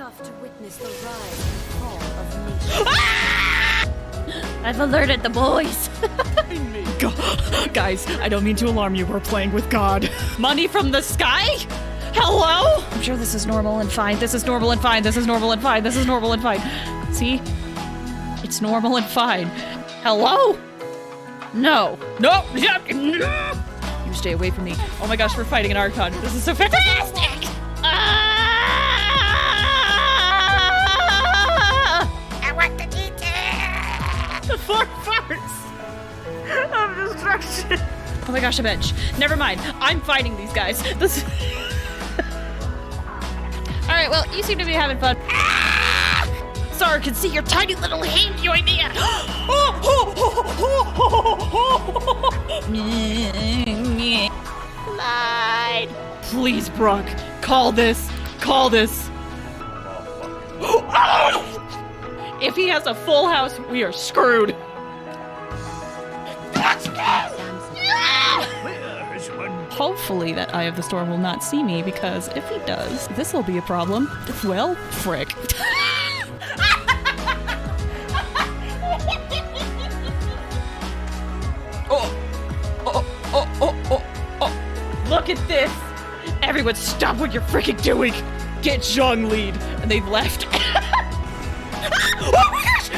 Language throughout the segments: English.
enough to witness the rise and fall of nations. I've alerted the boys. Guys, I don't mean to alarm you. We're playing with God. Money from the sky? Hello? I'm sure this is normal and fine. This is normal and fine. This is normal and fine. This is normal and fine. See? It's normal and fine. Hello? No. No. You stay away from me. Oh my gosh, we're fighting an Archon. This is so fantastic! I want the details. 4 farts of destruction. Oh my gosh, a bench. Never mind. I'm fighting these guys. This. All right. Well, you seem to be having fun. Sorry, I can see your tiny little hand. You idea. Lied. Please, Brock. Call this. Call this. If he has a full house, we are screwed. Hopefully that Eye of the Storm will not see me, because if he does, this will be a problem. Well, frick. Oh. Look at this. Everyone stop what you're freaking doing. Get Zhang lead. And they've left. Oh my gosh!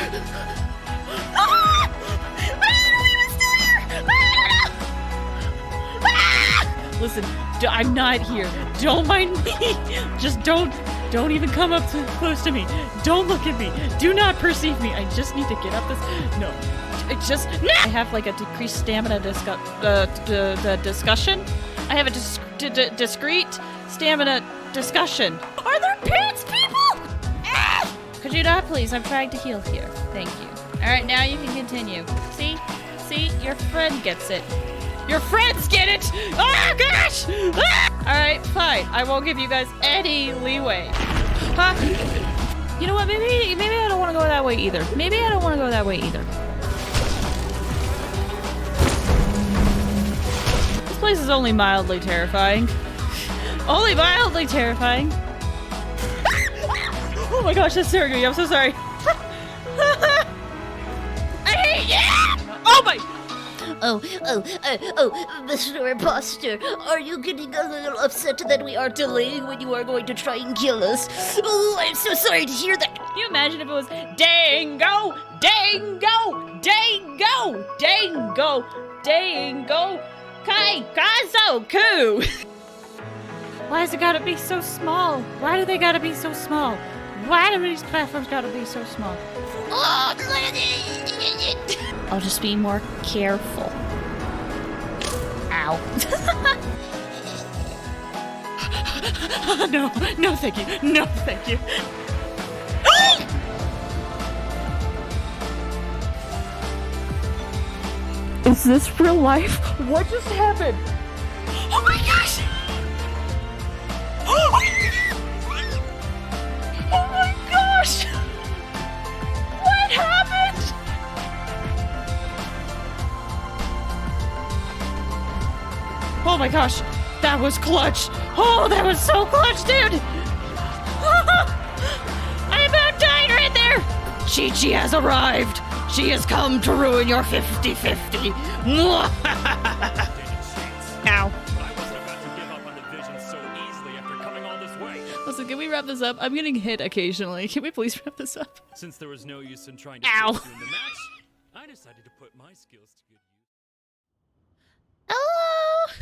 Listen, I'm not here. Don't mind me. Just don't even come up too close to me. Don't look at me. Do not perceive me. I just need to get up this. No, I have like a decreased stamina discussion. I have a discrete stamina discussion. Are there pants, people? Could you not, please? I'm trying to heal here. Thank you. All right, now you can continue. See, your friend gets it. Your friends get it! Oh gosh! Ah! Alright, fine. I won't give you guys any leeway. Huh? You know what? Maybe I don't want to go that way either. This place is only mildly terrifying. Only mildly terrifying. Oh my gosh, that's scaring me. I'm so sorry. I hate you! Oh my... Oh, Mr. Imposter, are you getting a little upset that we are delaying when you are going to try and kill us? Oh, I'm so sorry to hear that. Can you imagine if it was Dango, Dango, Dango, Dango, Dango, Kai, Kazo, Ku? Why has it gotta be so small? Why do they gotta be so small? Why do these platforms gotta be so small? I'll just be more careful. Ow. No, thank you. No, thank you. Is this real life? What just happened? Oh my gosh! Oh my gosh! What happened? Oh my gosh, that was clutch. Oh, that was so clutch, dude. I about died right there. Chi-Chi has arrived. She has come to ruin your 50-50. Ow. Listen, can we wrap this up? I'm getting hit occasionally. Can we please wrap this up? Since there was no use in trying to Ow. fix you in the match, I decided to put my skills to good use. Hello!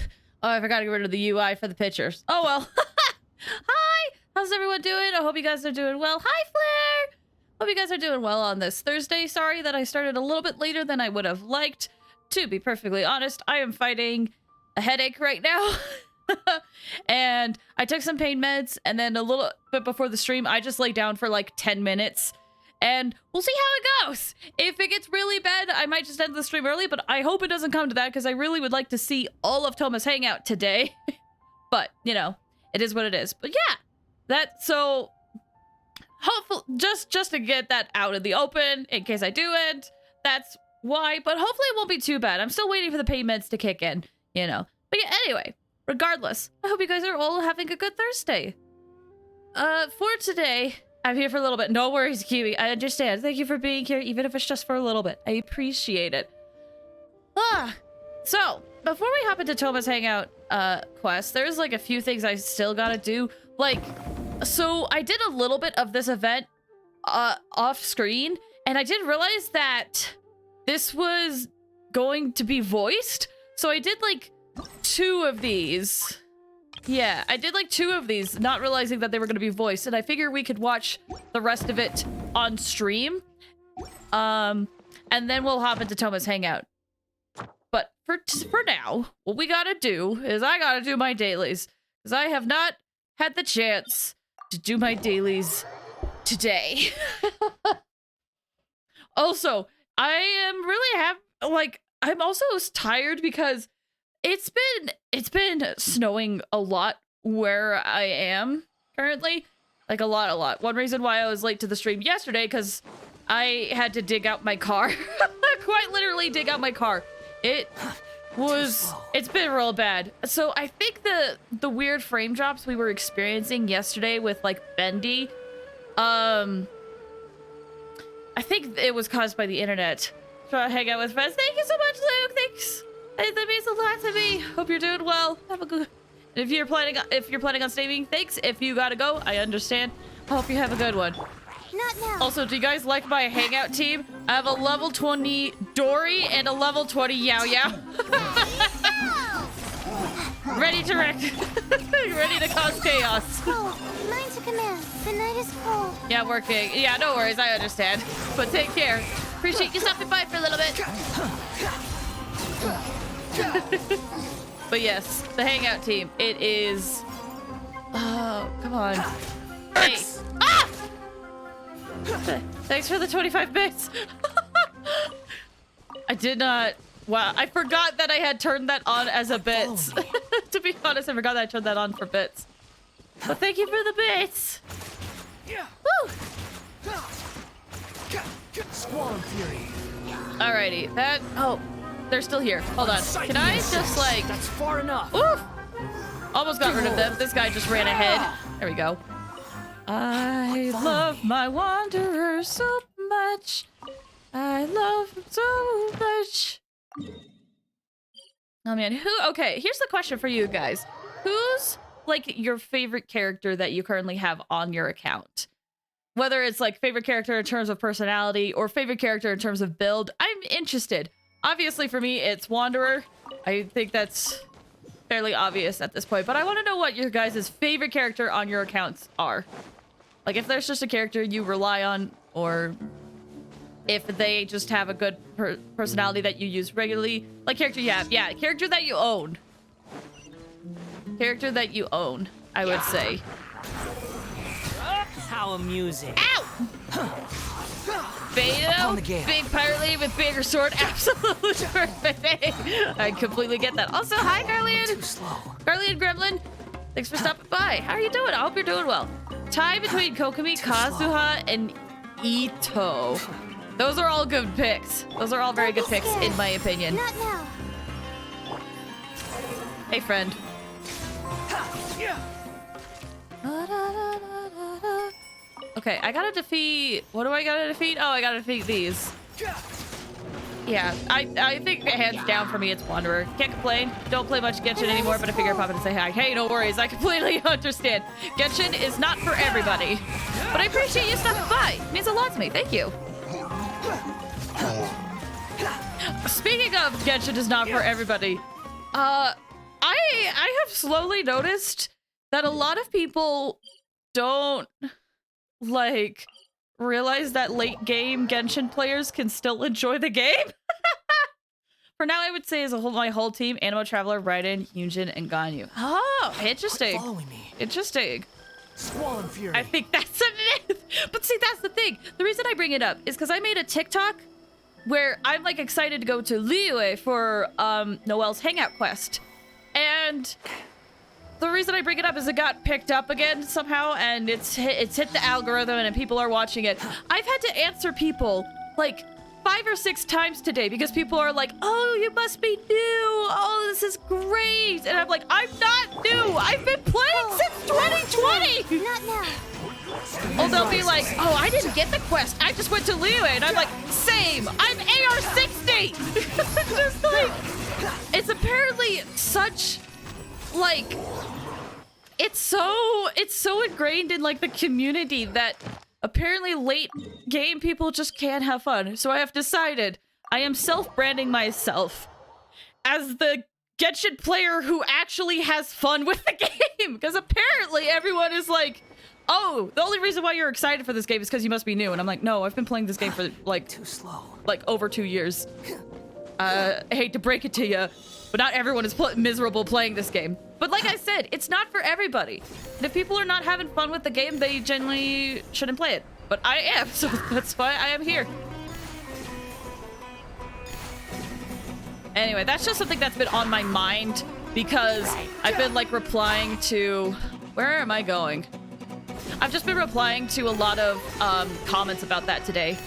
Oh, I forgot to get rid of the UI for the pictures. Oh well. Hi! How's everyone doing? I hope you guys are doing well. Hi, Flair! Hope you guys are doing well on this Thursday. Sorry that I started a little bit later than I would have liked. To be perfectly honest, I am fighting a headache right now. And I took some pain meds, and then a little bit before the stream, I just laid down for like 10 minutes. And we'll see how it goes. If it gets really bad, I might just end the stream early, but I hope it doesn't come to that, because I really would like to see all of Thoma's Hangout today. But, you know, it is what it is. But yeah, so hopefully, just to get that out in the open, in case I do it, that's why. But hopefully it won't be too bad. I'm still waiting for the pain meds to kick in, you know. But yeah, anyway, regardless, I hope you guys are all having a good Thursday. For today, I'm here for a little bit. No worries, Kiwi. I understand. Thank you for being here, even if it's just for a little bit. I appreciate it. So, before we hop into Thoma's Hangout quest, there's like a few things I still gotta do. Like, so I did a little bit of this event off screen, and I did realize that this was going to be voiced. So I did like 2 of these. Yeah, I did like 2 of these, not realizing that they were going to be voiced, and I figure we could watch the rest of it on stream. And then we'll hop into Thoma's Hangout. But for now, what we gotta do is I gotta do my dailies, because I have not had the chance to do my dailies today. Also, I am really I'm also tired because it's been snowing a lot where I am currently. Like a lot. One reason why I was late to the stream yesterday, because I had to dig out my car. Quite literally dig out my car. It's been real bad. So I think the weird frame drops we were experiencing yesterday with like Bendy, I think it was caused by the internet. Try to hang out with friends. Thank you so much, Luke. Thanks. That means a lot to me. Hope you're doing well. Have a good. If you're planning on streaming, thanks. If you gotta go, I understand. I hope you have a good one. Not now. Also, do you guys like my Hangout team? I have a level 20 Dory and a level 20 Yao Yao. Ready to wreck. Ready to cause chaos. Cold. Mine's a command. The night is cold. Yeah, working. Yeah, no worries. I understand. But take care. Appreciate you stopping by for a little bit. But yes, the Hangout team. It is... Oh, come on. Hey. Ah! Thanks for the 25 bits. I did not... Wow, I forgot that I had turned that on as a bits. To be honest, I forgot that I turned that on for bits. But thank you for the bits. Woo! Alrighty, that... Oh, they're still here. Hold on. Can I just, like... That's far enough. Oof! Almost got rid of them. This guy just ran ahead. There we go. I love my wanderer so much. I love him so much. Oh man, okay, here's the question for you guys. Who's like your favorite character that you currently have on your account? Whether it's like favorite character in terms of personality or favorite character in terms of build, I'm interested. Obviously for me, it's Wanderer. I think that's fairly obvious at this point, but I want to know what your guys' favorite character on your accounts are. Like if there's just a character you rely on, or if they just have a good personality that you use regularly. Like character you have. Yeah, character that you own. Character that you own, I would say. How amusing. Ow! Beto, big pirate lady with bigger sword, absolutely perfect. I completely get that. Also, hi, Garlean. Too slow. Garlean Gremlin, thanks for stopping by. How are you doing? I hope you're doing well. Tie between Kokomi, Kazuha, and Ito. Those are all good picks. Those are all very good picks, in my opinion. Not now. Hey, friend. Okay, I gotta defeat... What do I gotta defeat? Oh, I gotta defeat these. Yeah, I think hands down for me, it's Wanderer. Can't complain. Don't play much Genshin anymore, but I figure I'll pop in and say hi. Hey, no worries. I completely understand. Genshin is not for everybody. But I appreciate you stopping by. It means a lot to me. Thank you. Speaking of Genshin is not for everybody, I have slowly noticed that a lot of people don't like realize that late game Genshin players can still enjoy the game. For now, I would say as a whole, my whole team: Animo Traveler, Raiden, Yunjin, and Ganyu. Oh, interesting. Following me. Interesting. Squall and Fury. I think that's a myth. But see, that's the thing. The reason I bring it up is because I made a TikTok where I'm like excited to go to Liyue for Noelle's Hangout Quest. And the reason I bring it up is it got picked up again somehow, and it's hit the algorithm and people are watching it. I've had to answer people like 5 or 6 times today because people are like, oh, you must be new. Oh, this is great. And I'm like, I'm not new. I've been playing since 2020. Not now. Well, they'll be like, oh, I didn't get the quest. I just went to Liyue. And I'm like, same. I'm AR-60. Just like, it's apparently such, like, it's so ingrained in, like, the community that apparently late game people just can't have fun. So I have decided I am self-branding myself as the Genshin player who actually has fun with the game. Because apparently everyone is like, oh, the only reason why you're excited for this game is because you must be new. And I'm like, no, I've been playing this game for like Too slow. like over 2 years. I hate to break it to you, but not everyone is miserable playing this game. But like I said, it's not for everybody. And if people are not having fun with the game, they generally shouldn't play it. But I am, so that's why I am here. Anyway, that's just something that's been on my mind because I've been like replying to, where am I going? I've just been replying to a lot of comments about that today.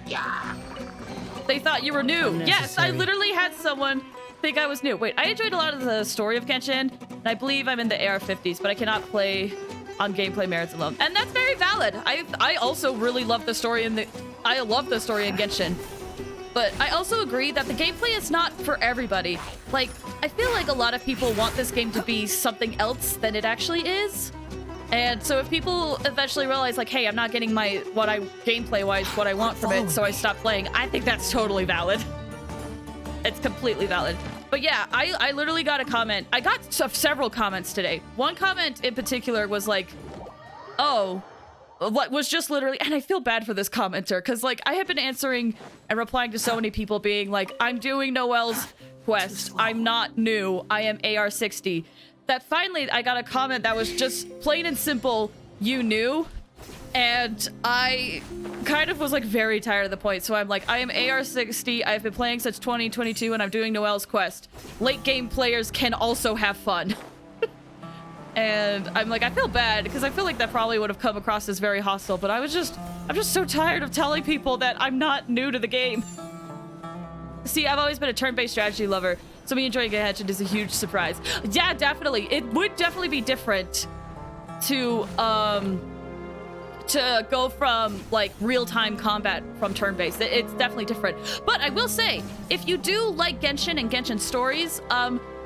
Yeah. They thought you were new. Yes, I literally had someone think I was new. Wait, I enjoyed a lot of the story of Genshin, and I believe I'm in the AR-50s, but I cannot play on gameplay merits alone. And that's very valid. I also really love the story in I love the story in Genshin. But I also agree that the gameplay is not for everybody. Like, I feel like a lot of people want this game to be something else than it actually is. And so if people eventually realize, like, hey, I'm not getting gameplay-wise, what I want from it, so I stop playing, I think that's totally valid. It's completely valid. But yeah, I literally got a comment. I got several comments today. One comment in particular was like, oh, what was just literally, and I feel bad for this commenter, because like I have been answering and replying to so many people being like, I'm doing Noelle's quest. I'm not new. I am AR-60. That finally I got a comment that was just plain and simple, you knew? And I kind of was like very tired of the point. So I'm like, I am AR-60. I've been playing since 2022 and I'm doing Noelle's quest. Late game players can also have fun. And I'm like, I feel bad because I feel like that probably would have come across as very hostile, but I'm just so tired of telling people that I'm not new to the game. See, I've always been a turn-based strategy lover, so me enjoying Genshin is a huge surprise. Yeah, definitely. It would definitely be different to go from like real-time combat from turn-based. It's definitely different. But I will say, if you do like Genshin and Genshin stories,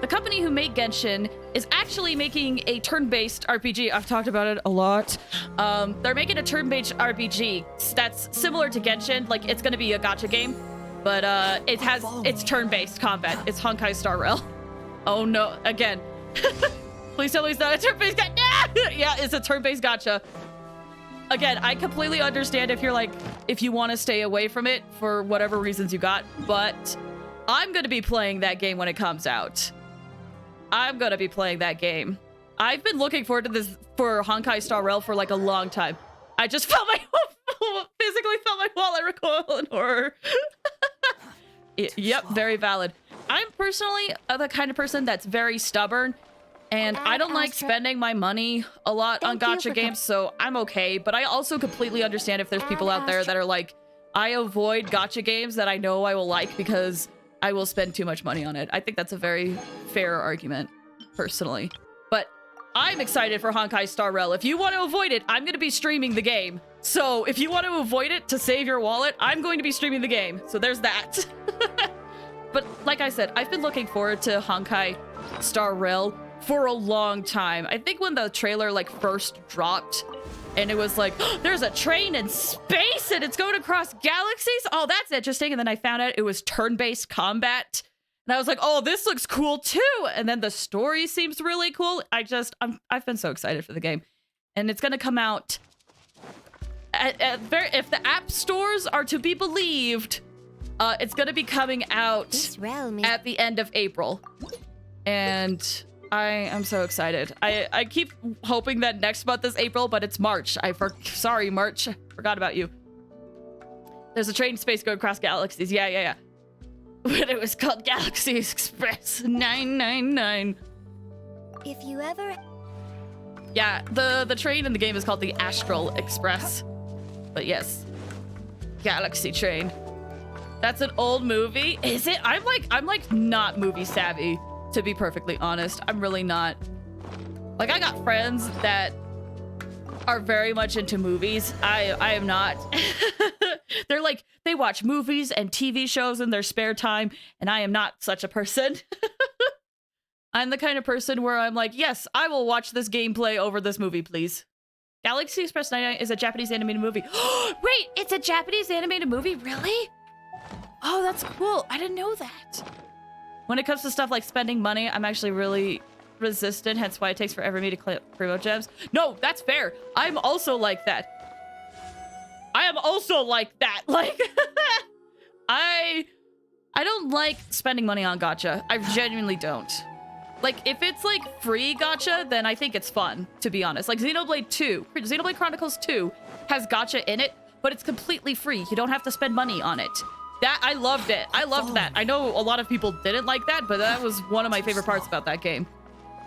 the company who made Genshin is actually making a turn-based RPG. I've talked about it a lot. They're making a turn-based RPG that's similar to Genshin. Like, it's going to be a gacha game, but it's turn-based combat. It's Honkai Star Rail. Oh no, again. Please tell me it's not a turn-based gacha. Yeah, it's a turn-based gacha. Again, I completely understand if you're like, if you want to stay away from it for whatever reasons you got, but I'm going to be playing that game when it comes out. I'm going to be playing that game. I've been looking forward to this for Honkai Star Rail for like a long time. I just felt physically felt my wallet recoil in horror. Yep, very valid. I'm personally the kind of person that's very stubborn, and I don't like spending my money a lot on gacha games, so I'm okay. But I also completely understand if there's people out there that are like, I avoid gacha games that I know I will like because I will spend too much money on it. I think that's a very fair argument, personally. But I'm excited for Honkai Star Rail. If you want to avoid it, I'm going to be streaming the game. So if you want to avoid it to save your wallet, I'm going to be streaming the game. So there's that. But like I said, I've been looking forward to Honkai Star Rail for a long time. I think when the trailer like first dropped and it was like, oh, there's a train in space and it's going across galaxies. Oh, that's interesting. And then I found out it was turn-based combat. And I was like, oh, this looks cool too. And then the story seems really cool. I've been so excited for the game. And it's going to come out if the app stores are to be believed, it's going to be coming out at the end of April. And I am so excited. I keep hoping that next month is April, but it's March. Sorry, March. I forgot about you. There's a train in space going across galaxies. Yeah. But it was called Galaxy Express 999. If you ever... Yeah, the train in the game is called the Astral Express. But yes, Galaxy Train. That's an old movie. Is it? I'm like not movie savvy, to be perfectly honest. I'm really not. Like, I got friends that are very much into movies. I am not. They're like, they watch movies and TV shows in their spare time, and I am not such a person. I'm the kind of person where I'm like, yes, I will watch this gameplay over this movie, please. Galaxy Express 99 is a Japanese animated movie. Wait, it's a Japanese animated movie? Really? Oh, that's cool. I didn't know that. When it comes to stuff like spending money, I'm actually really resistant, hence why it takes forever for me to clear primo gems. No, that's fair. I'm also like that. I am also like that. Like, I don't like spending money on gacha. I genuinely don't. Like, if it's like free gacha, then I think it's fun, to be honest. Like Xenoblade Chronicles 2 has gacha in it, but it's completely free. You don't have to spend money on it. That, I loved it. I loved that. I know a lot of people didn't like that, but that was one of my favorite parts about that game.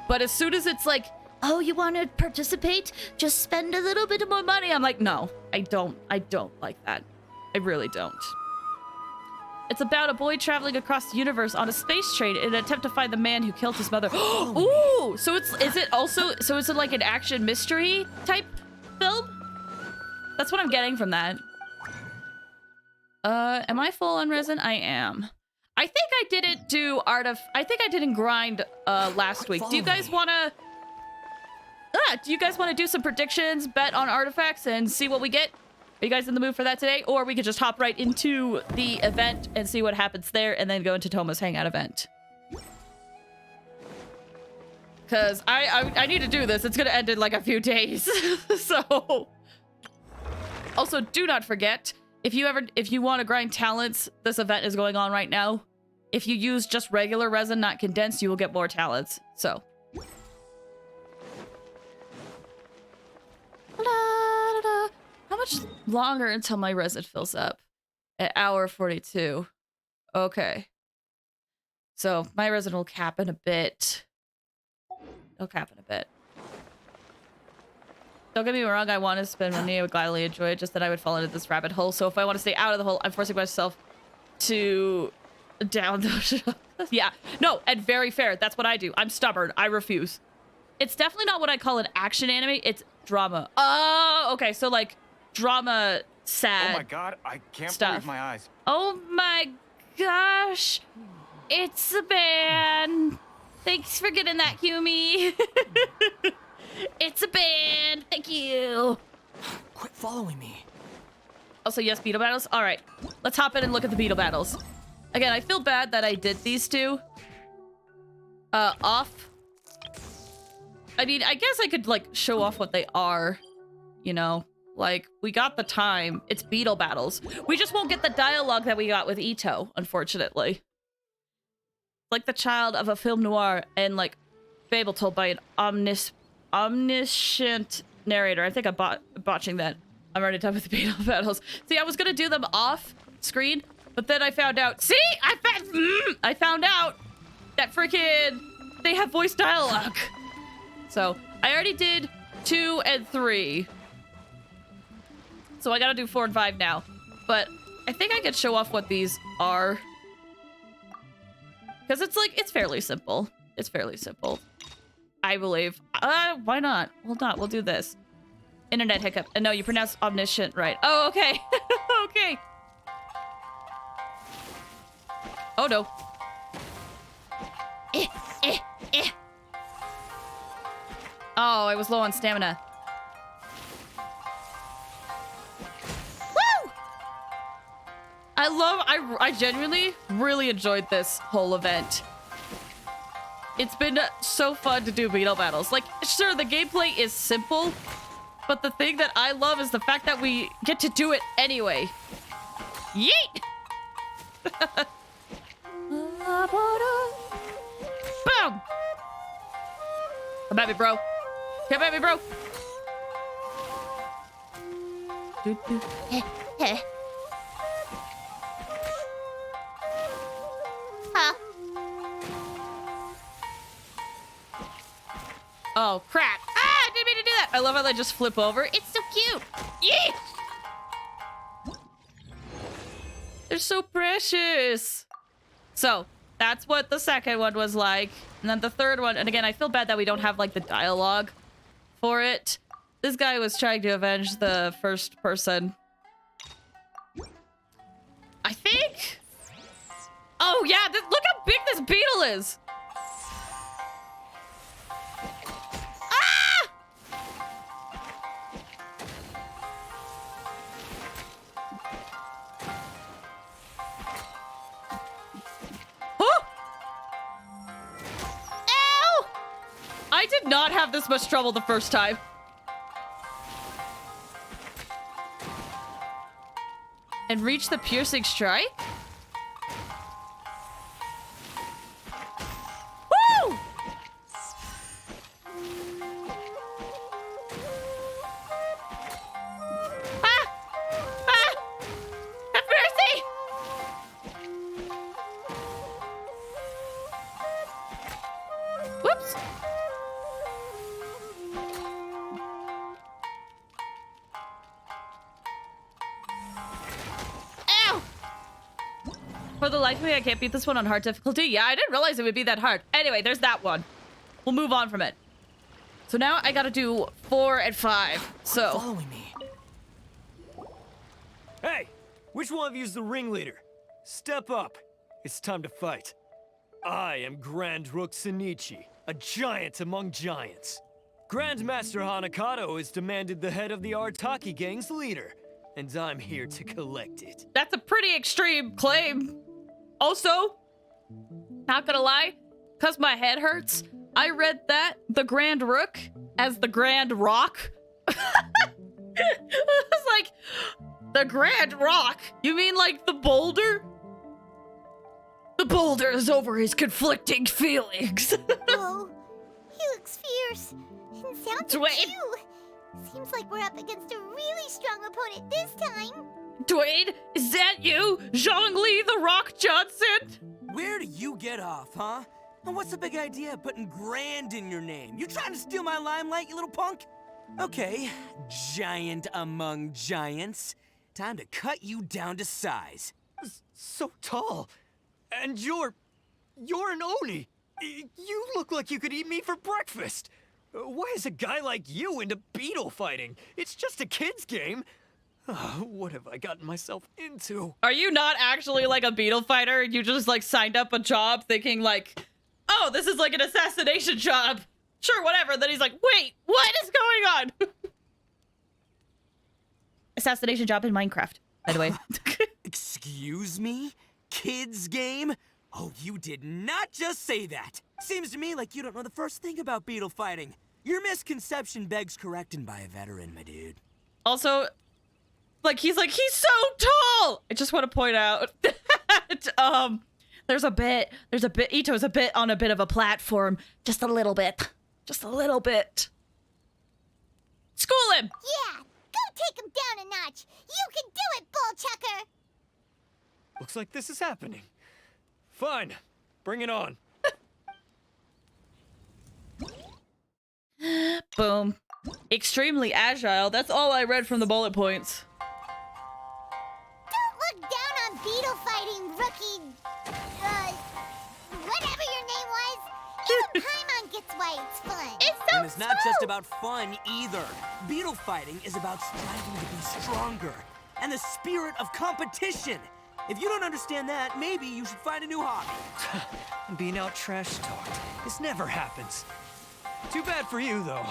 But as soon as it's like, oh, you want to participate? Just spend a little bit more money. I'm like, no, I don't like that. I really don't. It's about a boy traveling across the universe on a space train in an attempt to find the man who killed his mother. Ooh, so is it like an action mystery type film? That's what I'm getting from that. Am I full on resin? I am. I think I didn't do I think I didn't grind last week. Do you guys want to do some predictions, bet on artifacts, and see what we get? Are you guys in the mood for that today? Or we could just hop right into the event and see what happens there, and then go into Thoma's Hangout Event. Because I need to do this. It's going to end in like a few days. So, also, do not forget, if you want to grind talents, this event is going on right now. If you use just regular resin, not condensed, you will get more talents. So. How much longer until my resin fills up? At hour 42. Okay. So my resin will cap in a bit. It'll cap in a bit. Don't get me wrong, I want to spend money. I would gladly enjoy it, just that I would fall into this rabbit hole. So if I want to stay out of the hole, I'm forcing myself to down the yeah. No, and very fair. That's what I do. I'm stubborn. I refuse. It's definitely not what I call an action anime. It's drama. Oh, okay. So like drama, sad. Oh my god, I can't stuff. believe my eyes. Oh my gosh. It's a band. Thanks for getting that, Humi. It's a band. Thank you. Quit following me. Also, yes, beetle battles. All right, let's hop in and look at the beetle battles. Again, I feel bad that I did these two off. I mean, I guess I could like show off what they are, you know, like we got the time. It's beetle battles. We just won't get the dialogue that we got with Ito, unfortunately. Like the child of a film noir and like fable told by an omniscient narrator. I think I'm botching that. I'm already done with the beetle battles. See, I was gonna do them off screen, but then I found out. See, I found out that freaking they have voice dialogue. So I already did 2 and 3. So I gotta do 4 and 5 now. But I think I could show off what these are. Because it's like, it's fairly simple. It's fairly simple. I believe. Why not? Hold on, we'll do this. Internet hiccup. No, you pronounced omniscient right. Oh, okay. Okay. Oh, no. Oh, I was low on stamina. Woo! I genuinely really enjoyed this whole event. It's been so fun to do beetle battles. Like, sure, the gameplay is simple, but the thing that I love is the fact that we get to do it anyway. Yeet! Boom! Come at me, bro. Come at me, bro. Huh? Oh, crap. Ah, I didn't mean to do that. I love how they just flip over. It's so cute. Yeah. They're so precious. So, that's what the second one was like. And then the third one, and again, I feel bad that we don't have, like, the dialogue for it. This guy was trying to avenge the first person. I think? Oh yeah, look how big this beetle is! Ah! Huh? Ow! I did not have this much trouble the first time. And reach the piercing strike? Woo! Ah! Ah! Have mercy! Whoops! For the life of me, I can't beat this one on hard difficulty. Yeah, I didn't realize it would be that hard. Anyway, there's that one. We'll move on from it. So now I gotta do 4 and 5. So Following me. Hey, which one of you's the ringleader? Step up. It's time to fight. I am Grand Rook Senichi, a giant among giants. Grandmaster Hanakato has demanded the head of the Artaki gang's leader, and I'm here to collect it. that's a pretty extreme claim. Also, not gonna lie, cause my head hurts, I read that the Grand Rook as the Grand Rock. I was like, the Grand Rock? You mean like the boulder? The boulder is over his conflicting feelings. Whoa, he looks fierce and sounds Dwayne. cute. Seems like we're up against a really strong opponent this time. Dwayne, is that you? Zhongli the Rock Johnson? Where do you get off, huh? And what's the big idea of putting grand in your name? You trying to steal my limelight, you little punk? Okay, giant among giants. Time to cut you down to size. So tall. And you're an Oni. You look like you could eat me for breakfast. Why is a guy like you into beetle fighting? It's just a kid's game. What have I gotten myself into? Are you not actually like a beetle fighter? You just like signed up a job thinking like, oh, this is like an assassination job. Sure, whatever. Then he's like, wait, what is going on? Assassination job in Minecraft, by the way. Excuse me? Kids game? Oh, you did not just say that. Seems to me like you don't know the first thing about beetle fighting. Your misconception begs correcting by a veteran, my dude. Also, like, he's so tall! I just want to point out, there's a bit, Ito's a bit on a bit of a platform. Just a little bit. Just a little bit. School him! Yeah, go take him down a notch. You can do it, Bull Chucker. Looks like this is happening. Fine. Bring it on. Boom. Extremely agile. That's all I read from the bullet points. Don't look down on beetle fighting, rookie. Whatever your name was. Even Paimon gets why it's fun. It's And it's not just about fun either. Beetle fighting is about striving to be stronger and the spirit of competition. If you don't understand that, maybe you should find a new hobby. Being out trash talked. This never happens. Too bad for you, though,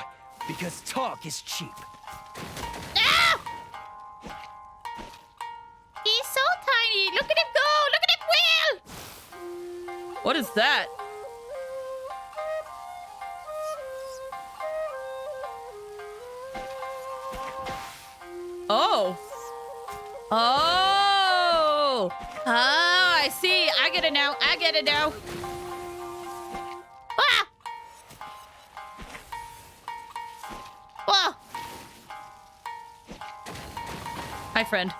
because talk is cheap. Ah! He's so tiny. Look at him go. Look at him wheel. What is that? Oh. Oh. Oh, I see. I get it now. I get it now. Ah! Whoa. Hi, friend.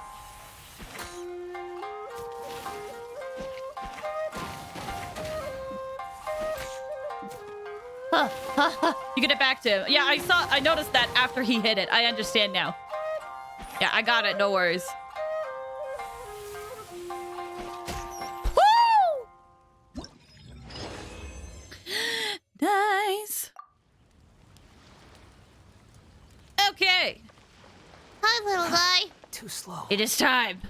You get it back to him. Yeah, I noticed that after he hit it. I understand now. Yeah, I got it. No worries. Woo! Nice. Okay, little guy. Too slow. It is time.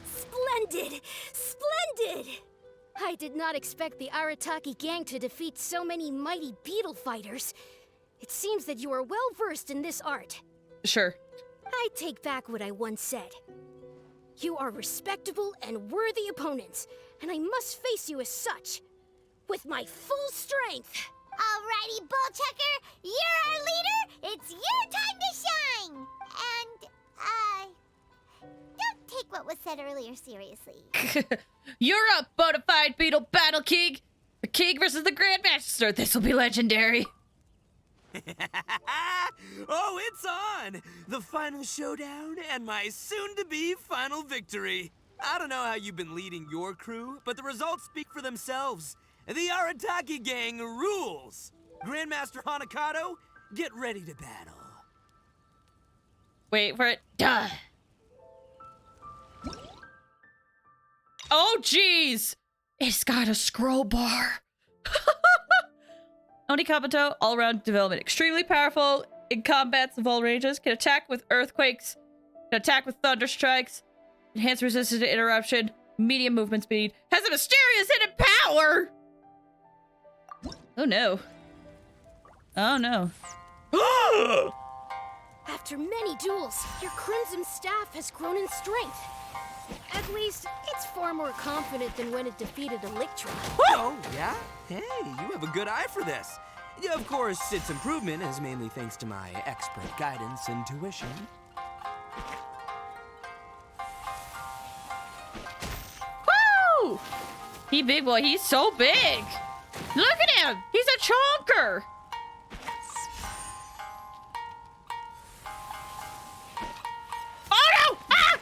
Splendid! Splendid! I did not expect the Arataki gang to defeat so many mighty beetle fighters. It seems that you are well versed in this art. Sure. I take back what I once said. You are respectable and worthy opponents, and I must face you as such. With my full strength. Alrighty, Bullchucker, you're our leader. It's your time to shine. And, don't take what was said earlier seriously. You're up, bona fide beetle battle king. The king versus the grandmaster. This will be legendary. Oh, it's on! The final showdown and my soon-to-be final victory. I don't know how you've been leading your crew, but the results speak for themselves. The Arataki gang rules! Grandmaster Hanakato, get ready to battle. Wait for it. Duh. Oh, jeez. It's got a scroll bar. Onikabuto, all-around development. Extremely powerful in combats of all ranges. Can attack with earthquakes. Can attack with thunder strikes. Enhanced resistance to interruption. Medium movement speed. Has a mysterious hidden power! Oh no. Oh no. After many duels, your Crimson Staff has grown in strength. At least, it's far more confident than when it defeated Electra. Oh, yeah? Hey, you have a good eye for this. Yeah, of course, its improvement is mainly thanks to my expert guidance and tuition. Woo! He big boy. He's so big. Look at him. He's a chonker. Oh no! Ah!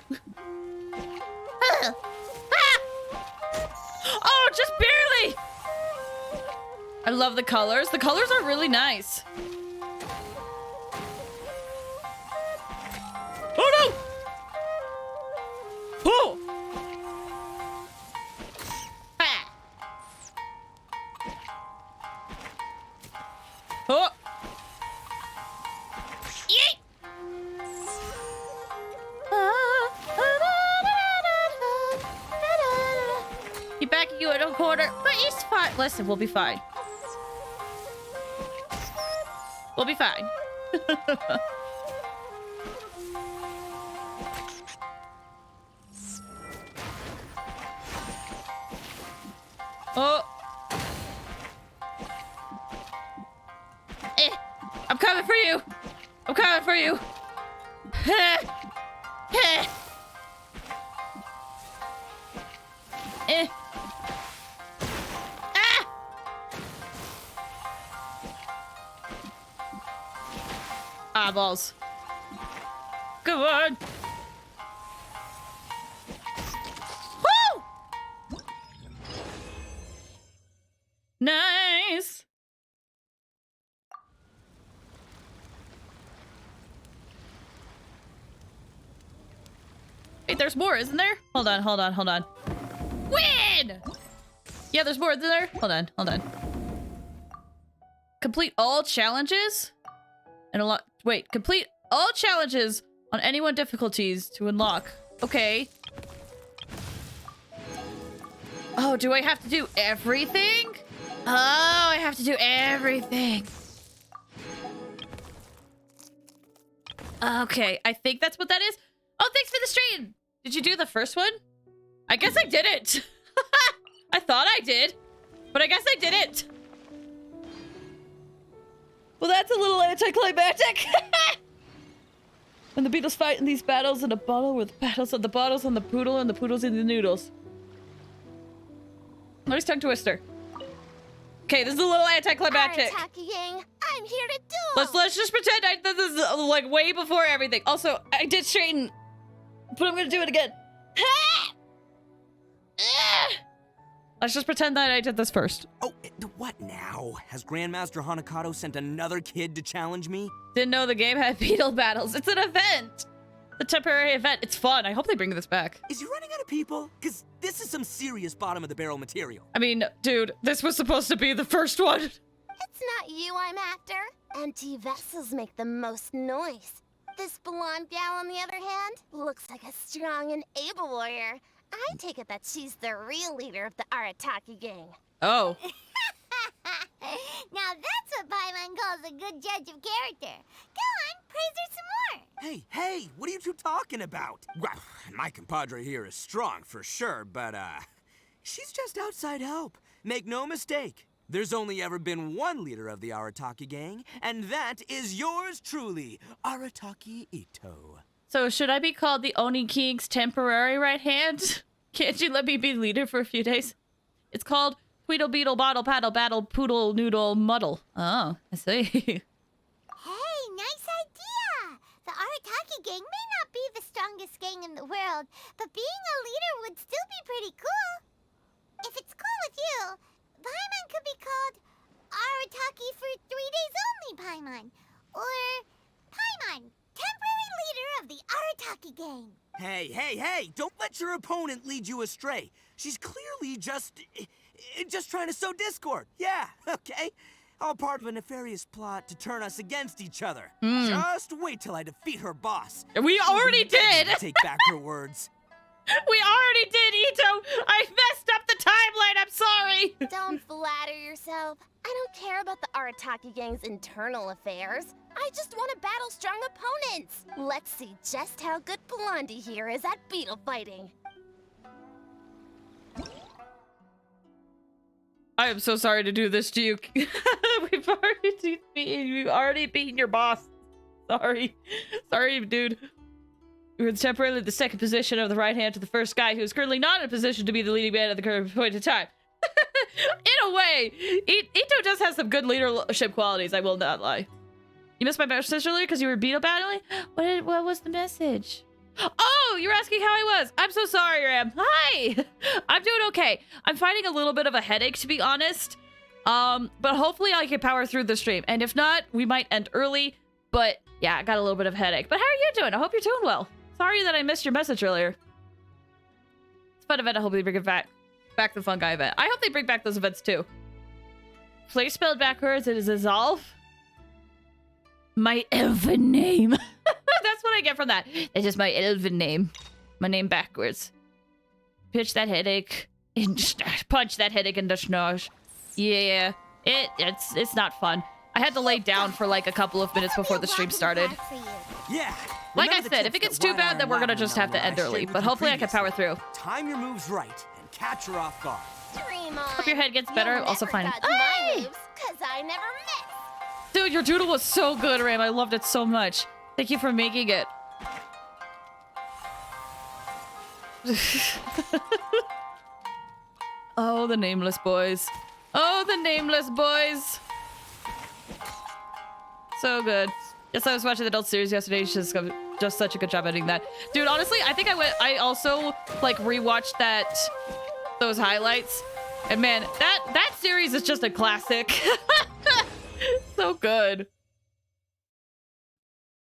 Oh, just barely. I love the colors. The colors are really nice. Oh no! Oh! Ah! Oh! Yeet! He backing you in a corner, but he's fine. Listen, we'll be fine. We'll be fine. Oh. I'm coming for you. I'm coming for you. Ah! Eyeballs. Come on. Woo! Nice. Wait, there's more, isn't there? Hold on, hold on, hold on. Win! Yeah, there's more, isn't there? Hold on, hold on. Complete all challenges? And a lot. Wait, complete all challenges on any one difficulties to unlock. Okay. Oh, do I have to do everything? Oh, I have to do everything. Okay, I think that's what that is. Oh, thanks for the stream. Did you do the first one? I guess I didn't. I thought I did, but I guess I didn't. Well, that's a little anticlimactic. When the Beatles fight in these battles in a bottle where the battles on the bottles on the poodle and the poodles in the noodles. Nice tongue twister. Okay, this is a little anticlimactic. Arataki gang, I'm here to duel. Let's just pretend this is like way before everything. Also, I did straighten, but I'm gonna do it again. Let's just pretend that I did this first. Oh, what now? Has Grandmaster Hanakato sent another kid to challenge me? Didn't know the game had beetle battles. It's an event. A temporary event. It's fun. I hope they bring this back. Is he running out of people? Because this is some serious bottom-of-the-barrel material. I mean, dude, this was supposed to be the first one. It's not you I'm after. Empty vessels make the most noise. This blonde gal, on the other hand, looks like a strong and able warrior. I take it that she's the real leader of the Arataki gang. Oh. Now that's what Paimon calls a good judge of character. Go on, praise her some more. Hey, what are you two talking about? Well, my compadre here is strong for sure, but, she's just outside help. Make no mistake. There's only ever been one leader of the Arataki gang, and that is yours truly, Arataki Ito. So should I be called the Oni King's temporary right hand? Can't you let me be leader for a few days? It's called Tweedle Beetle Bottle Paddle Battle Poodle Noodle Muddle. Oh, I see. Hey, nice idea! The Arataki gang may not be the strongest gang in the world, but being a leader would still be pretty cool. If it's cool with you, Paimon could be called Arataki for 3 days only Paimon. Or Paimon, temporary leader of the Arataki gang. Hey, don't let your opponent lead you astray. She's clearly just trying to sow discord. Yeah, okay. All part of a nefarious plot to turn us against each other. Just wait till I defeat her boss. We already did! Take back her words. We already did, Ito! I messed up the timeline, I'm sorry! Don't flatter yourself. I don't care about the Arataki gang's internal affairs. I just want to battle strong opponents. Let's see just how good Blondie here is at beetle fighting. I am so sorry to do this to you. We've already beaten your boss. Sorry, dude. We were temporarily the second position of the right hand to the first guy who is currently not in a position to be the leading man at the current point in time. In a way, Ito does have some good leadership qualities, I will not lie. You missed my message earlier because you were beetle battling? What was the message? Oh, you're asking how I was. I'm so sorry, Ram. Hi. I'm doing okay. I'm fighting a little bit of a headache, to be honest. But hopefully I can power through the stream. And if not, we might end early. But yeah, I got a little bit of headache. But how are you doing? I hope you're doing well. Sorry that I missed your message earlier. It's a fun event. I hope they bring it back. Back the Fungi event. I hope they bring back those events too. Place spelled backwards. It is Azalf. My elven name. That's what I get from that. It's just my elven name. My name backwards. Pitch that headache. Punch that headache in the schnosh. Yeah. It's not fun. I had to lay down for like a couple of minutes before the stream started. Yeah. Like I said, if it gets too bad, then we're gonna just have to end early. But hopefully I can power through. Time your moves right and catch her off guard. Dream on. Hope your head gets better. Also fine. My moves, 'cause I never miss. Dude, your doodle was so good, Ram. I loved it so much. Thank you for making it. Oh, the nameless boys. Oh, the nameless boys. So good. Yes, I was watching the adult series yesterday. She's just such a good job editing that. Dude, honestly, I think I also like rewatched those highlights. And man, that series is just a classic. So good.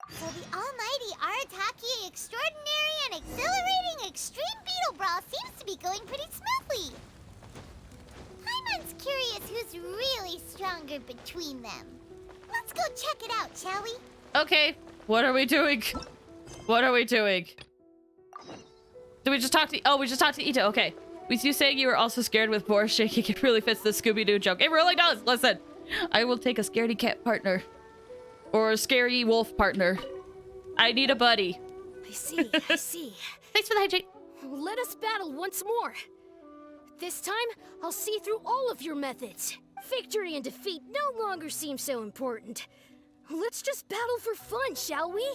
So the almighty Arataki extraordinary and exhilarating extreme beetle brawl seems to be going pretty smoothly. Paimon's curious who's really stronger between them. Let's go check it out, shall we? Okay, what are we doing? What are we doing? Did we just talk to... Oh, we just talked to Ito. Okay. With you saying you were also scared with Boris shaking, it really fits the Scooby-Doo joke. It really does. Listen, I will take a scaredy cat partner. Or a scary wolf partner. I need a buddy. I see. Thanks for the hydrate. Let us battle once more. This time, I'll see through all of your methods. Victory and defeat no longer seem so important. Let's just battle for fun, shall we?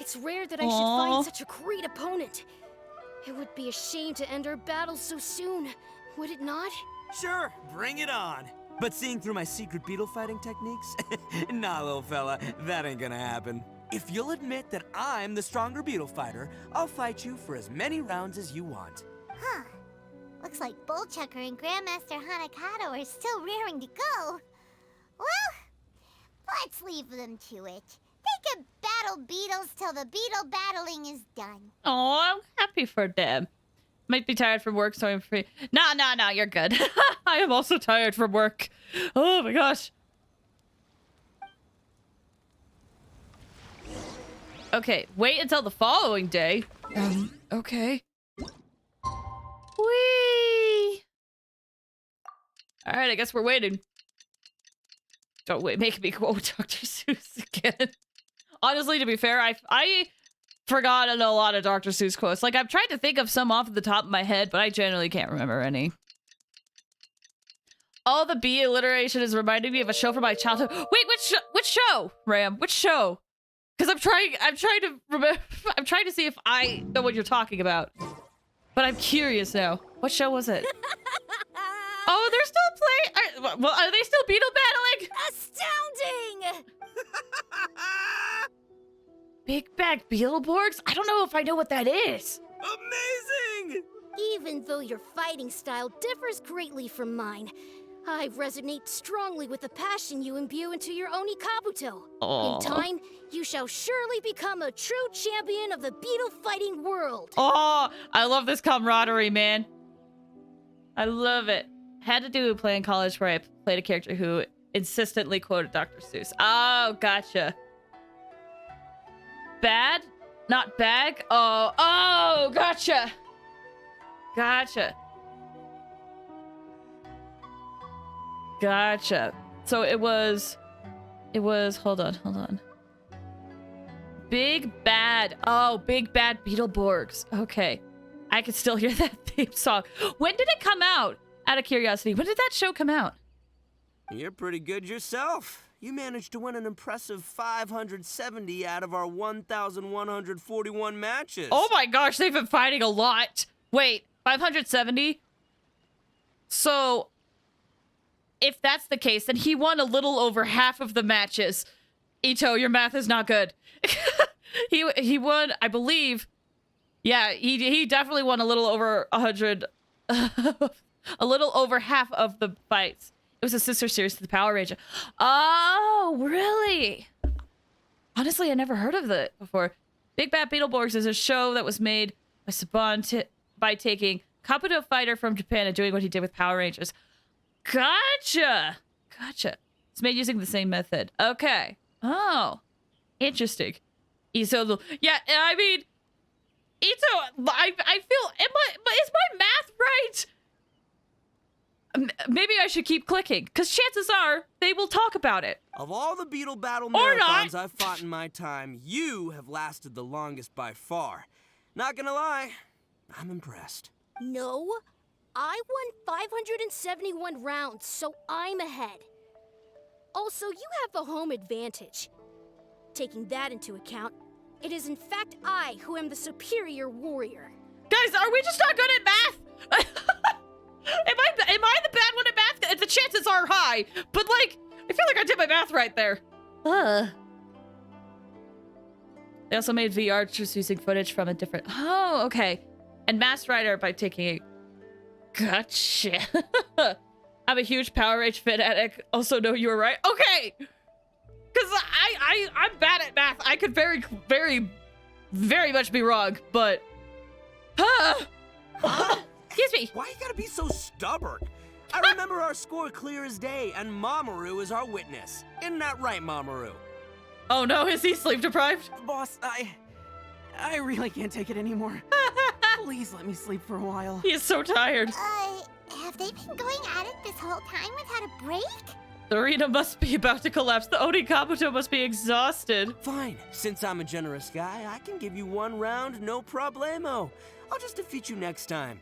It's rare that I should find such a great opponent. It would be a shame to end our battle so soon, would it not? Sure, bring it on. But seeing through my secret beetle fighting techniques? Nah, little fella, that ain't gonna happen. If you'll admit that I'm the stronger beetle fighter, I'll fight you for as many rounds as you want. Huh. Looks like Bullchucker and Grandmaster Hanakato are still raring to go. Well, let's leave them to it. They can battle beetles till the beetle battling is done. Oh, I'm happy for them. Might be tired from work, so I'm free. Nah, you're good. I am also tired from work. Oh my gosh. Okay, wait until the following day. Okay. Whee! Alright, I guess we're waiting. Don't wait, make me quote Dr. Seuss again. Honestly, to be fair, I forgotten a lot of Dr. Seuss quotes. Like, I've tried to think of some off the top of my head, but I generally can't remember any. All the B alliteration is reminding me of a show from my childhood. Wait, which show, Ram? Which show? Because I'm trying to remember. I'm trying to see if I know what you're talking about. But I'm curious now. What show was it? Oh, they're still playing. Are they still beetle battling? Astounding! Big Bag Beetleborgs? I don't know if I know what that is. Amazing! Even though your fighting style differs greatly from mine, I resonate strongly with the passion you imbue into your Oni Kabuto. Aw. In time, you shall surely become a true champion of the beetle fighting world. Oh, I love this camaraderie, man. I love it. Had to do a play in college where I played a character who insistently quoted Dr. Seuss. Oh, gotcha. Bad? Not bag? Oh, gotcha. Gotcha. Gotcha. So it was, hold on. Big Bad. Oh, Big Bad Beetleborgs. Okay. I can still hear that theme song. When did it come out? Out of curiosity, when did that show come out? You're pretty good yourself. You managed to win an impressive 570 out of our 1,141 matches. Oh my gosh, they've been fighting a lot. Wait, 570? So, if that's the case, then he won a little over half of the matches. Ito, your math is not good. he won, I believe. Yeah, he definitely won a little over 100. A little over half of the fights. It was a sister series to the Power Ranger. Oh, really? Honestly, I never heard of that before. Big Bad Beetleborgs is a show that was made by Saban by taking Kabuto Fighter from Japan and doing what he did with Power Rangers. Gotcha. It's made using the same method. Okay. Oh, interesting. Ito, yeah, I mean, Ito, I feel, is my math right? Maybe I should keep clicking, because chances are they will talk about it. Of all the Beetle Battle Or marathons not. I've fought in my time, you have lasted the longest by far. Not gonna lie, I'm impressed. No, I won 571 rounds, so I'm ahead. Also, you have the home advantage. Taking that into account, it is in fact I who am the superior warrior. Guys, are we just not good at math? Am I the bad one at math? The chances are high, but like, I feel like I did my math right there. They also made VR just using footage from a different... Oh, okay. And Masked Rider by taking a... Gotcha. I'm a huge Power Rangers fanatic. Also know you were right. Okay! Because I'm bad at math. I could very, very, very much be wrong, but... Excuse me. Why you gotta be so stubborn? I remember our score clear as day, and Mamoru is our witness. Isn't that right, Mamoru? Oh no, is he sleep deprived? Boss, I really can't take it anymore. Please let me sleep for a while. He is so tired. Have they been going at it this whole time without a break? The arena must be about to collapse. The Oni Kabuto must be exhausted. Fine. Since I'm a generous guy, I can give you one round, no problemo. I'll just defeat you next time.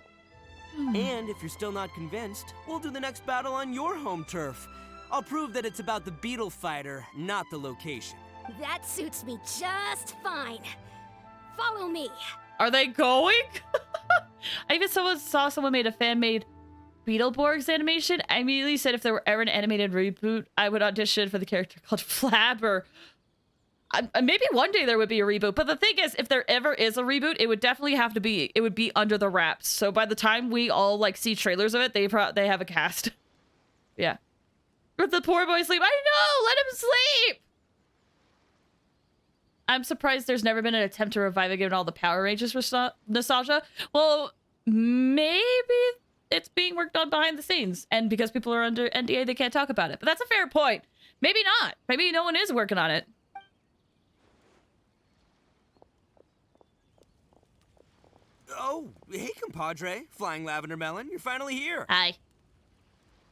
And if you're still not convinced, we'll do the next battle on your home turf. I'll prove that it's about the beetle fighter, not the location. That suits me just fine. Follow me. Are they going? I even saw someone made a fan-made Beetleborgs animation. I immediately said if there were ever an animated reboot, I would audition for the character called Flab, or maybe one day there would be a reboot. But the thing is, if there ever is a reboot, it would definitely have to be, it would be under the wraps. So by the time we all like see trailers of it, they have a cast. Yeah. Let the poor boy sleep. I know, let him sleep. I'm surprised there's never been an attempt to revive it given all the Power Rangers nostalgia. Well, maybe it's being worked on behind the scenes, and because people are under NDA, they can't talk about it. But that's a fair point. Maybe not. Maybe no one is working on it. Oh, hey, compadre. Flying Lavender Melon, you're finally here. Hi.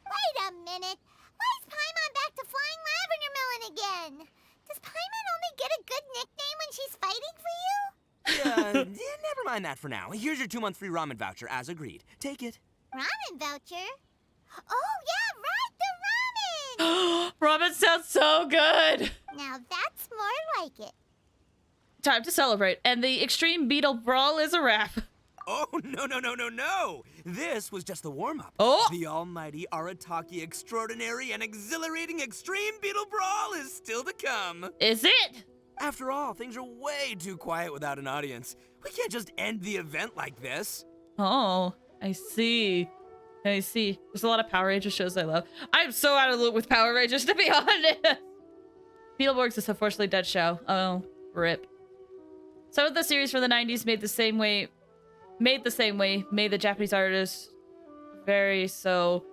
Wait a minute. Why is Paimon back to Flying Lavender Melon again? Does Paimon only get a good nickname when she's fighting for you? Never mind that for now. Here's your 2-month free ramen voucher, as agreed. Take it. Ramen voucher? Oh, yeah, right, the ramen! Ramen sounds so good. Now that's more like it. Time to celebrate, and the Extreme Beetle Brawl is a wrap. Oh, no. This was just the warm-up. Oh! The almighty Arataki extraordinary and exhilarating Extreme Beetle Brawl is still to come. Is it? After all, things are way too quiet without an audience. We can't just end the event like this. Oh, I see. I see. There's a lot of Power Rangers shows I love. I'm so out of the loop with Power Rangers, to be honest. Beetleborgs is unfortunately a dead show. Oh, rip. Some of the series from the 90s made the same way, made the Japanese artists very so.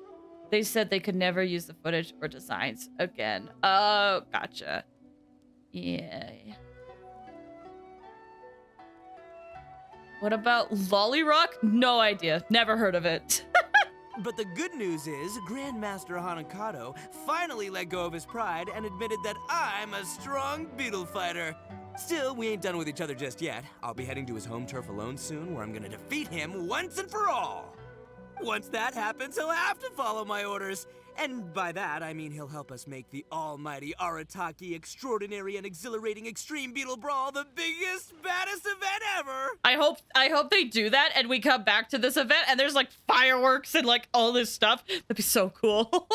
They said they could never use the footage or designs again. Oh, gotcha. Yeah. What about Lollyrock? No idea. Never heard of it. But the good news is, Grandmaster Hanakato finally let go of his pride and admitted that I'm a strong beetle fighter. Still, we ain't done with each other just yet. I'll be heading to his home turf alone soon, where I'm gonna defeat him once and for all. Once that happens, he'll have to follow my orders. And by that, I mean he'll help us make the almighty Arataki extraordinary and exhilarating Extreme Beetle Brawl the biggest, baddest event ever! I hope they do that and we come back to this event and there's like fireworks and like all this stuff. That'd be so cool.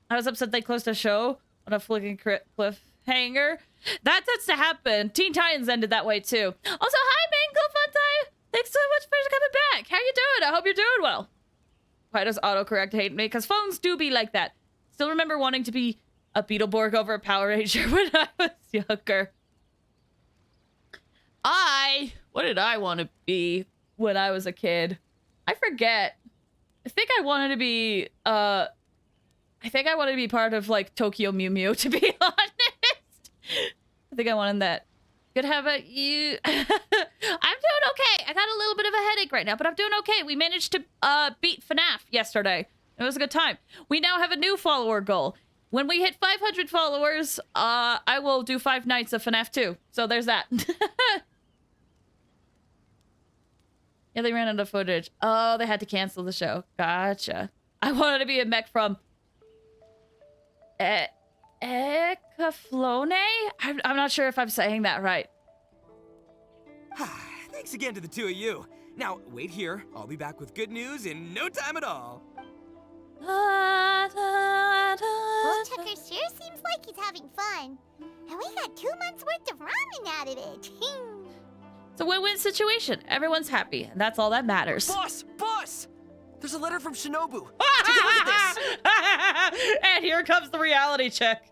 I was upset they closed a show on a flicking cliffhanger. That tends to happen. Teen Titans ended that way too. Also, hi Mango Funtai! Thanks so much for coming back. How you doing? I hope you're doing well. Why does autocorrect hate me? Because phones do be like that. Still remember wanting to be a Beetleborg over a Power Ranger when I was younger. What did I want to be when I was a kid? I forget. I think I wanted to be, part of, like, Tokyo Mew Mew, to be honest. I think I wanted that. Good, how about you? I'm doing okay. I got a little bit of a headache right now, but I'm doing okay. We managed to beat FNAF yesterday. It was a good time. We now have a new follower goal. When we hit 500 followers, I will do 5 nights of FNAF 2. So there's that. Yeah, they ran out of footage. Oh, they had to cancel the show. Gotcha. I wanted to be a mech from Ekaflone? I'm not sure if I'm saying that right. Thanks again to the two of you. Now, wait here. I'll be back with good news in no time at all. Bullchucker sure seems like he's having fun. And we got 2 months worth of ramen out of it. It's a win-win situation. Everyone's happy, and that's all that matters. Boss! There's a letter from Shinobu. Take a look at this. And here comes the reality check.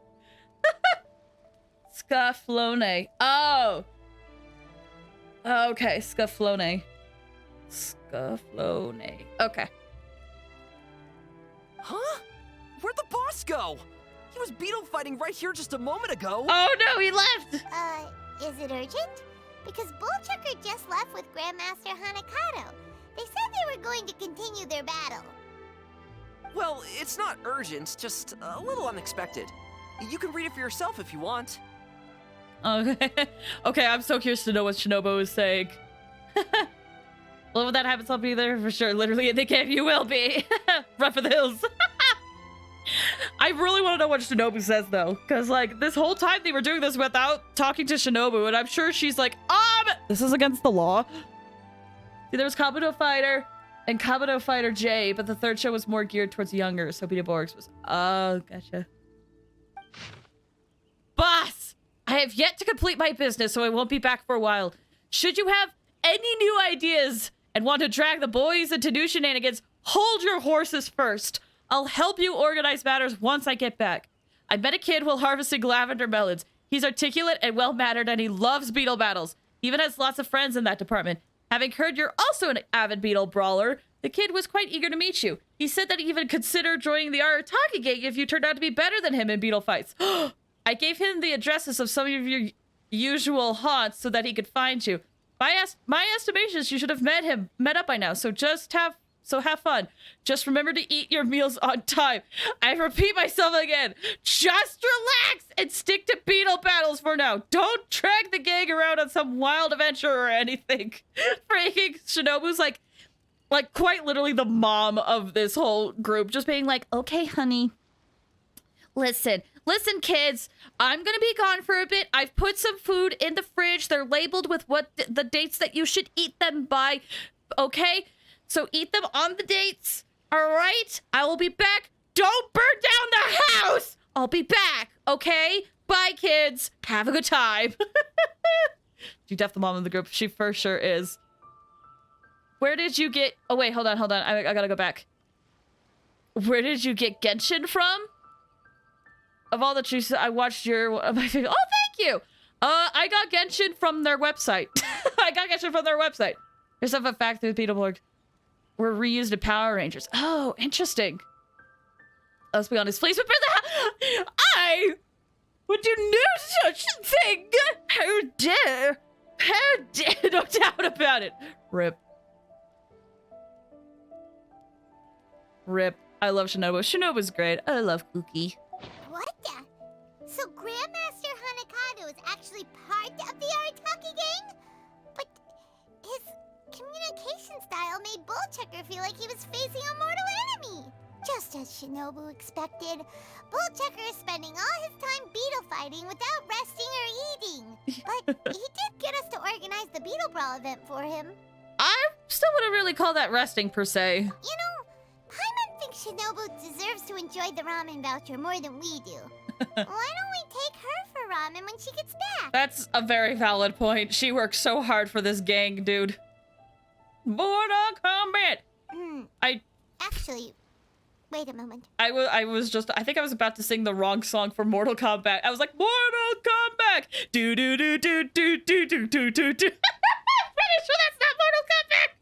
Scaflone. Oh. Okay, Scaflone. Okay. Huh? Where'd the boss go? He was beetle fighting right here just a moment ago. Oh no, he left! Is it urgent? Because Bullchucker just left with Grandmaster Hanakato. They said they were going to continue their battle. Well, it's not urgent, just a little unexpected. You can read it for yourself if you want. Okay. Okay, I'm so curious to know what Shinobu is saying. Well, when that happens, I'll be there for sure. Literally in the game, you will be. Run for the hills. I really want to know what Shinobu says, though. Because, like, this whole time they were doing this without talking to Shinobu. And I'm sure she's like, this is against the law. See, there was Kabuto Fighter and Kabuto Fighter J, but the third show was more geared towards younger. So Beetleborgs was... Oh, gotcha. Boss! I have yet to complete my business, so I won't be back for a while. Should you have any new ideas and want to drag the boys into new shenanigans, hold your horses first. I'll help you organize matters once I get back. I met a kid while harvesting lavender melons. He's articulate and well-mannered, and he loves beetle battles. He even has lots of friends in that department. Having heard you're also an avid beetle brawler, the kid was quite eager to meet you. He said that he even considered joining the Arataki gang if you turned out to be better than him in beetle fights. I gave him the addresses of some of your usual haunts so that he could find you. My estimations, you should have met up by now. So have fun. Just remember to eat your meals on time. I repeat myself again. Just relax and stick to beetle battles for now. Don't drag the gang around on some wild adventure or anything. Freaking Shinobu's like quite literally the mom of this whole group, just being like, okay, honey. Listen, kids, I'm gonna be gone for a bit. I've put some food in the fridge. They're labeled with what the dates that you should eat them by, okay? So eat them on the dates, all right? I will be back. Don't burn down the house! I'll be back, okay? Bye, kids. Have a good time. She's definitely the mom of the group. She for sure is. Where did you get... Oh, wait, hold on. I gotta go back. Where did you get Genshin from? Of all the choices, I watched your... Oh, thank you! I got Genshin from their website. Here's a fact through Beetleborg. Were reused in Power Rangers. Oh, interesting. Let's be honest. Please prepare the house. I would do no such thing. How dare. No doubt about it. Rip. I love Shinobu. Shinobu's great. I love Kuki. What the? So Grandmaster Hanakado is actually part of the Arataki gang? But his communication style made Bullchecker feel like he was facing a mortal enemy. Just as Shinobu expected, Bullchecker is spending all his time beetle fighting without resting or eating. But he did get us to organize the Beetle Brawl event for him. I still wouldn't really call that resting per se. You know, Paimon thinks Shinobu deserves to enjoy the ramen voucher more than we do. Why don't we take her for ramen when she gets back? That's a very valid point. She works so hard for this gang, dude. Mortal Kombat! Actually, wait a moment. I think I was about to sing the wrong song for Mortal Kombat. I was like, Mortal Kombat! Do do do do do do do do do do. I'm pretty sure that's not Mortal Kombat!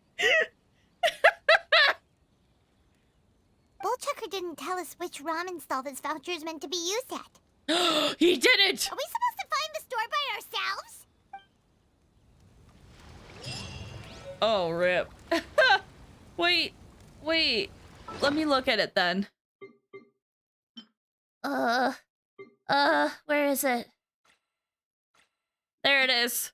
Bullchecker didn't tell us which ramen stall this voucher is meant to be used at. He didn't! Are we supposed to find the store by ourselves? Oh, rip. Wait. Let me look at it then. Where is it? There it is.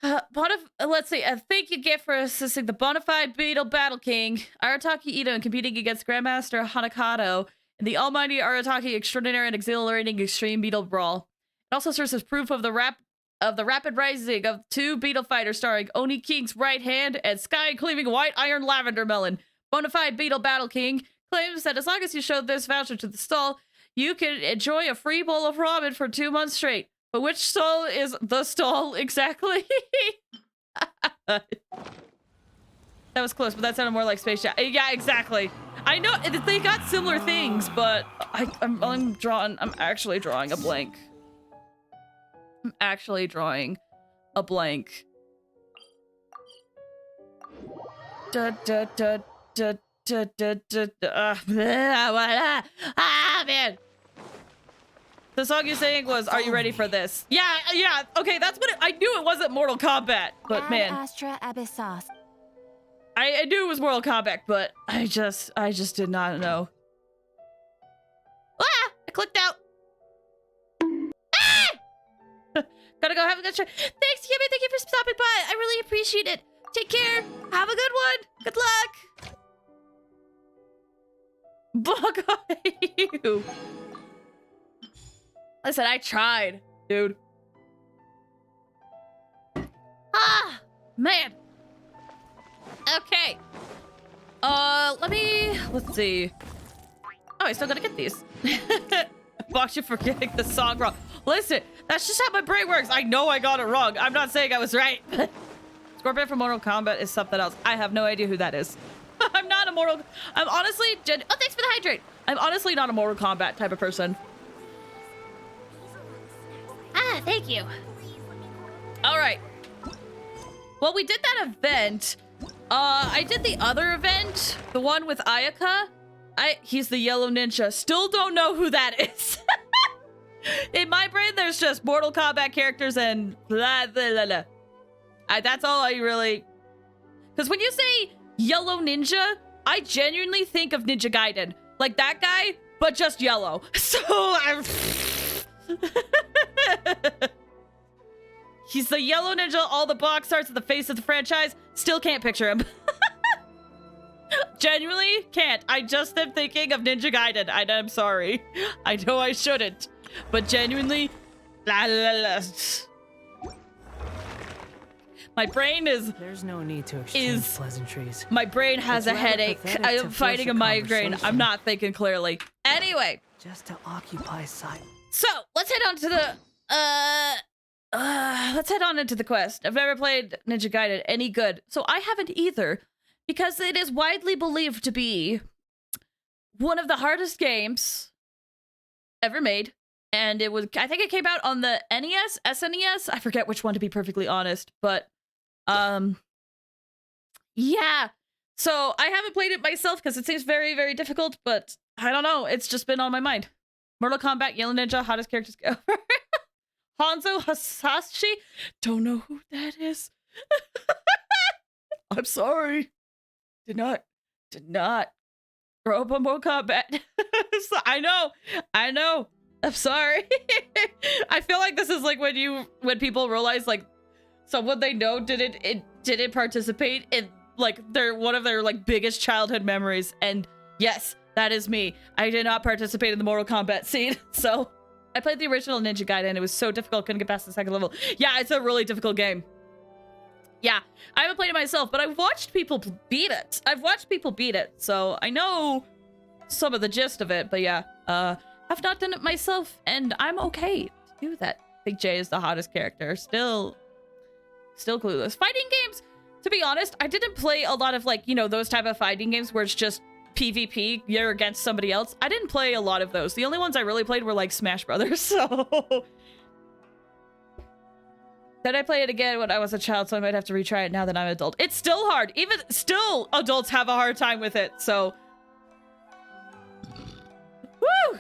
Let's see. Thank you, gift for assisting the Bonafide Beetle Battle King, Arataki Ito, and competing against Grandmaster Hanakado in the almighty Arataki Extraordinary and Exhilarating Extreme Beetle Brawl. It also serves as proof of the rapid rising of two beetle fighters starring Oni King's right hand and sky-cleaving white iron lavender melon. Bonafide Beetle Battle King claims that as long as you show this voucher to the stall, you can enjoy a free bowl of ramen for 2 months straight. But which stall is the stall exactly? That was close, but that sounded more like Space Jam. Yeah, exactly. I know they got similar things, but I'm actually drawing a blank. Man. The song you're saying was, "Are you ready for this?" Yeah. Okay, that's what I knew it wasn't Mortal Kombat, but man, Astra Abyssos. I knew it was Mortal Kombat, but I just did not know. I clicked out. Gotta go. Have a good trip. Thanks, Kimmy. Thank you for stopping by. I really appreciate it. Take care. Have a good one. Good luck. Bug on you. Listen, I tried, dude. Man. Okay. Let's see. Oh, I still gotta get these. Watch you for getting the song wrong. Listen, that's just how my brain works. I know I got it wrong. I'm not saying I was right. Scorpion from Mortal Kombat is something else. I have no idea who that is. I'm honestly, oh, thanks for the hydrate. I'm honestly not a Mortal Kombat type of person. Thank you. All right. Well, we did that event. I did the other event, the one with Ayaka. He's the yellow ninja. Still don't know who that is. In my brain, there's just Mortal Kombat characters and blah, blah, blah, blah. That's all I really... Because when you say yellow ninja, I genuinely think of Ninja Gaiden. Like that guy, but just yellow. So I'm... He's the yellow ninja, all the box arts at the face of the franchise. Still can't picture him. Genuinely can't. I just am thinking of Ninja Gaiden. I'm sorry. I know I shouldn't. But genuinely... La, la, la. My brain is... There's no need to exchange pleasantries. My brain has It's a rather headache. pathetic I am to fighting a force a migraine. I'm conversation. not thinking clearly. Anyway. Just to occupy silence. So, let's head on to the... let's head on into the quest. I've never played Ninja Gaiden any good. So I haven't either. Because it is widely believed to be one of the hardest games ever made. And it was, I think it came out on the NES, SNES. I forget which one, to be perfectly honest. But, yeah. So I haven't played it myself because it seems very, very difficult. But I don't know. It's just been on my mind. Mortal Kombat, Yellow Ninja, hottest characters ever. Hanzo Hasashi? Don't know who that is. I'm sorry. Did not grow up on Mortal Kombat. So, I know. I'm sorry. I feel like this is like when people realize like someone they know didn't participate in like one of their like biggest childhood memories. And yes, that is me. I did not participate in the Mortal Kombat scene. So I played the original Ninja Gaiden. It was so difficult, couldn't get past the second level. Yeah, it's a really difficult game. Yeah, I haven't played it myself, but I've watched people beat it. So I know some of the gist of it, but yeah, I've not done it myself, and I'm okay to do that. I think Jay is the hottest character. Still clueless. Fighting games, to be honest, I didn't play a lot of like, you know, those type of fighting games where it's just PvP, you're against somebody else. I didn't play a lot of those. The only ones I really played were like Smash Brothers, so... Then I play it again when I was a child, so I might have to retry it now that I'm an adult. It's still hard. Even still, adults have a hard time with it, so... Woo!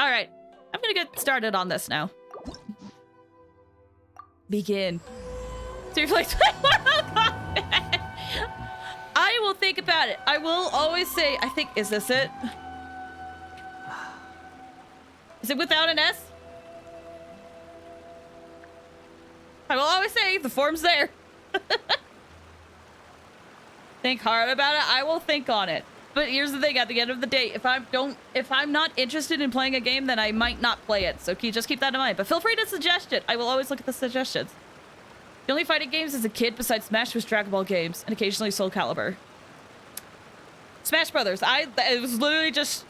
Alright, I'm gonna get started on this now. Begin. So you're like, I will think about it. I will always say, I think, is this it? Is it without an S? I will always say the form's there. Think hard about it. I will think on it. But here's the thing, at the end of the day, if I'm not interested in playing a game, then I might not play it. So just keep that in mind. But feel free to suggest it. I will always look at the suggestions. The only fighting games as a kid besides Smash was Dragon Ball games and occasionally Soul Calibur. Smash Brothers. It was literally just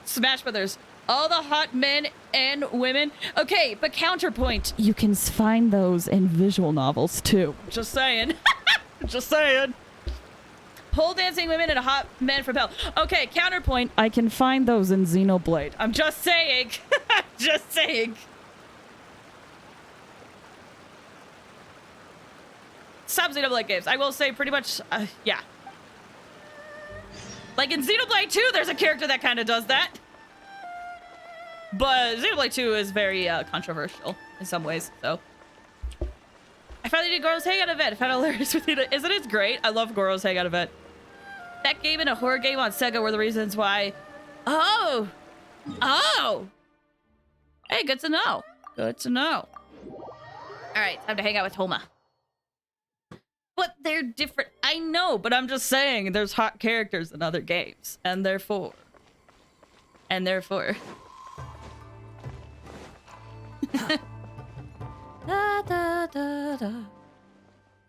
Smash Brothers. All the hot men and women. Okay, but counterpoint. You can find those in visual novels too. Just saying. Just saying. Pole dancing women and hot men from hell. Okay, counterpoint. I can find those in Xenoblade. I'm just saying. Just saying. Some Xenoblade games. I will say pretty much, yeah. Like in Xenoblade 2, there's a character that kind of does that. But Xenoblade 2 is very controversial in some ways, so. I finally did Goro's Hangout Event. I found hilarious with it. Isn't it great? I love Goro's Hangout Event. That game and a horror game on Sega were the reasons why. Oh! Oh! Hey, good to know. Good to know. Alright, time to hang out with Thoma. But they're different. I know, but I'm just saying there's hot characters in other games. And therefore. Da, da, da, da.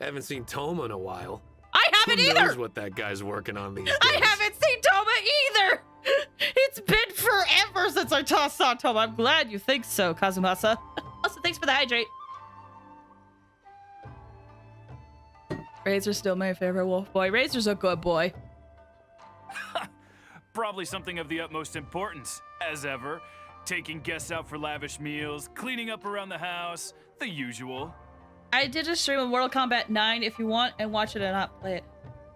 Haven't seen Thoma in a while. I haven't Who either! knows what that guy's working on these days? I haven't seen Thoma either! It's been forever since I saw Thoma. I'm glad you think so, Kazumasa. Also, thanks for the hydrate. Razor's still my favorite wolf boy. Razor's a good boy. Probably something of the utmost importance, as ever. Taking guests out for lavish meals, cleaning up around the house, the usual. I did a stream of Mortal Kombat 9 if you want and watch it and not play it.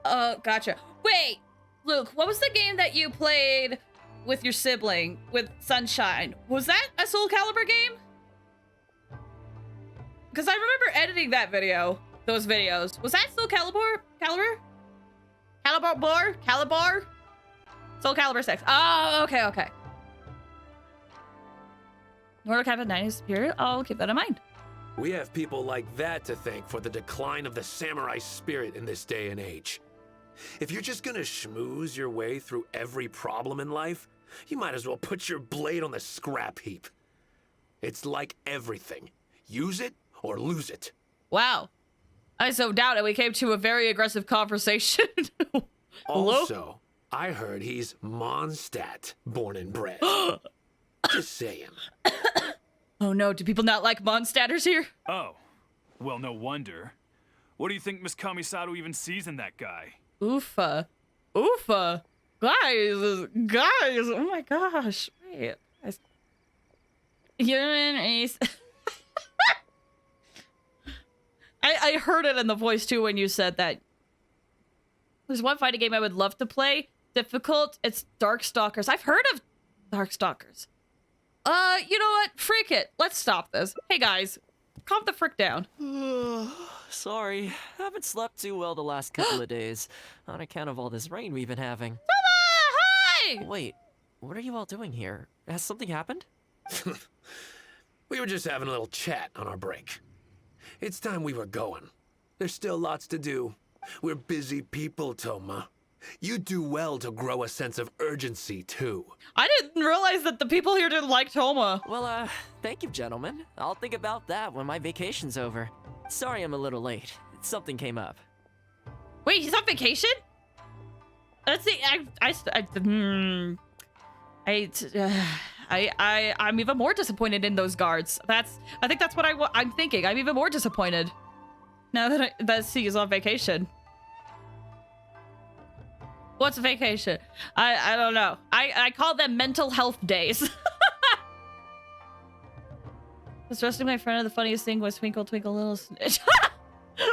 Oh, gotcha. Wait, Luke, what was the game that you played with your sibling, with Sunshine? Was that a Soul Calibur game? Because I remember editing that video. those videos. Was that still Caliber? Soul Calibur 6. Oh, okay, okay. Mortal Kombat 9 is superior. I'll keep that in mind. We have people like that to thank for the decline of the samurai spirit in this day and age. If you're just gonna schmooze your way through every problem in life, you might as well put your blade on the scrap heap. It's like everything. Use it or lose it. Wow. I so doubt it. We came to a very aggressive conversation. Also, I heard he's Mondstadt, born and bred. Just saying. Oh no, do people not like Mondstadters here? Oh, well, no wonder. What do you think Miss Kamisato even sees in that guy? Oofa. Oofa. Guys, oh my gosh. Wait, guys. Human race. I heard it in the voice too when you said that. There's one fighting game I would love to play. Difficult. It's Darkstalkers. I've heard of Darkstalkers. You know what? Freak it. Let's stop this. Hey guys, calm the frick down. Sorry, haven't slept too well the last couple of days on account of all this rain we've been having. Thoma, hi! Wait, what are you all doing here? Has something happened? We were just having a little chat on our break. It's time we were going. There's still lots to do. We're busy people, Thoma. You do well to grow a sense of urgency, too. I didn't realize that the people here didn't like Thoma. Well, thank you, gentlemen. I'll think about that when my vacation's over. Sorry I'm a little late. Something came up. Wait, he's on vacation? Let's see. I'm even more disappointed in those guards. I think that's what I'm thinking. I'm even more disappointed now that he is on vacation. What's a vacation? I don't know. I call them mental health days. Was trusting my friend, the funniest thing was twinkle twinkle little snitch.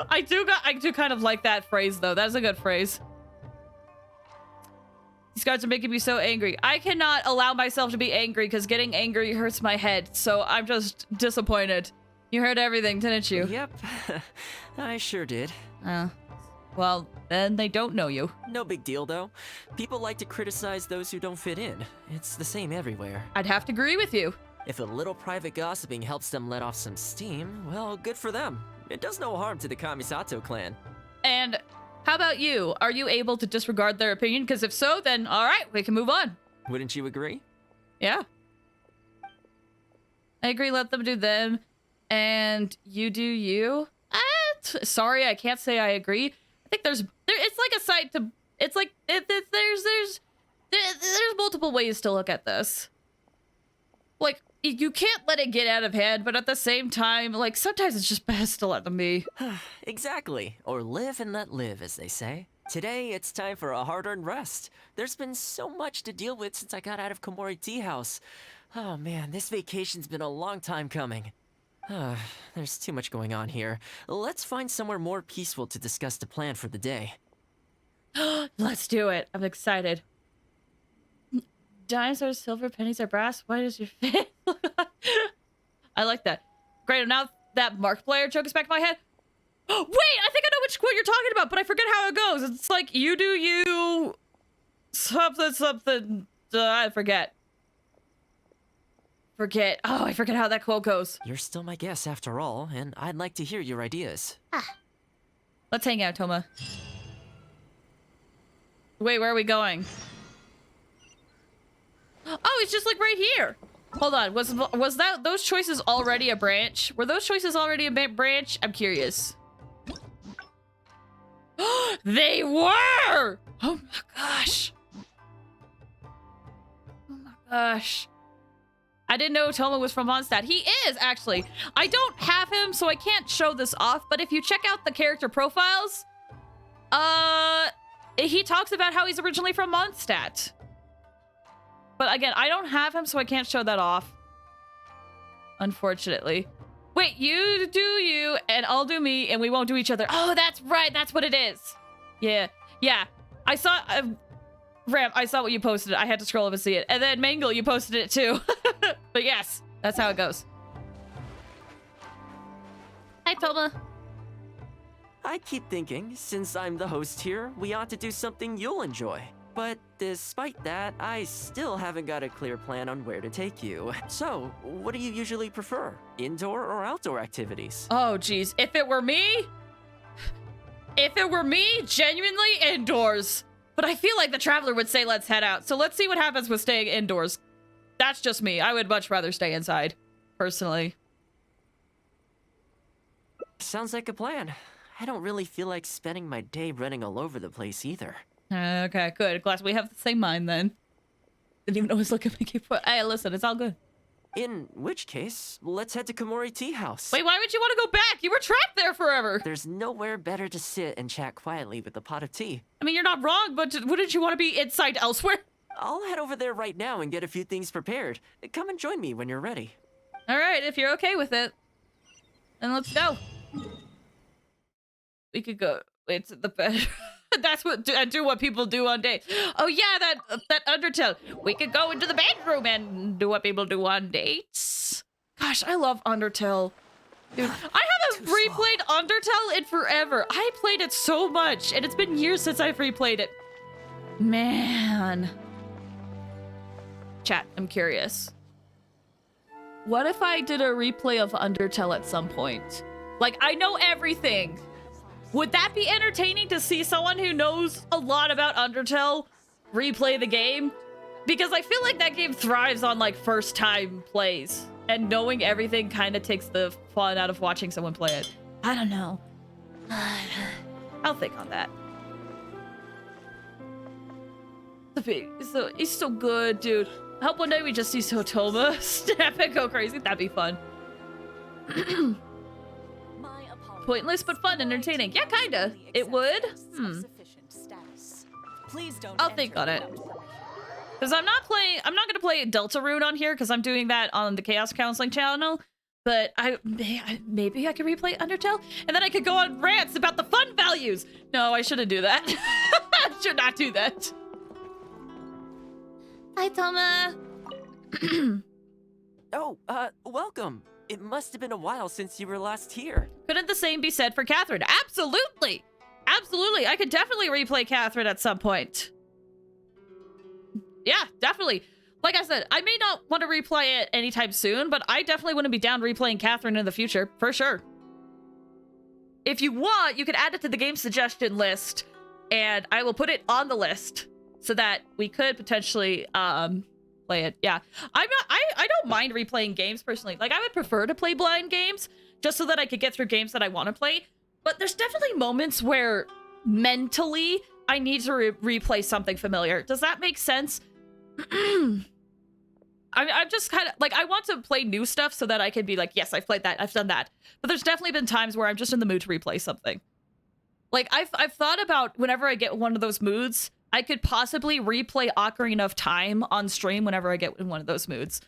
I do kind of like that phrase though. That's a good phrase. These guards are making me so angry. I cannot allow myself to be angry because getting angry hurts my head. So I'm just disappointed. You heard everything, didn't you? Yep, I sure did. Well, then they don't know you. No big deal, though. People like to criticize those who don't fit in. It's the same everywhere. I'd have to agree with you. If a little private gossiping helps them let off some steam, well, good for them. It does no harm to the Kamisato clan. And how about you? Are you able to disregard their opinion? Because if so, then all right, we can move on. Wouldn't you agree? Yeah. I agree, let them do them. And you do you. Sorry, I can't say I agree. I think it's like a side to, it's like, there's multiple ways to look at this. Like, you can't let it get out of hand, but at the same time, like, sometimes it's just best to let them be. Exactly. Or live and let live, as they say. Today, it's time for a hard-earned rest. There's been so much to deal with since I got out of Komori Tea House. Oh man, this vacation's been a long time coming. There's too much going on here. Let's find somewhere more peaceful to discuss the plan for the day. Let's do it. I'm excited. Dinosaurs, silver, pennies are brass. Why does your face look like... I like that. Great, now that Markiplier joke is back in my head. Wait, I think I know which quote you're talking about, but I forget how it goes. It's like, you do you... Something... I forget. Oh, I forget how that quote goes. You're still my guest after all, and I'd like to hear your ideas. Let's hang out, Thoma. Wait, where are we going? Oh, it's just like right here. Hold on, was that those choices already a branch? Were those choices already a branch? I'm curious. They were! Oh my gosh. Oh my gosh. I didn't know Thoma was from Mondstadt. He is, actually. I don't have him, so I can't show this off, but if you check out the character profiles, he talks about how he's originally from Mondstadt. But again, I don't have him, so I can't show that off. Unfortunately. Wait, you do you, and I'll do me, and we won't do each other. Oh, that's right. That's what it is. Yeah. Yeah. I saw... Ram, I saw what you posted. I had to scroll up and see it. And then Mangle, you posted it too. But yes, that's how it goes. Hi, Thoma. I keep thinking, since I'm the host here, we ought to do something you'll enjoy. But despite that, I still haven't got a clear plan on where to take you. So, what do you usually prefer? Indoor or outdoor activities? Oh, geez. If it were me, genuinely indoors. But I feel like the Traveler would say let's head out. So let's see what happens with staying indoors. That's just me. I would much rather stay inside, personally. Sounds like a plan. I don't really feel like spending my day running all over the place either. Okay, good. Glad we have the same mind then. Didn't even know I was looking at my keyboard. Hey, listen, it's all good. In which case, let's head to Komori Tea House. Wait, why would you want to go back? You were trapped there forever. There's nowhere better to sit and chat quietly with a pot of tea. I mean, you're not wrong, but wouldn't you want to be inside elsewhere? I'll head over there right now and get a few things prepared. Come and join me when you're ready. All right, if you're okay with it, then let's go. We could go. It's the bed. That's what do what people do on dates. Oh yeah, that Undertale. We could go into the bedroom and do what people do on dates. Gosh, I love Undertale. Dude, I haven't replayed Undertale in forever. I played it so much, and it's been years since I've replayed it. Man. Chat, I'm curious. What if I did a replay of Undertale at some point? Like, I know everything. Would that be entertaining to see someone who knows a lot about Undertale replay the game? Because I feel like that game thrives on like first time plays, and knowing everything kind of takes the fun out of watching someone play it. I don't know. I'll think on that. He's so good, dude. I hope one day we just see Thoma snap and go crazy. That'd be fun. Pointless but fun, entertaining. Yeah, kinda. It would. I'll think on it. Because I'm not gonna play Deltarune on here because I'm doing that on the Chaos Counseling channel. But maybe I could replay Undertale, and then I could go on rants about the fun values. No, I shouldn't do that. I should not do that. Hi, Thoma. Oh, welcome. It must have been a while since you were last here. Couldn't the same be said for Catherine? Absolutely! Absolutely! I could definitely replay Catherine at some point. Yeah, definitely. Like I said, I may not want to replay it anytime soon, but I definitely wouldn't be down replaying Catherine in the future, for sure. If you want, you could add it to the game suggestion list, and I will put it on the list so that we could potentially, play it. Yeah, I don't mind replaying games personally. Like, I would prefer to play blind games just so that I could get through games that I want to play. But there's definitely moments where mentally I need to replay something familiar. Does that make sense? I'm just kind of like, I want to play new stuff so that I can be like, yes, I've played that, I've done that. But there's definitely been times where I'm just in the mood to replay something. Like, I've thought about whenever I get one of those moods, I could possibly replay Ocarina of Time on stream whenever I get in one of those moods.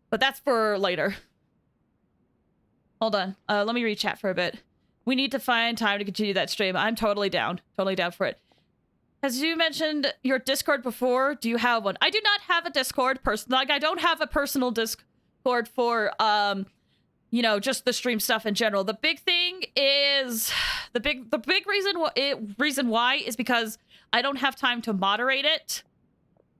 But that's for later. Hold on. Let me read chat for a bit. We need to find time to continue that stream. I'm totally down. Totally down for it. As you mentioned your Discord before, do you have one? I do not have a Discord like, I don't have a personal Discord for, you know, just the stream stuff in general. The big thing is, the big reason why is because I don't have time to moderate it.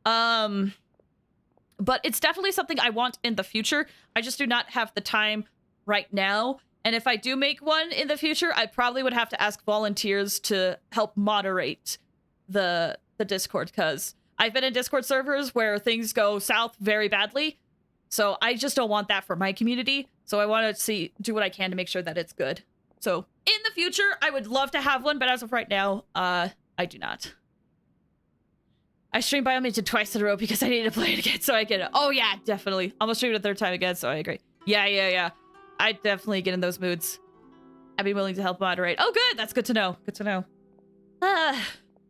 But it's definitely something I want in the future. I just do not have the time right now. And if I do make one in the future, I probably would have to ask volunteers to help moderate the Discord, because I've been in Discord servers where things go south very badly. So I just don't want that for my community. So I want to do what I can to make sure that it's good. So in the future, I would love to have one, but as of right now, I do not. I streamed Biomutant twice in a row because I need to play it again so I get it. Oh yeah, definitely. Almost streamed it a third time again, so I agree. Yeah. I definitely get in those moods. I'd be willing to help moderate. Oh good, that's good to know. Good to know.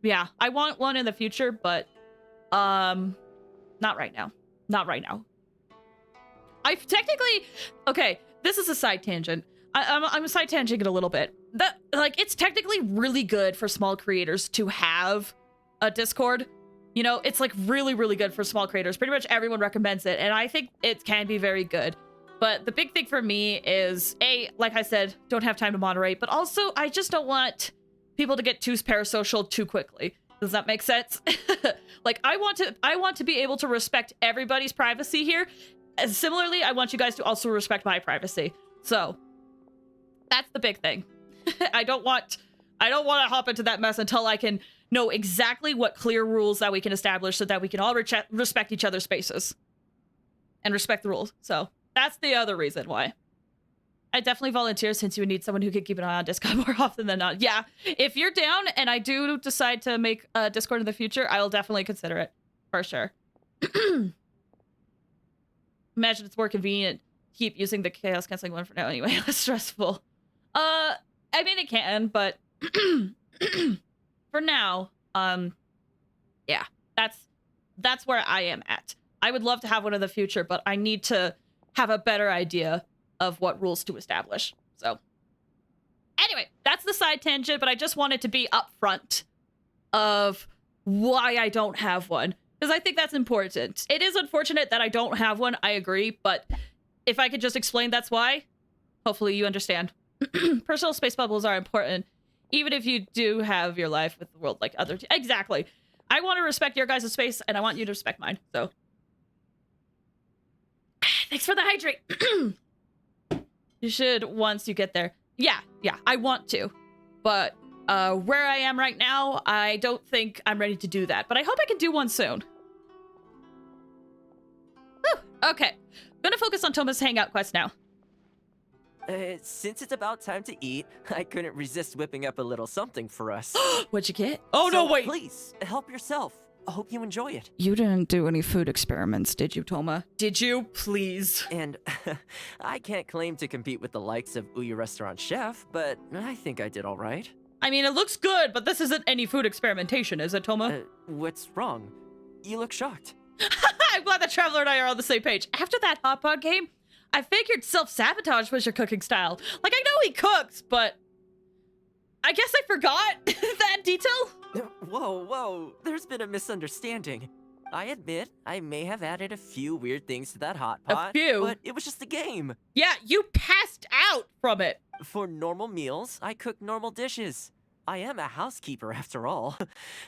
Yeah, I want one in the future, but not right now. Not right now. I've technically, okay, this is a side tangent. I'm side tangenting a little bit. It's technically really good for small creators to have a Discord. You know, it's like really, really good for small creators. Pretty much everyone recommends it, and I think it can be very good. But the big thing for me is, A, like I said, don't have time to moderate, but also I just don't want people to get too parasocial too quickly. Does that make sense? Like, I want to be able to respect everybody's privacy here. And similarly, I want you guys to also respect my privacy. So that's the big thing. I don't want to hop into that mess until I can know exactly what clear rules that we can establish so that we can all respect each other's spaces and respect the rules. So that's the other reason why. I definitely volunteer since you would need someone who could keep an eye on Discord more often than not. Yeah, if you're down and I do decide to make a Discord in the future, I'll definitely consider it. For sure. Imagine it's more convenient to keep using the chaos canceling one for now anyway. Less stressful. I mean, it can, but for now, yeah, that's where I am at. I would love to have one in the future, but I need to have a better idea of what rules to establish. So anyway, that's the side tangent, but I just wanted to be upfront of why I don't have one, because I think that's important. It is unfortunate that I don't have one, I agree, but if I could just explain that's why, hopefully you understand. Personal space bubbles are important, even if you do have your life with the world like other... Exactly. I want to respect your guys' space, and I want you to respect mine, so... Thanks for the hydrate! You should once you get there. Yeah, I want to. But where I am right now, I don't think I'm ready to do that. But I hope I can do one soon. Whew, okay. Gonna focus on Thoma's Hangout Quest now. Since it's about time to eat, I couldn't resist whipping up a little something for us. What'd you get? Oh, So no, wait! Please, help yourself. I hope you enjoy it. You didn't do any food experiments, did you, Thoma? Did you? Please. And I can't claim to compete with the likes of Uyu Restaurant Chef, but I think I did all right. I mean, it looks good, but this isn't any food experimentation, is it, Thoma? What's wrong? You look shocked. I'm glad that Traveler and I are on the same page. After that hot pot game, I figured self-sabotage was your cooking style. Like, I know he cooks, but I guess I forgot that detail. Whoa, there's been a misunderstanding. I admit, I may have added a few weird things to that hot pot. A few? But it was just a game. Yeah, you passed out from it. For normal meals, I cook normal dishes. I am a housekeeper after all.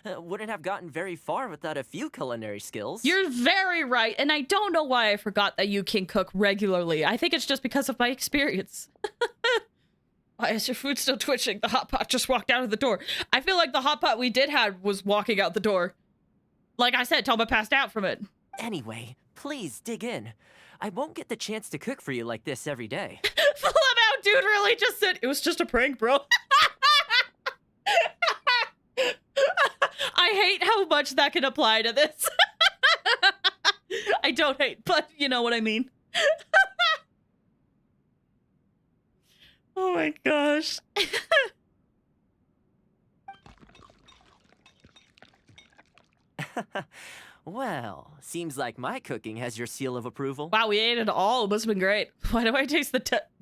Wouldn't have gotten very far without a few culinary skills. You're very right, and I don't know why I forgot that you can cook regularly. I think it's just because of my experience. Why is your food still twitching? The hot pot just walked out of the door. I feel like the hot pot we did have was walking out the door. Like I said, Thoma passed out from it. Anyway, please dig in. I won't get the chance to cook for you like this every day. Full out, dude really just said, it was just a prank, bro. I hate how much that can apply to this. I don't hate, but you know what I mean. Oh my gosh. Well, seems like my cooking has your seal of approval. Wow, we ate it all. It must have been great. Why do I taste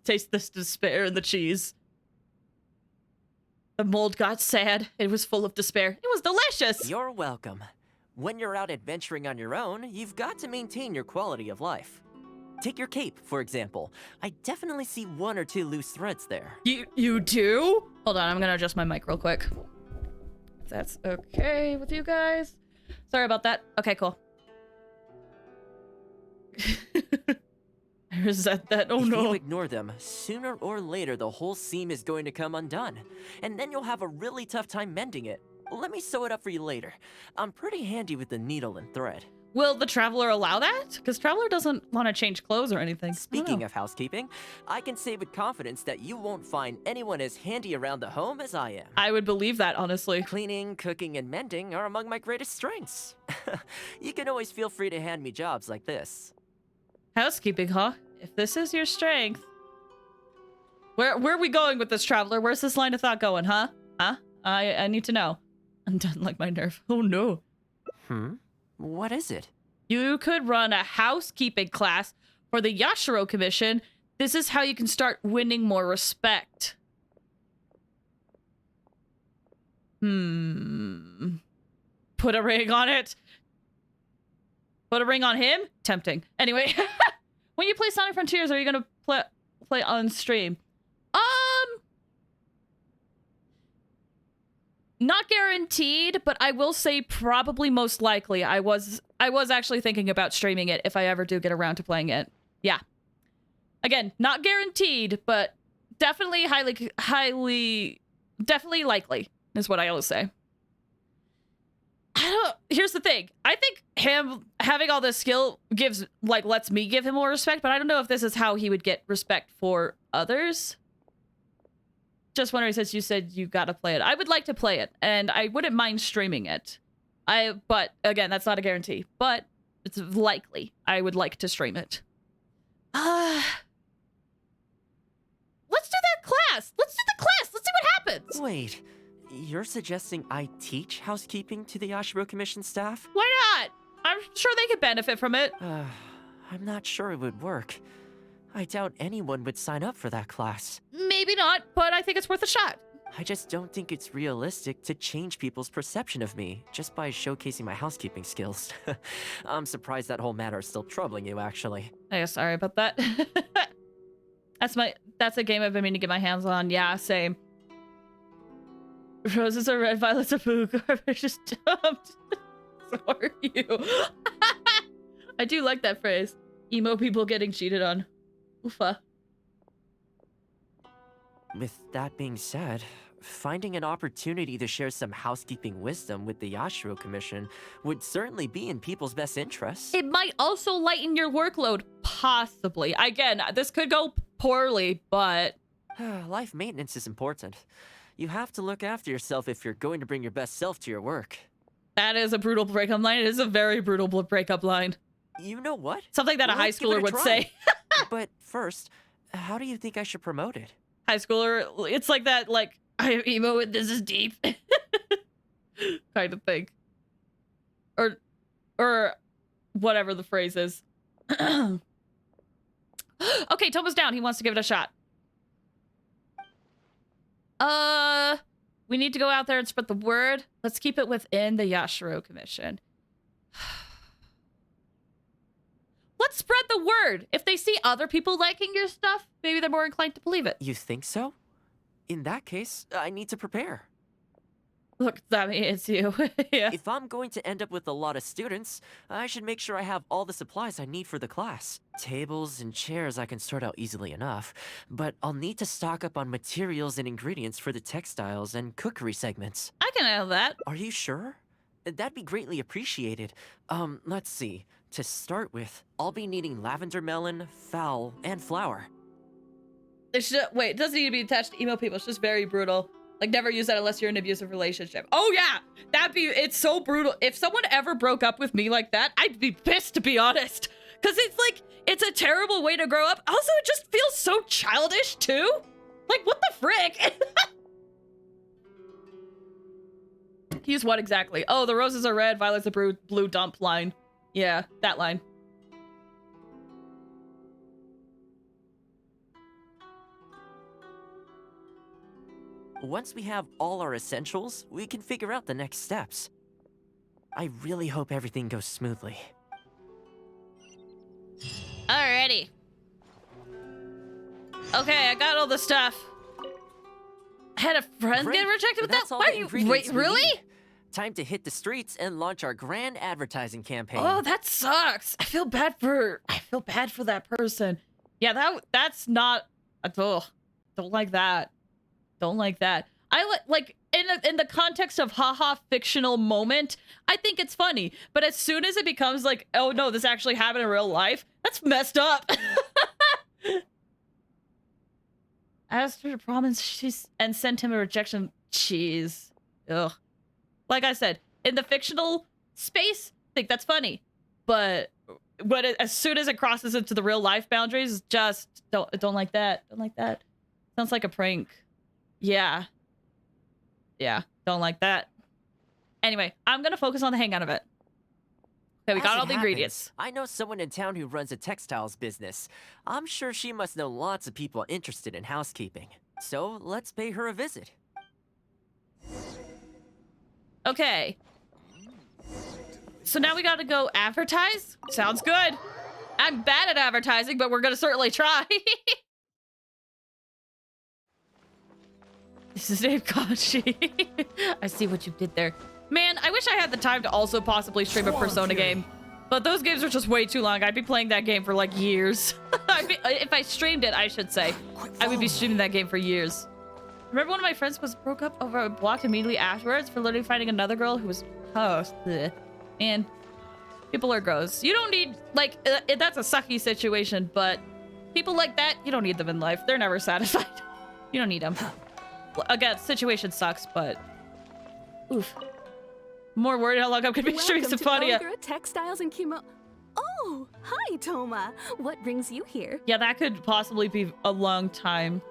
taste this despair in the cheese? The mold got sad. It was full of despair. It was delicious. You're welcome. When you're out adventuring on your own, you've got to maintain your quality of life. Take your cape, for example. I definitely see one or two loose threads there. You do? Hold on, I'm gonna adjust my mic real quick. If that's okay with you guys. Sorry about that. Okay, cool. I resent that. Oh If no. you ignore them, sooner or later the whole seam is going to come undone. And then you'll have a really tough time mending it. Let me sew it up for you later. I'm pretty handy with the needle and thread. Will the Traveler allow that? Because Traveler doesn't want to change clothes or anything. Speaking of housekeeping, I can say with confidence that you won't find anyone as handy around the home as I am. I would believe that, honestly. Cleaning, cooking, and mending are among my greatest strengths. You can always feel free to hand me jobs like this. Housekeeping, huh? If this is your strength. Where are we going with this, Traveler? Where's this line of thought going, huh? Huh? I need to know. I'm done like my nerve. Oh no. What is it? You could run a housekeeping class for the Yashiro Commission. This is how you can start winning more respect. Put a ring on it. Put a ring on him? Tempting. Anyway, When you play Sonic Frontiers, are you gonna play on stream? Not guaranteed, but I will say probably most likely. I was actually thinking about streaming it if I ever do get around to playing it. Yeah. Again, not guaranteed, but definitely definitely likely is what I always say. Here's the thing. I think him having all this skill lets me give him more respect, but I don't know if this is how he would get respect for others. Just wondering, since you said you gotta play it. I would like to play it, and I wouldn't mind streaming it. But again, that's not a guarantee. But it's likely I would like to stream it. Let's do that class! Let's do the class! Let's see what happens! Wait, you're suggesting I teach housekeeping to the Yashiro Commission staff? Why not? I'm sure they could benefit from it. I'm not sure it would work. I doubt anyone would sign up for that class. Maybe not, but I think it's worth a shot. I just don't think it's realistic to change people's perception of me just by showcasing my housekeeping skills. I'm surprised that whole matter is still troubling you, actually. Yeah, sorry about that. That's a game I've been meaning to get my hands on. Yeah, same. Roses are red, violets are blue, garbage is dumped. So are you. I do like that phrase. Emo people getting cheated on. Oofa. With that being said, finding an opportunity to share some housekeeping wisdom with the Yashiro Commission would certainly be in people's best interests. It might also lighten your workload, possibly. Again, this could go poorly, but... Life maintenance is important. You have to look after yourself if you're going to bring your best self to your work. That is a brutal breakup line. It is a very brutal breakup line. You know what? Something that a high schooler would say. But first, how do you think I should promote it? High schooler, it's like that, like, I am emo and this is deep. kind of thing. Or whatever the phrase is. Okay, Thoma's down. He wants to give it a shot. We need to go out there and spread the word. Let's keep it within the Yashiro Commission. Let's spread the word. If they see other people liking your stuff, maybe they're more inclined to believe it. You think so? In that case, I need to prepare. Look, Sammy, it's you. Yeah. If I'm going to end up with a lot of students, I should make sure I have all the supplies I need for the class. Tables and chairs I can sort out easily enough, but I'll need to stock up on materials and ingredients for the textiles and cookery segments. I can handle that. Are you sure? That'd be greatly appreciated. Let's see. To start with, I'll be needing lavender melon, fowl, and flour. Wait, it doesn't need to be attached to emo people. It's just very brutal. Like, never use that unless you're in an abusive relationship. Oh, yeah. It's so brutal. If someone ever broke up with me like that, I'd be pissed, to be honest. Because it's like, it's a terrible way to grow up. Also, it just feels so childish, too. Like, what the frick? Use what exactly? Oh, the roses are red, violets are blue dump line. Yeah, that line. Once we have all our essentials, we can figure out the next steps. I really hope everything goes smoothly. Alrighty. Okay, I got all the stuff. I had a friend Great. get rejected with that? That's all Why the are you... ingredients Wait, we really? need. Time to hit the streets and launch our grand advertising campaign. Oh, that sucks. I feel bad for that person. Yeah, that's not... Ugh. Don't like that. Don't like that. I like in the context of haha fictional moment, I think it's funny. But as soon as it becomes like, oh no, this actually happened in real life, that's messed up. Asked her to promise and sent him a rejection. Jeez. Ugh. Like I said, in the fictional space, I think that's funny. But as soon as it crosses into the real life boundaries, just don't like that. Don't like that. Sounds like a prank. Yeah. Yeah, don't like that. Anyway, I'm gonna focus on the Hangout Event. Okay, we got all the ingredients. I know someone in town who runs a textiles business. I'm sure she must know lots of people interested in housekeeping. So let's pay her a visit. Okay. So now we gotta go advertise? Sounds good. I'm bad at advertising, but we're gonna certainly try. This is Dave Kashi. I see what you did there. Man, I wish I had the time to also possibly stream a Persona game. But those games are just way too long. I'd be playing that game for like years. If I streamed it, I should say. I would be streaming that game for years. Remember one of my friends was broke up over a block immediately afterwards for literally finding another girl who was... Oh, bleh. Man, people are gross. You don't need... Like, that's a sucky situation, but people like that, you don't need them in life. They're never satisfied. You don't need them. Again, situation sucks, but... Oof. More worried how long I'm gonna be streaming Symphonia. Welcome to Ogre Textiles and Kimo... Oh, hi, Thoma. What brings you here? Yeah, that could possibly be a long time.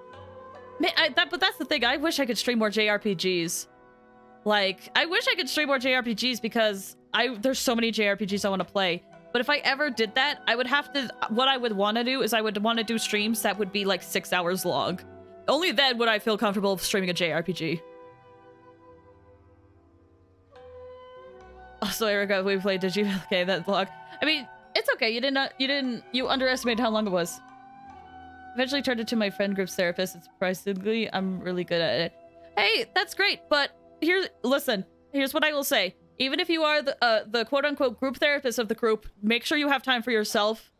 Man, but that's the thing. I wish I could stream more JRPGs. Like, I wish I could stream more JRPGs because there's so many JRPGs I want to play. But if I ever did that, I would have to... What I would want to do is I would want to do streams that would be like 6 hours long. Only then would I feel comfortable streaming a JRPG. Also, Erica, we played. Did you? Okay, that vlog. I mean, it's okay. You underestimated how long it was. Eventually turned it to my friend group's therapist, and surprisingly, I'm really good at it. Hey, that's great, but listen, here's what I will say. Even if you are the quote-unquote group therapist of the group, make sure you have time for yourself.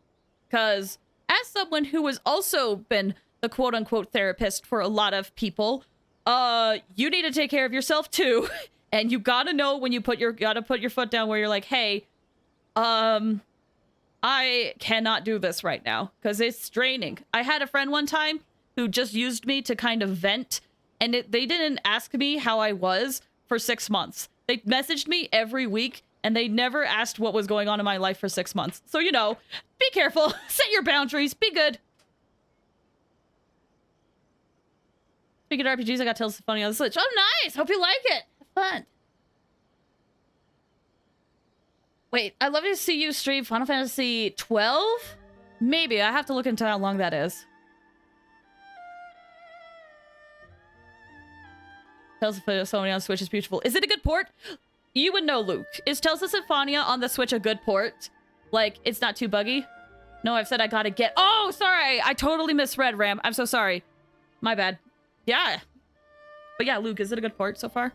Because as someone who has also been the quote-unquote therapist for a lot of people, you need to take care of yourself too. And you gotta know when you gotta put your foot down where you're like, hey, I cannot do this right now because it's draining. I had a friend one time who just used me to kind of vent, and they didn't ask me how I was for 6 months. They messaged me every week, and they never asked what was going on in my life for 6 months. So, you know, be careful. Set your boundaries. Be good. Speaking of RPGs, I got Tales of Symphonia on the Switch. Oh, nice! Hope you like it. Fun. Wait, I'd love to see you stream Final Fantasy 12? Maybe. I have to look into how long that is. Tales of Symphonia on Switch is beautiful. Is it a good port? You would know, Luke. Is Tales of Symphonia on the Switch a good port? Like, it's not too buggy? No, I've said I gotta get... Oh, sorry! I totally misread, Ram. I'm so sorry. My bad. Yeah. But yeah, Luke, is it a good port so far?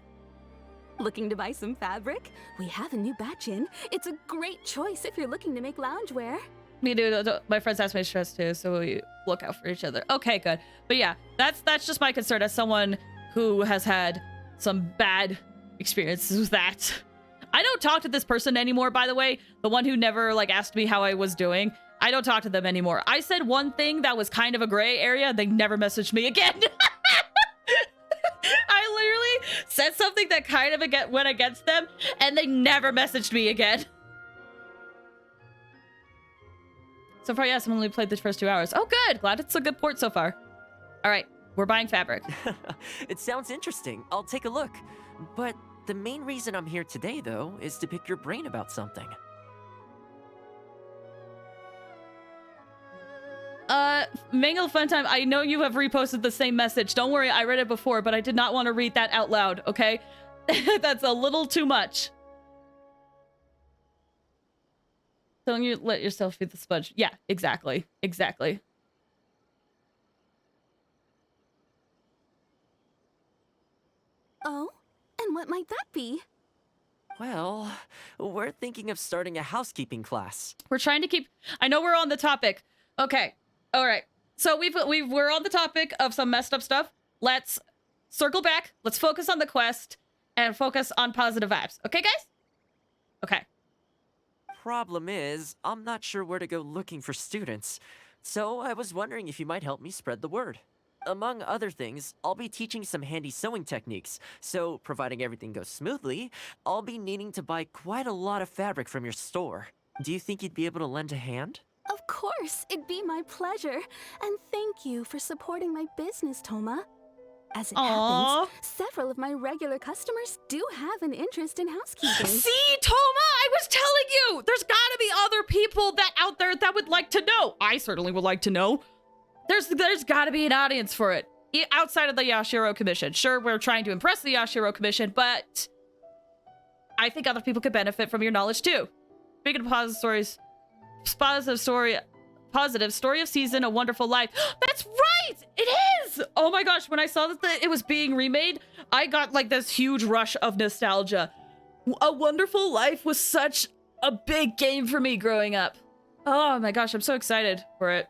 Looking to buy some fabric? We have a new batch in. It's a great choice if you're looking to make loungewear. Me too. My friends ask me to stress too, so we look out for each other. Okay, good. But yeah, that's just my concern as someone who has had some bad experiences with that. I don't talk to this person anymore, by the way. The one who never like asked me how I was doing. I don't talk to them anymore. I said one thing that was kind of a gray area. They never messaged me again. I literally said something that kind of went against them, and they never messaged me again. So far, yes, I've only played the first 2 hours. Oh, good. Glad it's a good port so far. All right, we're buying fabric. It sounds interesting. I'll take a look. But the main reason I'm here today, though, is to pick your brain about something. Mango Funtime, I know you have reposted the same message. Don't worry, I read it before, but I did not want to read that out loud, okay? That's a little too much. Don't you let yourself be the sponge. Yeah, exactly. Exactly. Oh? And what might that be? Well, we're thinking of starting a housekeeping class. We're trying to keep... I know we're on the topic. Okay. All right. So we're on the topic of some messed up stuff. Let's circle back. Let's focus on the quest and focus on positive vibes. Okay, guys? Okay. Problem is, I'm not sure where to go looking for students. So I was wondering if you might help me spread the word. Among other things, I'll be teaching some handy sewing techniques. So, providing everything goes smoothly, I'll be needing to buy quite a lot of fabric from your store. Do you think you'd be able to lend a hand? Of course, it'd be my pleasure. And thank you for supporting my business, Thoma. As it happens, several of my regular customers do have an interest in housekeeping. See, Thoma, I was telling you! There's gotta be other people out there that would like to know. I certainly would like to know. There's gotta be an audience for it. Outside of the Yashiro Commission. Sure, we're trying to impress the Yashiro Commission, but I think other people could benefit from your knowledge too. Speaking of depositories, positive story of season, A Wonderful Life. That's right! It is! Oh my gosh, when I saw that it was being remade, I got like this huge rush of nostalgia. A Wonderful Life was such a big game for me growing up. Oh my gosh, I'm so excited for it.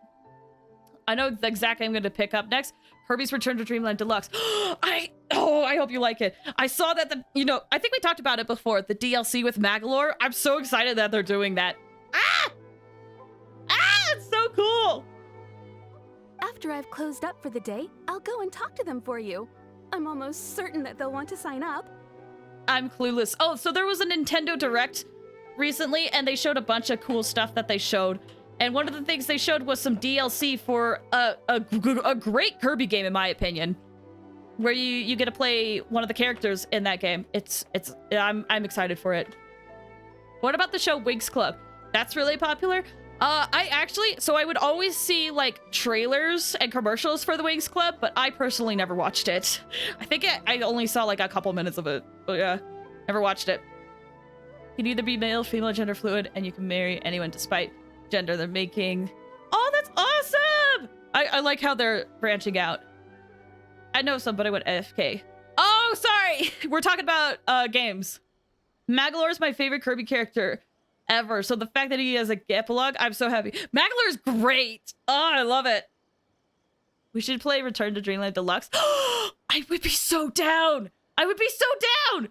I know the exact game I'm going to pick up next. Kirby's Return to Dreamland Deluxe. I hope you like it. I saw that I think we talked about it before, the DLC with Magalore. I'm so excited that they're doing that. It's so cool. After I've closed up for the day, I'll go and talk to them for you. I'm almost certain that they'll want to sign up. I'm clueless. Oh, so there was a Nintendo Direct recently, and they showed a bunch of cool stuff that they showed. And one of the things they showed was some DLC for a great Kirby game, in my opinion, where you get to play one of the characters in that game. I'm excited for it. What about the show Winx Club? That's really popular. I would always see like trailers and commercials for the Winx Club, but I personally never watched it. I think I only saw like a couple minutes of it, but yeah, never watched it. You can either be male, female, gender fluid, and you can marry anyone despite gender they're making. Oh, that's awesome! I like how they're branching out. I know somebody went AFK. Oh, sorry! We're talking about games. Magalore is my favorite Kirby character ever, so the fact that he has a epilogue, I'm so happy. Magalore is great! Oh, I love it. We should play Return to Dreamland Deluxe. I would be so down! I would be so down!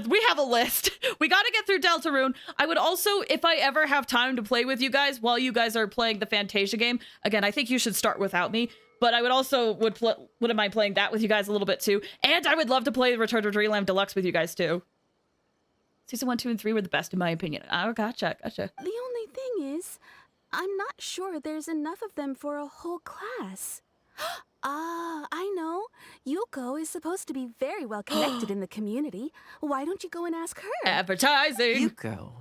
We have a list. We gotta get through Deltarune. I would also, if I ever have time to play with you guys while you guys are playing the Fantasia game, again, I think you should start without me, but I would also wouldn't mind playing that with you guys a little bit too. And I would love to play Return to Dreamland Deluxe with you guys too. Season 1, 2, and 3 were the best in my opinion. Oh, gotcha. The only thing is, I'm not sure there's enough of them for a whole class. I know. Yuko is supposed to be very well connected in the community. Why don't you go and ask her? Advertising! Yuko.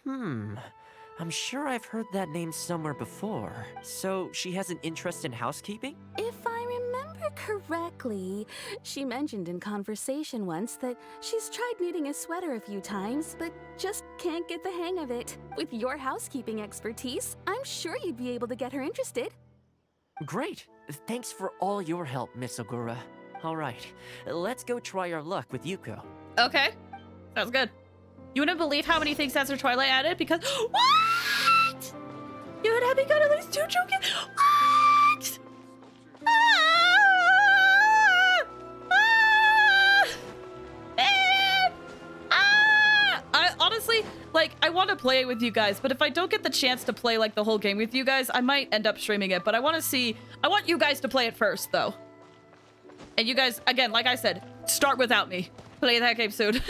I'm sure I've heard that name somewhere before. So she has an interest in housekeeping? If I remember correctly, she mentioned in conversation once that she's tried knitting a sweater a few times, but just can't get the hang of it. With your housekeeping expertise, I'm sure you'd be able to get her interested. Great. Thanks for all your help, Miss Ogura. All right, let's go try our luck with Yuko. Okay, sounds good. You wouldn't believe how many things Answer Twilight added because what? You would have me got at least 2 Jokin? What? I honestly, like, I want to play it with you guys, but if I don't get the chance to play like the whole game with you guys, I might end up streaming it. But I want you guys to play it first, though. And you guys, again, like I said, start without me. Play that game soon.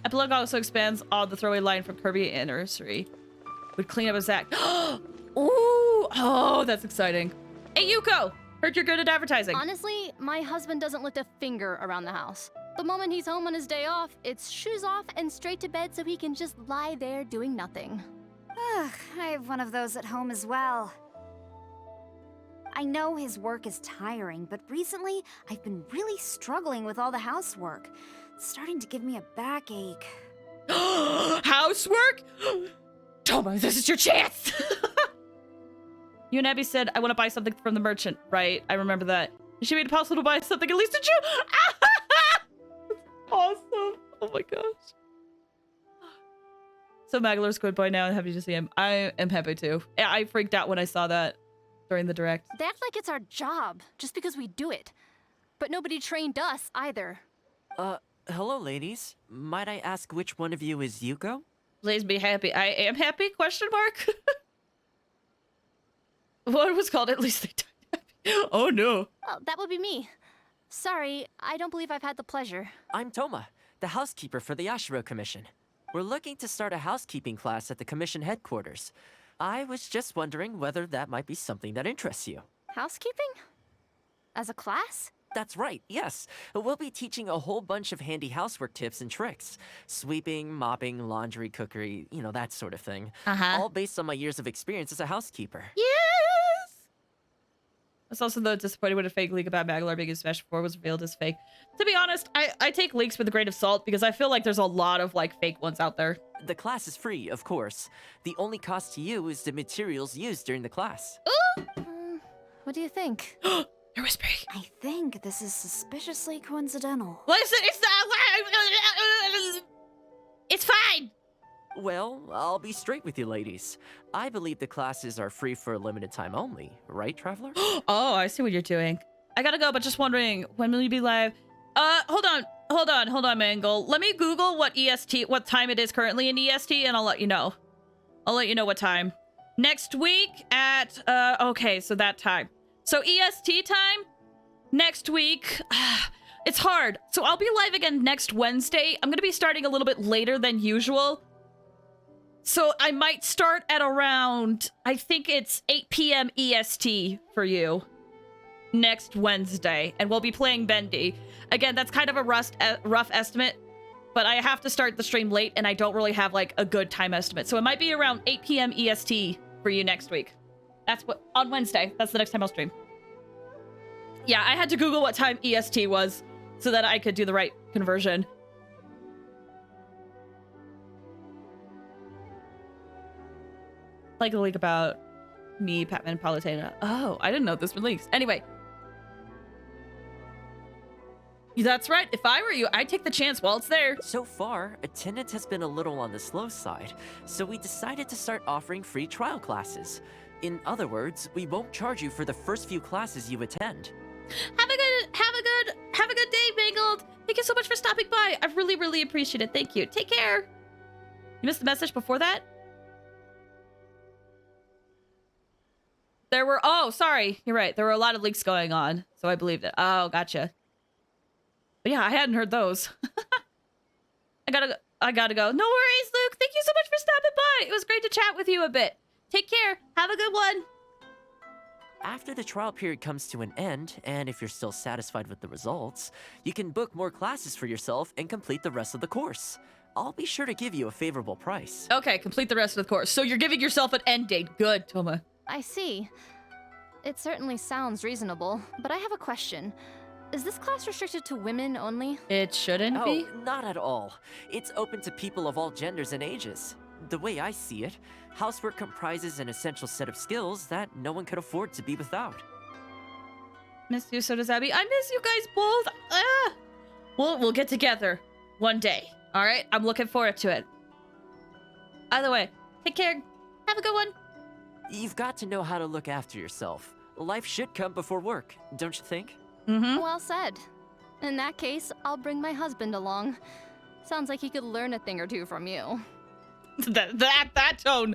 Epilogue also expands on the throwaway line from Kirby Anniversary. Would clean up his act. Ooh, oh, that's exciting. Hey, Yuko, heard you're good at advertising. Honestly, my husband doesn't lift a finger around the house. The moment he's home on his day off, it's shoes off and straight to bed so he can just lie there doing nothing. I have one of those at home as well. I know his work is tiring, but recently I've been really struggling with all the housework. It's starting to give me a backache. Housework? Thoma, this is your chance! You and Abby said, I want to buy something from the merchant, right? I remember that. She made it possible to buy something at least a Awesome. Oh my gosh. So Magalore's good boy now. I'm happy to see him. I am happy too. I freaked out when I saw that during the direct. They act like it's our job, just because we do it. But nobody trained us either. Hello ladies. Might I ask which one of you is Yuko? Please be happy. I am happy, question mark? What was called at least they died happy. Oh no. Oh, that would be me. Sorry, I don't believe I've had the pleasure. I'm Thoma, the housekeeper for the Yashiro Commission. We're looking to start a housekeeping class at the Commission headquarters. I was just wondering whether that might be something that interests you. Housekeeping? As a class? That's right, yes. We'll be teaching a whole bunch of handy housework tips and tricks. Sweeping, mopping, laundry, cookery, that sort of thing. All based on my years of experience as a housekeeper. Yes! I was also though disappointed when a fake leak about Magalore being in Smash 4 was revealed as fake. To be honest, I take leaks with a grain of salt because I feel like there's a lot of like fake ones out there. The class is free, of course. The only cost to you is the materials used during the class. What do you think? You're whispering. I think this is suspiciously coincidental. Listen, it's not. It's fine. Well, I'll be straight with you ladies. I believe the classes are free for a limited time only, right, Traveler? Oh, I see what you're doing. I gotta go, but just wondering, when will you be live? Hold on, Mangle. Let me Google what time it is currently in EST, and I'll let you know. I'll let you know what time. Next week at, okay, so that time. So EST time, next week, it's hard. So I'll be live again next Wednesday. I'm gonna be starting a little bit later than usual. So I might start at around, I think it's 8 p.m. EST for you next Wednesday, and we'll be playing Bendy. Again, that's kind of a rough estimate, but I have to start the stream late, and I don't really have like a good time estimate. So it might be around 8 p.m. EST for you next week. That's what, on Wednesday. That's the next time I'll stream. Yeah, I had to Google what time EST was so that I could do the right conversion. Like a leak about me, Patman, Palutena. Oh, I didn't know this was leaks. Anyway. That's right. If I were you, I'd take the chance while it's there. So far, attendance has been a little on the slow side, so we decided to start offering free trial classes. In other words, we won't charge you for the first few classes you attend. Have a good day, Mangled. Thank you so much for stopping by. I really appreciate it. Thank you. Take care. You missed the message before that? There were, oh, sorry. You're right. There were a lot of leaks going on, so I believed it. Oh, gotcha. But yeah, I hadn't heard those. I gotta go. No worries, Luke. Thank you so much for stopping by. It was great to chat with you a bit. Take care. Have a good one. After the trial period comes to an end, and if you're still satisfied with the results, you can book more classes for yourself and complete the rest of the course. I'll be sure to give you a favorable price. Okay, complete the rest of the course. So you're giving yourself an end date. Good, Thoma. I see. It certainly sounds reasonable, but I have a question. Is this class restricted to women only? It shouldn't be. Oh, not at all. It's open to people of all genders and ages. The way I see it, housework comprises an essential set of skills that no one could afford to be without. Miss you, so does Abby. I miss you guys both. We'll get together one day. All right? I'm looking forward to it. Either way, take care. Have a good one. You've got to know how to look after yourself. Life should come before work, don't you think? Mm-hmm. Well said. In that case, I'll bring my husband along. Sounds like he could learn a thing or two from you. that tone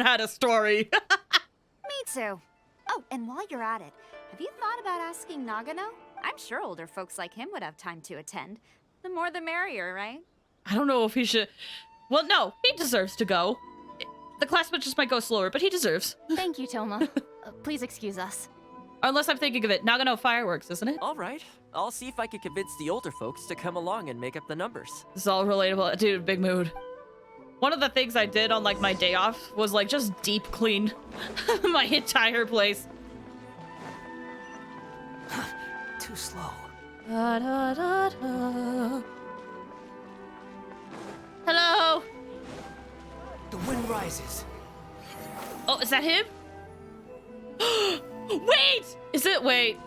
had a story. Me too. Oh, and while you're at it, have you thought about asking Nagano? I'm sure older folks like him would have time to attend. The more the merrier, right? I don't know if he should. Well, no, he deserves to go. The class just might go slower, but he deserves. Thank you, Thoma. Please excuse us. Unless I'm thinking of it. Nagano fireworks, isn't it? All right. I'll see if I can convince the older folks to come along and make up the numbers. This is all relatable. Dude, big mood. One of the things I did on, like, my day off was, like, just deep clean my entire place. Too slow. Da, da, da, da. Hello? The wind rises. Oh, is that him? Wait! Is it? Wait.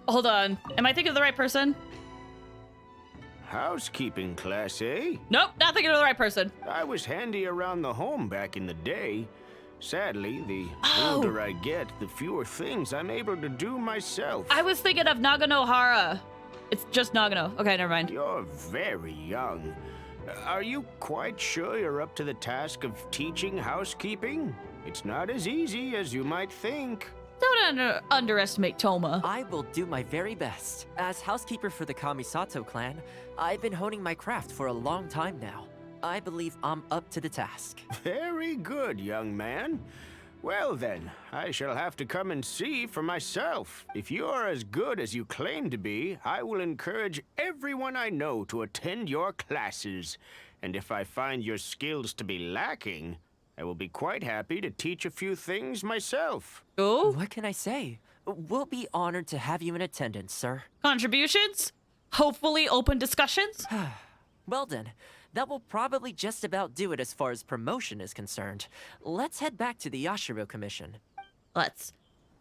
Hold on. Am I thinking of the right person? Housekeeping class, eh? Nope, not thinking of the right person. I was handy around the home back in the day. Sadly, the Oh. older I get, the fewer things I'm able to do myself. I was thinking of Naganohara. It's just Nagano. Okay, never mind. You're very young. Are you quite sure you're up to the task of teaching housekeeping? It's not as easy as you might think. Don't underestimate Thoma. I will do my very best. As housekeeper for the Kamisato clan, I've been honing my craft for a long time now. I believe I'm up to the task. Very good, young man. Well then, I shall have to come and see for myself. If you're as good as you claim to be, I will encourage everyone I know to attend your classes. And if I find your skills to be lacking, I will be quite happy to teach a few things myself. Oh? What can I say? We'll be honored to have you in attendance, sir. Contributions? Hopefully open discussions? Well then, That will probably just about do it as far as promotion is concerned. Let's head back to the Yashiro Commission. Let's.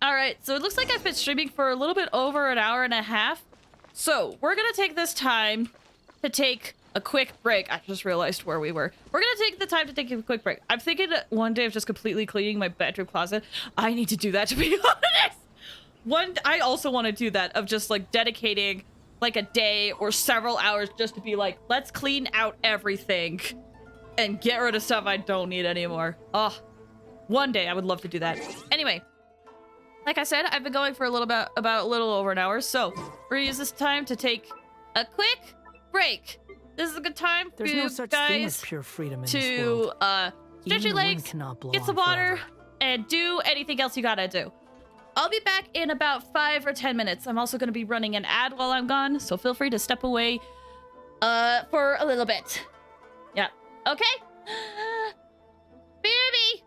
All right, so it looks like I've been streaming for a little bit over an hour and a half. So we're gonna take this time to take a quick break. I just realized where we were. We're gonna take the time to take a quick break. I'm thinking one day of just completely cleaning my bedroom closet. I need to do that, to be honest. I also want to do that, of just like dedicating like a day or several hours just to be like, let's clean out everything and get rid of stuff I don't need anymore. Oh, one day I would love to do that. Anyway, like I said, I've been going for a little bit, about a little over an hour, so we're gonna use this time to take a quick break. This is a good time for There's you no such guys thing as pure freedom in this to world. stretch Even your the wind legs, cannot blow get on some water, forever. and do anything else you gotta do. I'll be back in about 5 or 10 minutes. I'm also gonna be running an ad while I'm gone, so feel free to step away for a little bit. Yeah. Okay? Baby!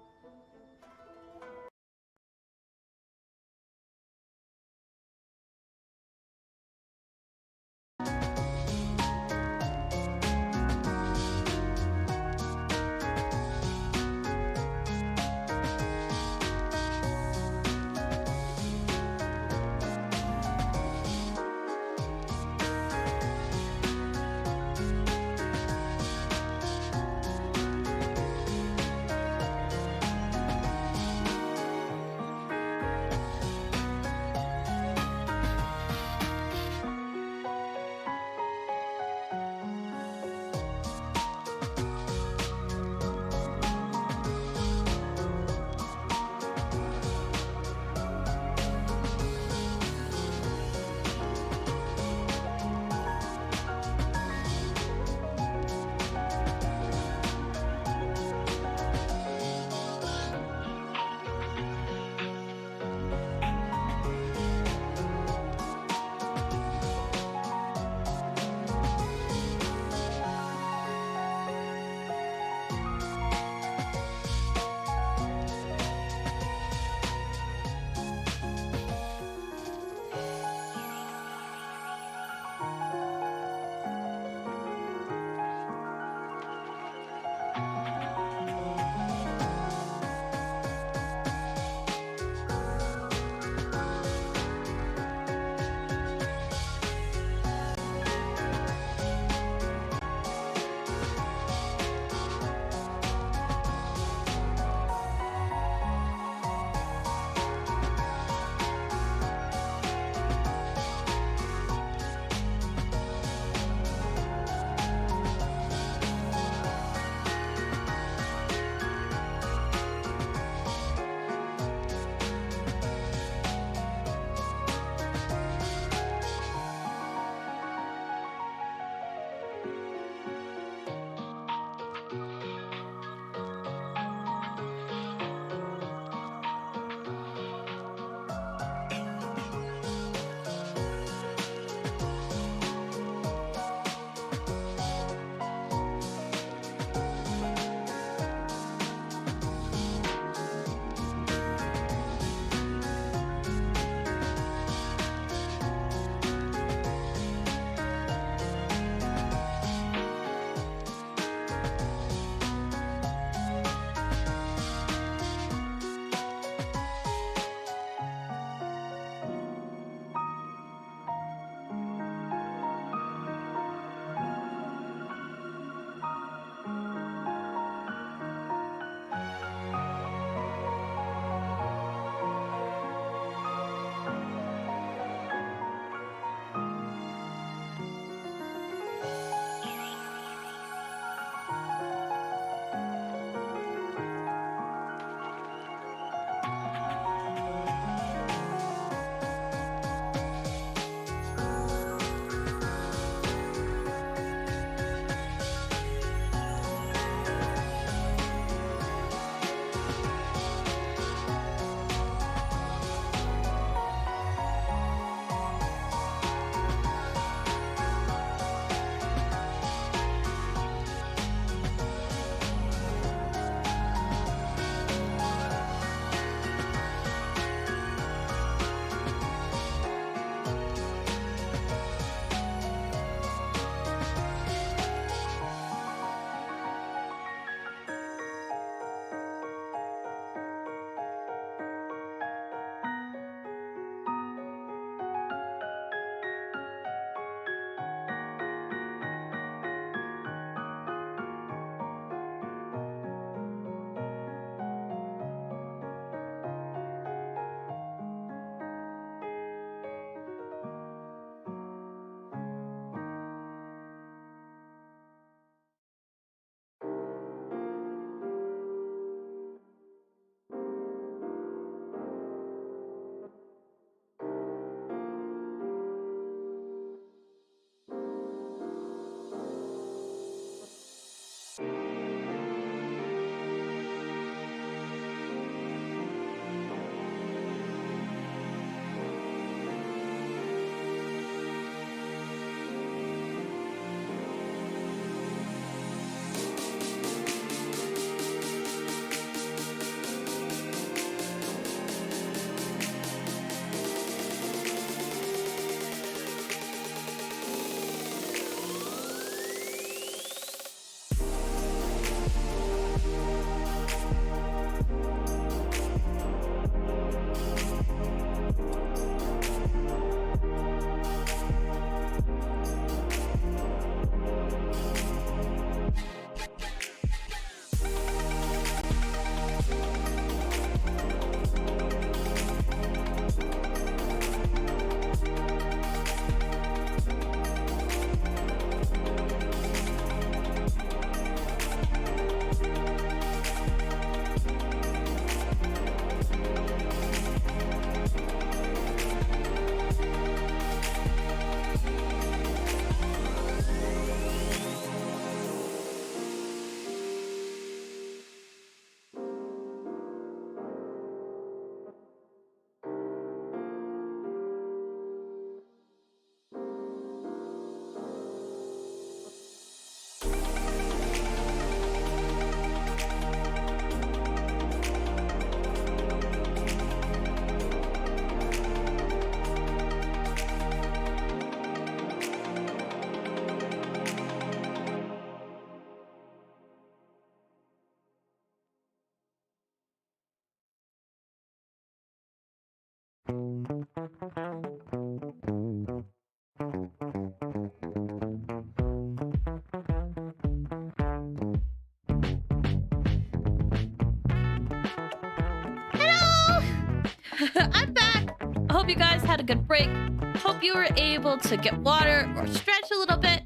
hope you guys had a good break. Hope you were able to get water or stretch a little bit.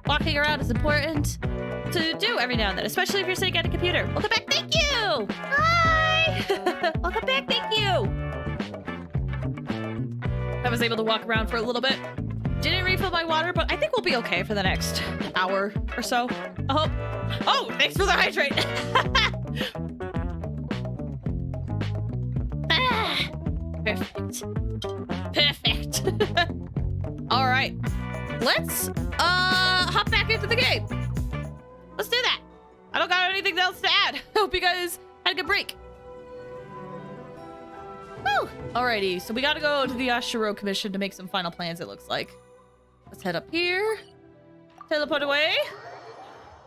Walking around is important to do every now and then, especially if you're sitting at a computer. Welcome back, thank you! Hi! Welcome back, thank you! I was able to walk around for a little bit. Didn't refill my water, but I think we'll be okay for the next hour or so. I hope. Oh, thanks for the hydrate! Perfect. Perfect. All right. Let's hop back into the game. Let's do that. I don't got anything else to add. Hope you guys had a good break. Woo! Alrighty, so we gotta go to the Yashiro Commission to make some final plans, it looks like. Let's head up here. Teleport away.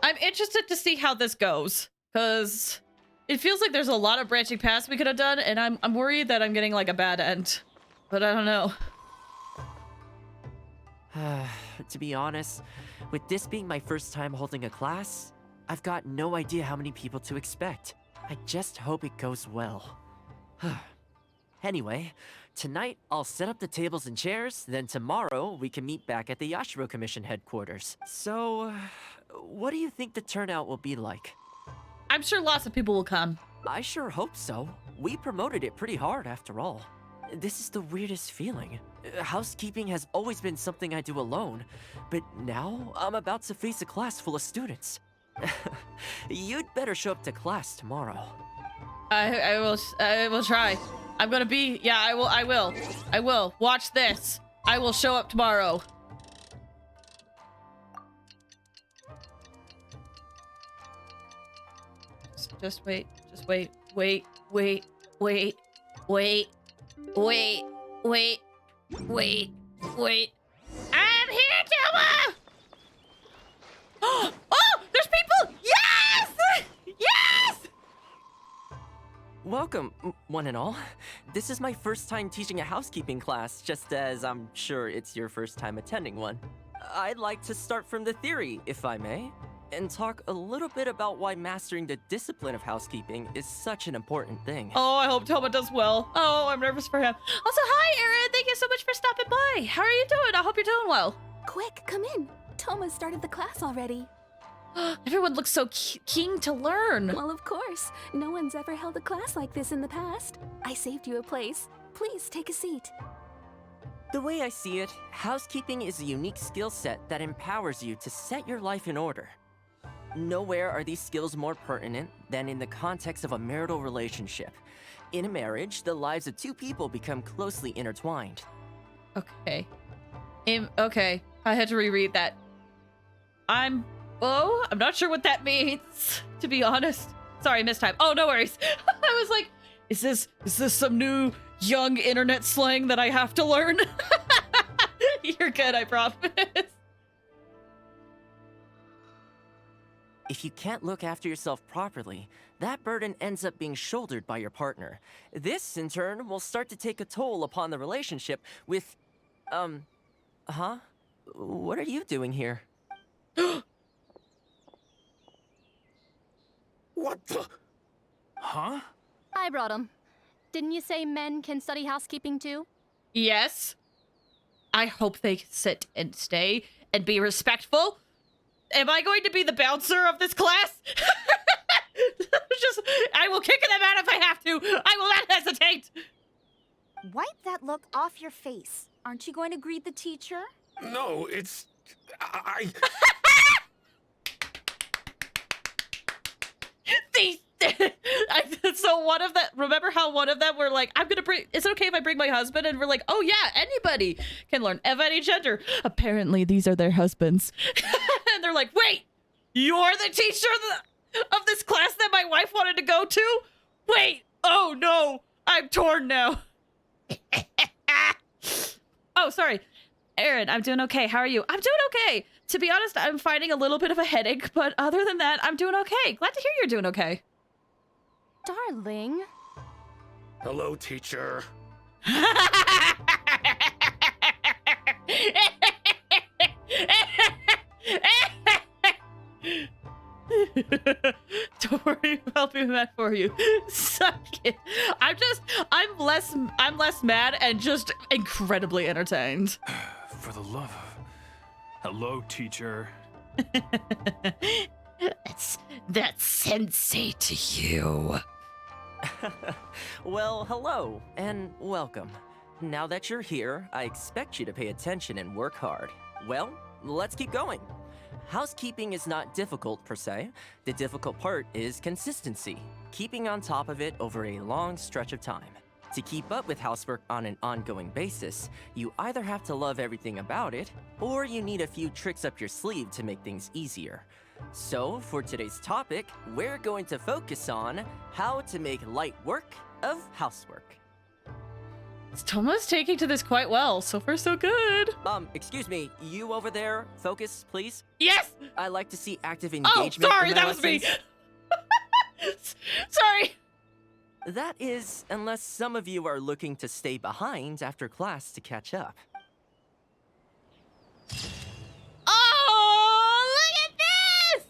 I'm interested to see how this goes, because it feels like there's a lot of branching paths we could have done, and I'm worried that I'm getting like a bad end. But I don't know. To be honest, with this being my first time holding a class, I've got no idea how many people to expect. I just hope it goes well. Anyway, tonight I'll set up the tables and chairs, then tomorrow we can meet back at the Yashiro Commission headquarters. So, what do you think the turnout will be like? I'm sure lots of people will come. I sure hope so. We promoted it pretty hard after all. This is the weirdest feeling. Housekeeping has always been something I do alone, but now I'm about to face a class full of students. You'd better show up to class tomorrow. I will try. I'm gonna be, yeah, I will. Watch this. I will show up tomorrow. Just wait. I'm here, Thoma! Oh, there's people! Yes! Yes! Welcome, one and all. This is my first time teaching a housekeeping class, just as I'm sure it's your first time attending one. I'd like to start from the theory, if I may, and talk a little bit about why mastering the discipline of housekeeping is such an important thing. Oh, I hope Thoma does well. Oh, I'm nervous for him. Also, hi, Erin. Thank you so much for stopping by. How are you doing? I hope you're doing well. Quick, come in. Thoma started the class already. Everyone looks so keen to learn. Well, of course. No one's ever held a class like this in the past. I saved you a place. Please take a seat. The way I see it, housekeeping is a unique skill set that empowers you to set your life in order. Nowhere are these skills more pertinent than in the context of a marital relationship. In a marriage, the lives of two people become closely intertwined. Okay. Okay. I had to reread that. I'm not sure what that means, to be honest. Sorry, missed time. Oh, no worries. I was like, is this some new young internet slang that I have to learn? You're good, I promise. If you can't look after yourself properly, that burden ends up being shouldered by your partner. This, in turn, will start to take a toll upon the relationship with, What are you doing here? What the? Huh? I brought him. Didn't you say men can study housekeeping too? Yes. I hope they sit and stay and be respectful. Am I going to be the bouncer of this class? I will kick them out if I have to. I will not hesitate. Wipe that look off your face. Aren't you going to greet the teacher? No, it's... So one of them, remember how one of them were like, is it okay if I bring my husband? And we're like, oh yeah, anybody can learn of any gender. Apparently these are their husbands. And they're like, wait, you're the teacher of this class that my wife wanted to go to? Wait, oh no, I'm torn now. Oh, sorry. Erin, I'm doing okay. How are you? I'm doing okay. To be honest, I'm fighting a little bit of a headache, but other than that, I'm doing okay. Glad to hear you're doing okay. Darling. Hello, teacher. Don't worry, I'll be back for you. Suck I'm less mad and just incredibly entertained. For the love of... Hello, teacher. That's sensei to you. Well, hello, and welcome. Now that you're here, I expect you to pay attention and work hard. Well, let's keep going. Housekeeping is not difficult per se. The difficult part is consistency, keeping on top of it over a long stretch of time. To keep up with housework on an ongoing basis, you either have to love everything about it, or you need a few tricks up your sleeve to make things easier. So, for today's topic, we're going to focus on how to make light work of housework. Thoma's taking to this quite well. So far, so good. Excuse me, you over there, focus, please. Yes! I like to see active engagement. Oh, sorry, in my that was me. lessons. Sorry. That is, unless some of you are looking to stay behind after class to catch up. Oh, look at this!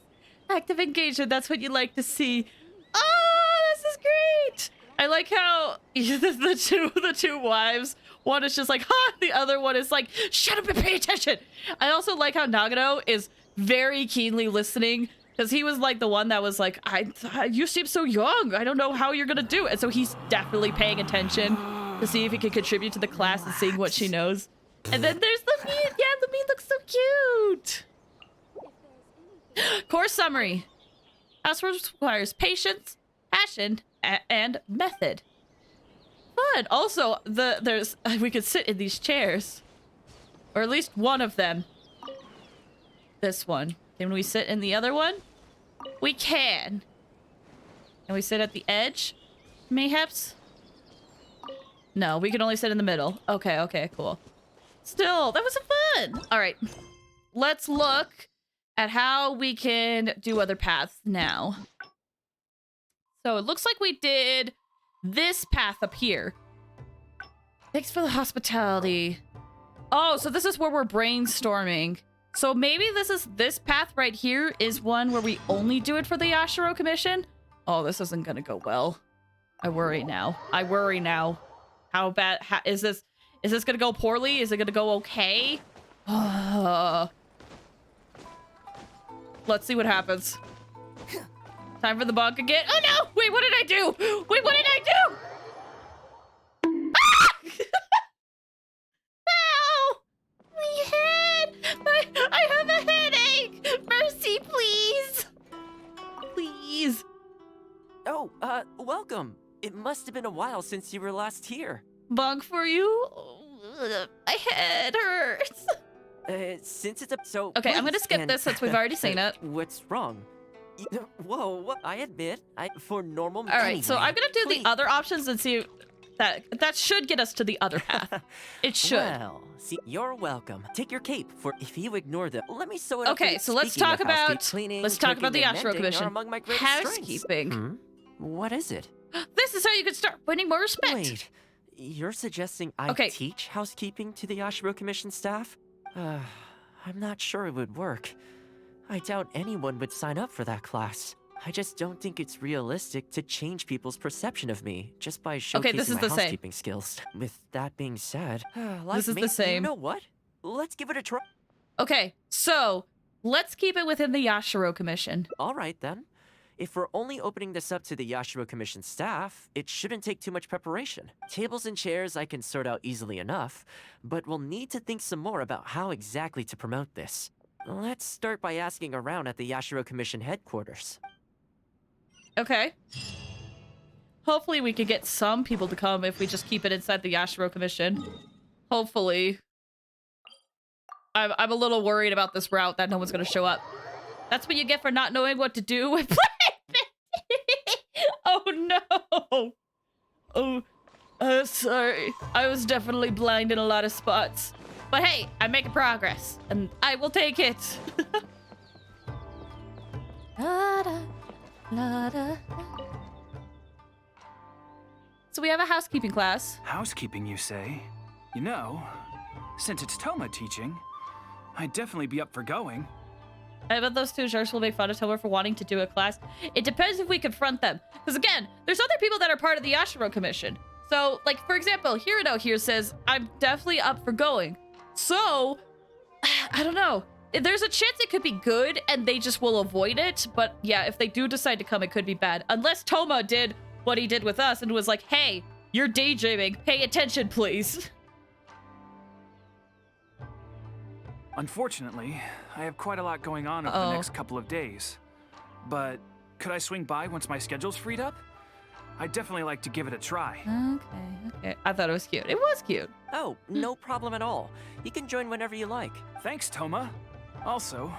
Active engagement, that's what you like to see. Oh, this is great! I like how the two wives, one is just like, ha! The other one is like, shut up and pay attention! I also like how Nagano is very keenly listening, because he was like the one that was like, you seem so young, I don't know how you're gonna do it. And so he's definitely paying attention to see if he can contribute to the class and seeing what she knows. And then there's Lamine. Yeah, Lamine looks so cute. Course summary. Housework requires patience, passion, and method. But also, we could sit in these chairs. Or at least one of them. This one. Can we sit in the other one? We can. Can we sit at the edge? Mayhaps? No, we can only sit in the middle. Okay, cool. Still, that was fun. All right. Let's look at how we can do other paths now. So it looks like we did this path up here. Thanks for the hospitality. Oh, so this is where we're brainstorming. So maybe this path right here is one where we only do it for the Yashiro Commission? Oh, this isn't gonna go well. I worry now. How bad is this gonna go poorly? Is it gonna go okay? Let's see what happens. Time for the bonk again. Oh no! Wait, what did I do? Wait, what did I do? Ow! My head! I have a headache! Mercy, please! Please. Oh, welcome. It must have been a while since you were last here. Bonk for you? My head hurts. Since it's so... Okay, I'm gonna skip this since we've already seen it. What's wrong? Whoa, I admit, for normal... All right, so I'm gonna do the other options and see... That should get us to the other path. It should. Well, see, you're welcome. Take your cape, for if you ignore them, let me sew it up. Okay, so let's talk about the Yashiro Commission. Housekeeping. What is it? This is how you can start winning more respect. Wait, you're suggesting I teach housekeeping to the Yashiro Commission staff? I'm not sure it would work. I doubt anyone would sign up for that class. I just don't think it's realistic to change people's perception of me just by showcasing my housekeeping skills. With that being said, this is the same. You know what? Let's give it a try. Okay, so let's keep it within the Yashiro Commission. All right, then. If we're only opening this up to the Yashiro Commission staff, it shouldn't take too much preparation. Tables and chairs I can sort out easily enough, but we'll need to think some more about how exactly to promote this. Let's start by asking around at the Yashiro Commission headquarters. Okay. Hopefully we could get some people to come if we just keep it inside the Yashiro Commission. Hopefully. I'm a little worried about this route that no one's gonna show up. That's what you get for not knowing what to do with Oh no! Oh, sorry. I was definitely blind in a lot of spots. But hey, I'm making progress, and I will take it. So we have a housekeeping class. Housekeeping, you say? You know, since it's Thoma teaching, I'd definitely be up for going. I bet those two jerks will make fun of Thoma for wanting to do a class. It depends if we confront them. Because again, there's other people that are part of the Yashiro Commission. So, like, for example, Hirano here says, I'm definitely up for going. So, I don't know. There's a chance it could be good and they just will avoid it. But yeah, if they do decide to come, it could be bad. Unless Thoma did what he did with us and was like, hey, you're daydreaming. Pay attention, please. Unfortunately, I have quite a lot going on over the next couple of days. But could I swing by once my schedule's freed up? I'd definitely like to give it a try. Okay. I thought it was cute. It was cute. Oh, no problem at all. You can join whenever you like. Thanks, Thoma. Also,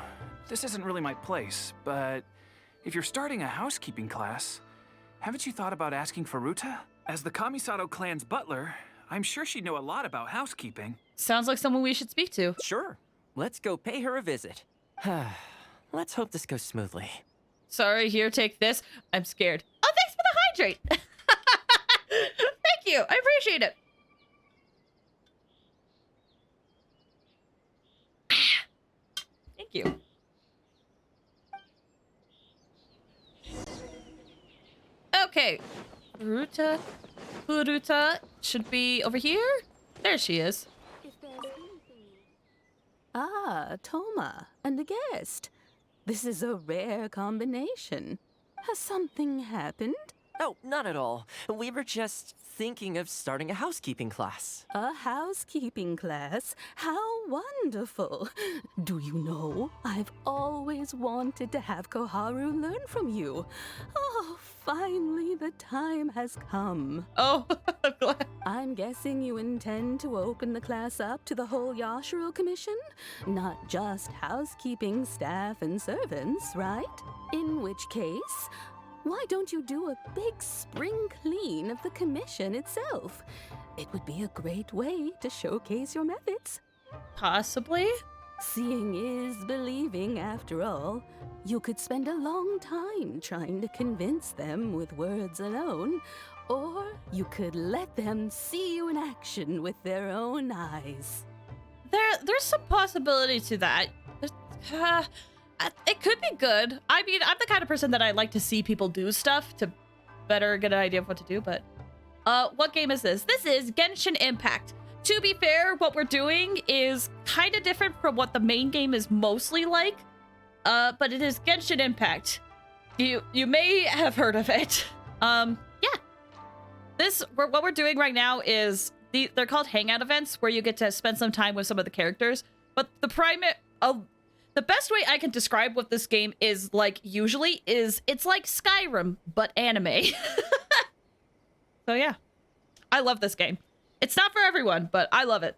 this isn't really my place, but if you're starting a housekeeping class, haven't you thought about asking Furuta? As the Kamisato clan's butler, I'm sure she'd know a lot about housekeeping. Sounds like someone we should speak to. Sure. Let's go pay her a visit. Let's hope this goes smoothly. Sorry, here, take this. I'm scared. Oh, thanks for the hydrate. Thank you. I appreciate it. Thank you. Okay. Furuta should be over here. There she is. Ah, Thoma, and a guest. This is a rare combination. Has something happened? Oh, not at all. We were just thinking of starting a housekeeping class. A housekeeping class? How wonderful! Do you know, I've always wanted to have Koharu learn from you. Oh, finally the time has come. Oh, I'm glad. I'm guessing you intend to open the class up to the whole Yashiro Commission? Not just housekeeping staff and servants, right? In which case, why don't you do a big spring clean of the commission itself? It would be a great way to showcase your methods. Possibly. Seeing is believing, after all. You could spend a long time trying to convince them with words alone, or you could let them see you in action with their own eyes. There's some possibility to that. It could be good. I mean, I'm the kind of person that I like to see people do stuff to better get an idea of what to do, but... what game is this? This is Genshin Impact. To be fair, what we're doing is kind of different from what the main game is mostly like. But it is Genshin Impact. You may have heard of it. Yeah. What we're doing right now is... They're called Hangout Events, where you get to spend some time with some of the characters. But the best way I can describe what this game is like usually is it's like Skyrim, but anime. So yeah, I love this game. It's not for everyone, but I love it.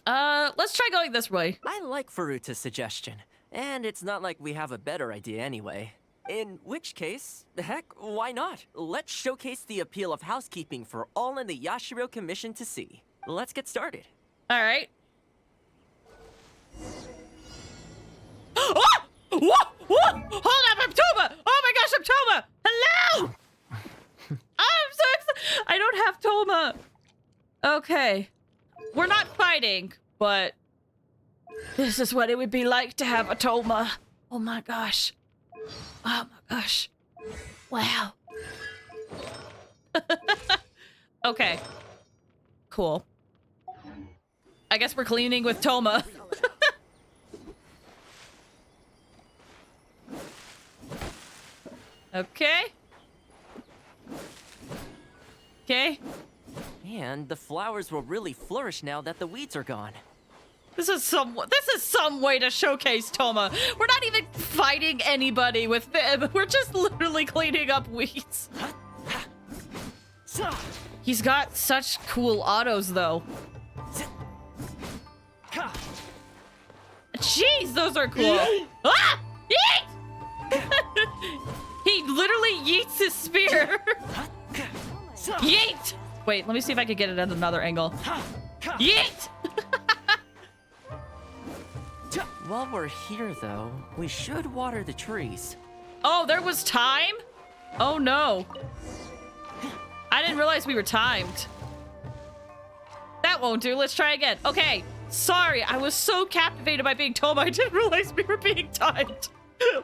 Let's try going this way. I like Furuta's suggestion, and it's not like we have a better idea anyway. In which case, heck, why not? Let's showcase the appeal of housekeeping for all in the Yashiro Commission to see. Let's get started. All right. Oh! Whoa! Hold up, I'm Thoma! Oh my gosh, I'm Thoma! Hello! I'm so excited! I don't have Thoma. Okay. We're not fighting, but this is what it would be like to have a Thoma. Oh my gosh. Oh my gosh. Wow. Okay. Cool. I guess we're cleaning with Thoma. Okay. Okay. And the flowers will really flourish now that the weeds are gone. This is some way to showcase Thoma. We're not even fighting anybody with them. We're just literally cleaning up weeds. He's got such cool autos, though. Jeez, those are cool. Ah! Yeet! He literally yeets his spear. Yeet! Wait, let me see if I can get it at another angle. Yeet! While we're here, though, we should water the trees. Oh, there was time? Oh, no. I didn't realize we were timed. That won't do. Let's try again. Okay, Sorry, I was so captivated by being Thoma, I didn't realize we were being timed.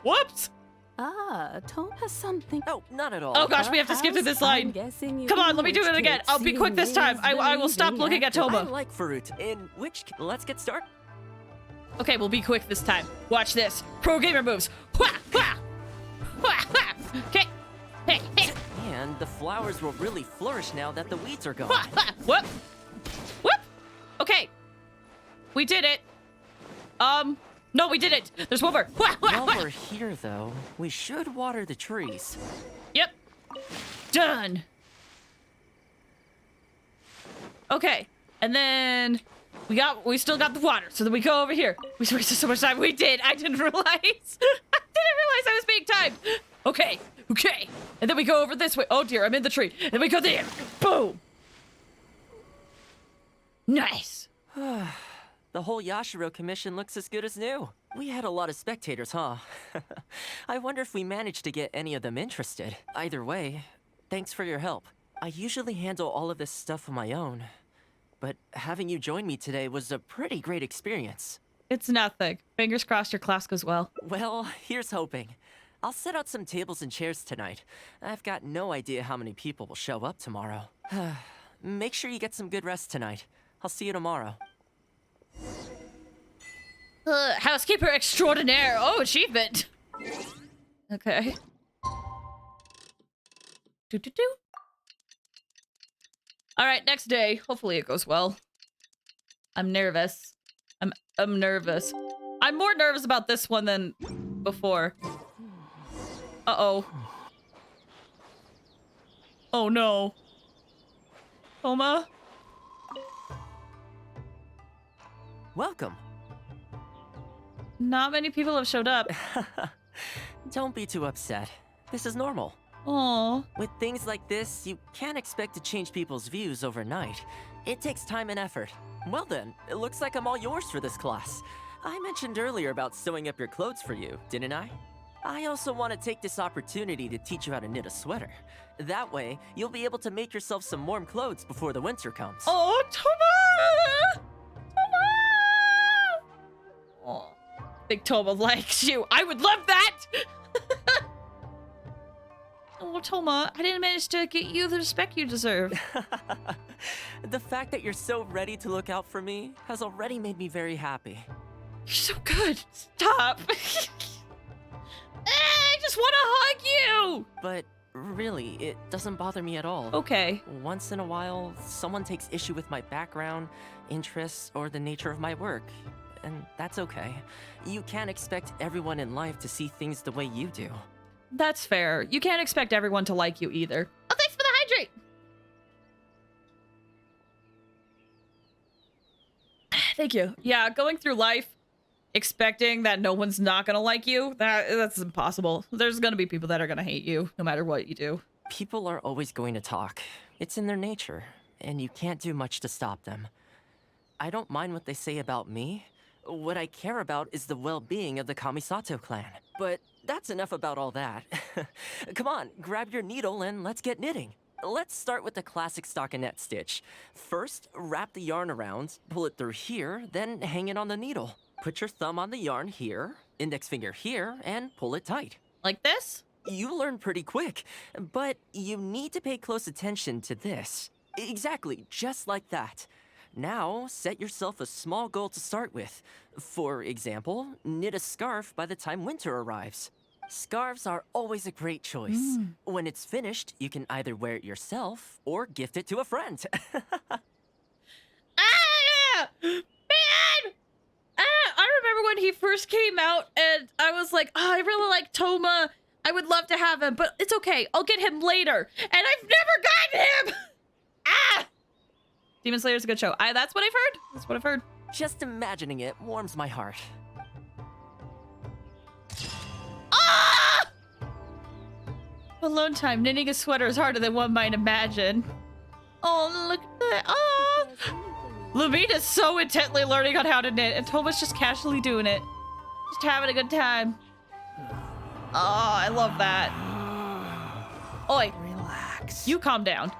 Whoops. Ah, Thoma has something. Oh, not at all. Oh gosh, we have to skip through this line. Come on, let me do it again. I'll be quick this time. I will stop looking at I Thoma. like Farut. In which, let's get started. Okay, we'll be quick this time. Watch this. Pro gamer moves. Wah, wah. Wah, wah. Okay. Hey, hey. And the flowers will really flourish now that the weeds are gone. Wah, wah. Whoop. Whoop. Okay. We did it. No, we didn't. There's one more. Wah, wah, While wah. we're here, though, we should water the trees. Yep. Done. Okay. And then we still got the water, so then we go over here. We wasted so much time. We did. I didn't realize. I didn't realize I was being timed. Okay. Okay. And then we go over this way. Oh dear, I'm in the tree. And we go there. Boom. Nice. The whole Yashiro commission looks as good as new. We had a lot of spectators, huh? I wonder if we managed to get any of them interested. Either way, thanks for your help. I usually handle all of this stuff on my own, but having you join me today was a pretty great experience. It's nothing. Fingers crossed your class goes well. Well, here's hoping. I'll set out some tables and chairs tonight. I've got no idea how many people will show up tomorrow. Make sure you get some good rest tonight. I'll see you tomorrow. Housekeeper extraordinaire. Oh, achievement. Okay. Do. All right, next day. Hopefully it goes well. I'm nervous. I'm nervous. I'm more nervous about this one than before. Uh-oh. Oh no. Thoma? Welcome. Not many people have showed up. Don't be too upset. This is normal. Aww. With things like this, you can't expect to change people's views overnight. It takes time and effort. Well then, it looks like I'm all yours for this class. I mentioned earlier about sewing up your clothes for you, didn't I? I also want to take this opportunity to teach you how to knit a sweater. That way, you'll be able to make yourself some warm clothes before the winter comes. Oh, Thoma! Oh, Big Thoma likes you. I would love that! Oh, Thoma, I didn't manage to get you the respect you deserve. The fact that you're so ready to look out for me has already made me very happy. You're so good. Stop. I just want to hug you! But really, it doesn't bother me at all. Okay. Once in a while, someone takes issue with my background, interests, or the nature of my work. And that's okay. You can't expect everyone in life to see things the way you do. That's fair. You can't expect everyone to like you either. Oh, thanks for the hydrate! Thank you. Yeah, going through life expecting that no one's not gonna like you, that's impossible. There's gonna be people that are gonna hate you no matter what you do. People are always going to talk. It's in their nature, and you can't do much to stop them. I don't mind what they say about me. What I care about is the well-being of the Kamisato clan. But that's enough about all that. Come on, grab your needle and let's get knitting. Let's start with the classic stockinette stitch. First, wrap the yarn around, pull it through here, then hang it on the needle. Put your thumb on the yarn here, index finger here, and pull it tight. Like this? You learn pretty quick, but you need to pay close attention to this. Exactly, just like that. Now, set yourself a small goal to start with. For example, knit a scarf by the time winter arrives. Scarves are always a great choice. When it's finished, you can either wear it yourself or gift it to a friend. Man! I remember when he first came out and I was like, oh, I really like Thoma. I would love to have him, but it's okay. I'll get him later. And I've never gotten him! Demon Slayer's a good show. That's what I've heard. That's what I've heard. Just imagining it warms my heart. Alone time. Knitting a sweater is harder than one might imagine. Oh, look at that. Oh! Lumina's so intently learning on how to knit, and Thoma's just casually doing it. Just having a good time. Oh, I love that. Oi. Relax. You calm down.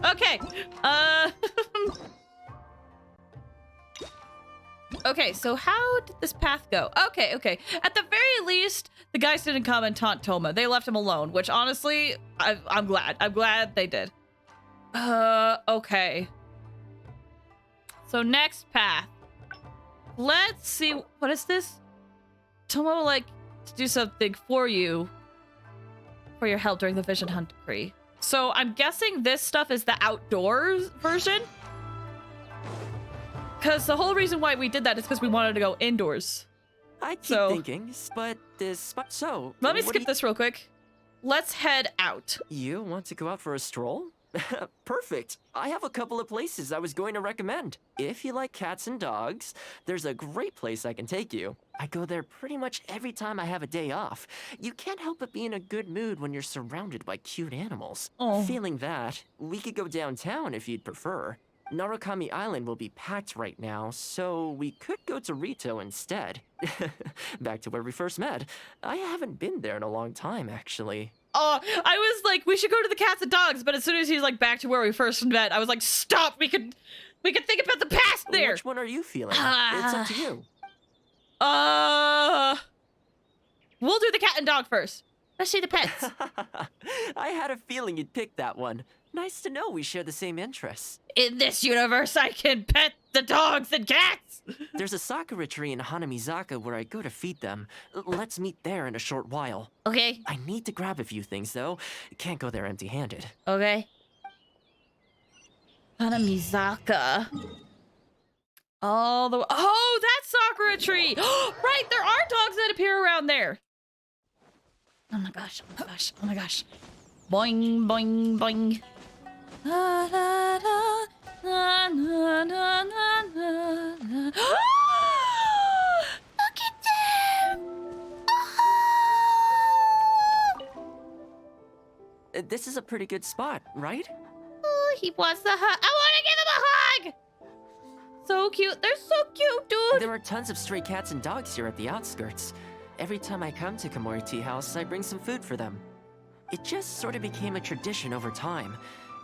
Okay. Okay, so how did this path go? Okay. At the very least, the guys didn't come and taunt Thoma. They left him alone, which honestly, I'm glad. I'm glad they did. Okay. So next path. Let's see. What is this? Thoma would like to do something for you. For your help during the Vision Hunt decree. So I'm guessing this stuff is the outdoors version. Because the whole reason why we did that is because we wanted to go indoors. I keep thinking, but this spot. So let me skip this real quick. Let's head out. You want to go out for a stroll? Perfect. I have a couple of places I was going to recommend. If you like cats and dogs, there's a great place I can take you. I go there pretty much every time I have a day off. You can't help but be in a good mood when you're surrounded by cute animals. Oh. Feeling that, we could go downtown if you'd prefer. Narukami Island will be packed right now, so we could go to Rito instead. Back to where we first met. I haven't been there in a long time, actually. Oh, I was like, we should go to the cats and dogs, but as soon as he's like back to where we first met, I was like, stop, we could think about the past there. Which one are you feeling? It's up to you. We'll do the cat and dog first. Let's see the pets. I had a feeling you'd pick that one. Nice to know we share the same interests. In this universe, I can pet the dogs and cats. There's a sakura tree in Hanamizaka where I go to feed them. Let's meet there in a short while. Okay. I need to grab a few things, though. Can't go there empty-handed. Okay. Hanamizaka. All the way. Oh, that's Sakura tree. Right, there are dogs that appear around there. Oh my gosh, oh my gosh, oh my gosh. Boing, boing, boing. La, la, la, la, la, la, la, la. Look at them! Oh! This is a pretty good spot, right? Oh, he wants the hug. I want to give him a hug! So cute. They're so cute, dude. There are tons of stray cats and dogs here at the outskirts. Every time I come to Komori Tea House, I bring some food for them. It just sort of became a tradition over time.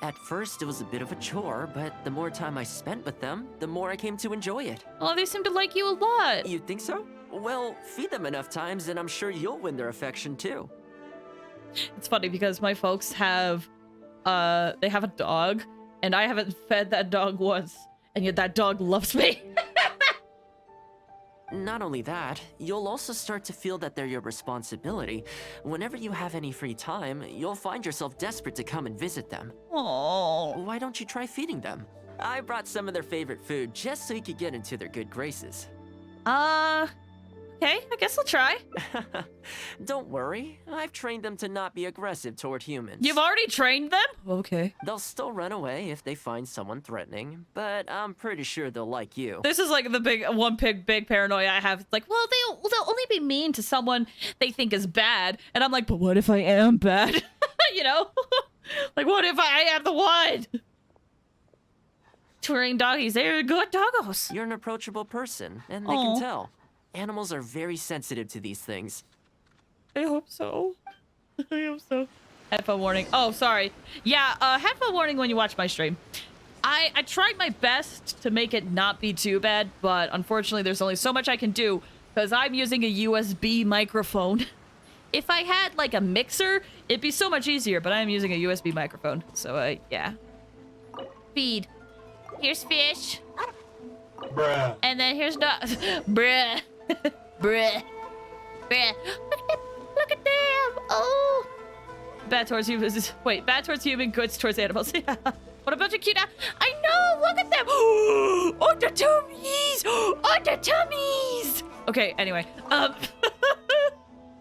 At first, it was a bit of a chore, but the more time I spent with them, the more I came to enjoy it. Oh, they seem to like you a lot. You think so? Well, feed them enough times and I'm sure you'll win their affection too. It's funny because my folks have, they have a dog, and I haven't fed that dog once, and yet that dog loves me. Not only that, you'll also start to feel that they're your responsibility. Whenever you have any free time, you'll find yourself desperate to come and visit them. Oh. Why don't you try feeding them? I brought some of their favorite food just so you could get into their good graces. Okay, I guess I'll try. Don't worry, I've trained them to not be aggressive toward humans. You've already trained them? Okay. They'll still run away if they find someone threatening, but I'm pretty sure they'll like you. This is like the big paranoia I have. It's like, well, they'll only be mean to someone they think is bad. And I'm like, but what if I am bad? You know? Like, what if I am the one? Touring doggies, they're good doggos. You're an approachable person, and they can tell. Animals are very sensitive to these things. I hope so. I hope so. Headphone warning. Oh, sorry. Yeah, headphone warning when you watch my stream. I tried my best to make it not be too bad, but unfortunately there's only so much I can do because I'm using a USB microphone. If I had like a mixer, it'd be so much easier, but I'm using a USB microphone. So, yeah. Feed. Here's fish. Bruh. And then here's dogs. Bruh. Bruh. Bruh. Look at them. Oh. Bad towards humans. Wait, bad towards human, good towards animals. Yeah. What about your cute? I know. Look at them. Oh, the tummies. Oh, the tummies. Okay. Anyway.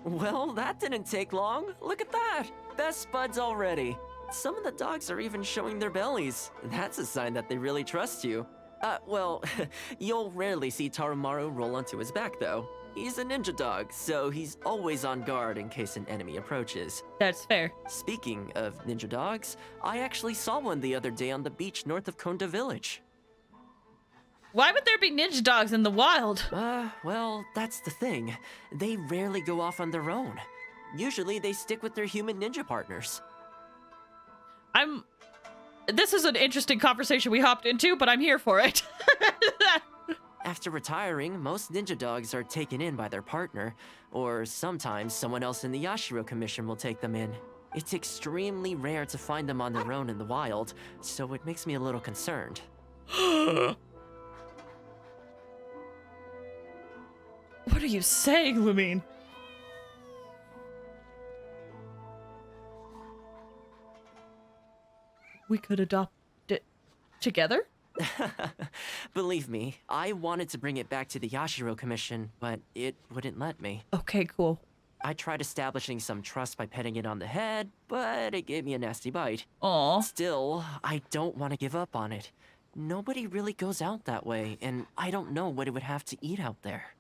Well, that didn't take long. Look at that. Best buds already. Some of the dogs are even showing their bellies. That's a sign that they really trust you. Well, you'll rarely see Tarumaru roll onto his back, though. He's a ninja dog, so he's always on guard in case an enemy approaches. That's fair. Speaking of ninja dogs, I actually saw one the other day on the beach north of Konda Village. Why would there be ninja dogs in the wild? Well, that's the thing. They rarely go off on their own. Usually they stick with their human ninja partners. This is an interesting conversation we hopped into, but I'm here for it. After retiring, most ninja dogs are taken in by their partner, or sometimes someone else in the Yashiro Commission will take them in. It's extremely rare to find them on their own in the wild, so it makes me a little concerned. What are you saying, Lumine? We could adopt it together? Believe me, I wanted to bring it back to the Yashiro Commission, but it wouldn't let me. Okay, cool. I tried establishing some trust by petting it on the head, but it gave me a nasty bite. Aww. Still, I don't want to give up on it. Nobody really goes out that way, and I don't know what it would have to eat out there.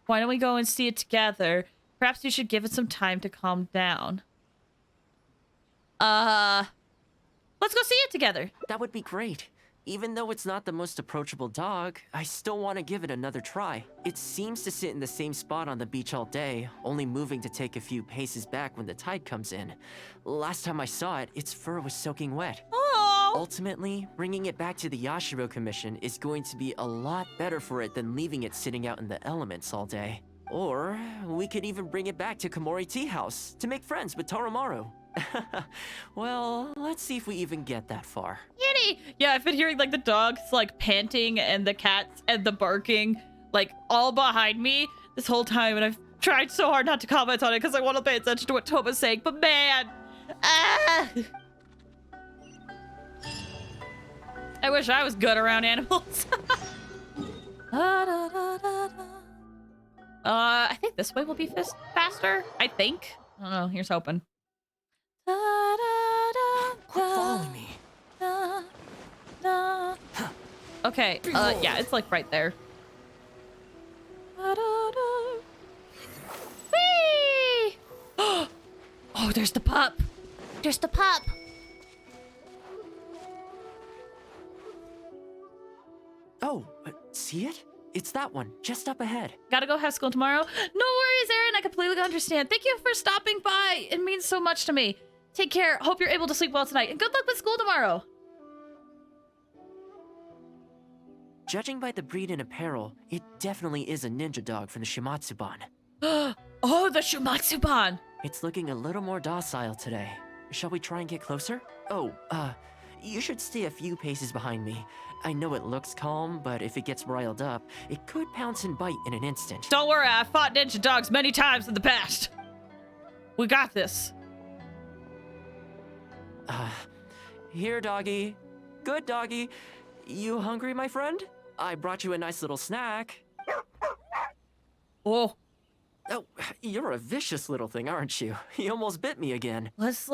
Why don't we go and see it together? Perhaps you should give it some time to calm down. Let's go see it together. That would be great. Even though it's not the most approachable dog, I still want to give it another try. It seems to sit in the same spot on the beach all day, only moving to take a few paces back when the tide comes in. Last time I saw it, its fur was soaking wet. Oh. Ultimately, bringing it back to the Yashiro Commission is going to be a lot better for it than leaving it sitting out in the elements all day. Or we could even bring it back to Komori Tea House to make friends with Toromaru. Well, let's see if we even get that far. Kitty! Yeah, I've been hearing like the dogs like panting and the cats and the barking like all behind me this whole time, and I've tried so hard not to comment on it because I want to pay attention to what Thoma's saying, but man! I wish I was good around animals. I think this way will be faster. I think. I don't know. Here's hoping. Quit following me. Okay, yeah, it's like right there. Whee! Oh, there's the pup. There's the pup. Oh, see it? It's that one, just up ahead. Gotta go have school tomorrow. No worries, Aaron. I completely understand. Thank you for stopping by. It means so much to me. Take care. Hope you're able to sleep well tonight. And good luck with school tomorrow. Judging by the breed and apparel, it definitely is a ninja dog from the Shimatsuban. Oh, the Shimatsuban. It's looking a little more docile today. Shall we try and get closer? Oh, you should stay a few paces behind me. I know it looks calm, but if it gets riled up, it could pounce and bite in an instant. Don't worry, I've fought ninja dogs many times in the past. We got this. Here, doggy. Good doggy. You hungry, my friend? I brought you a nice little snack. Oh. Oh, you're a vicious little thing, aren't you? You almost bit me again. Let's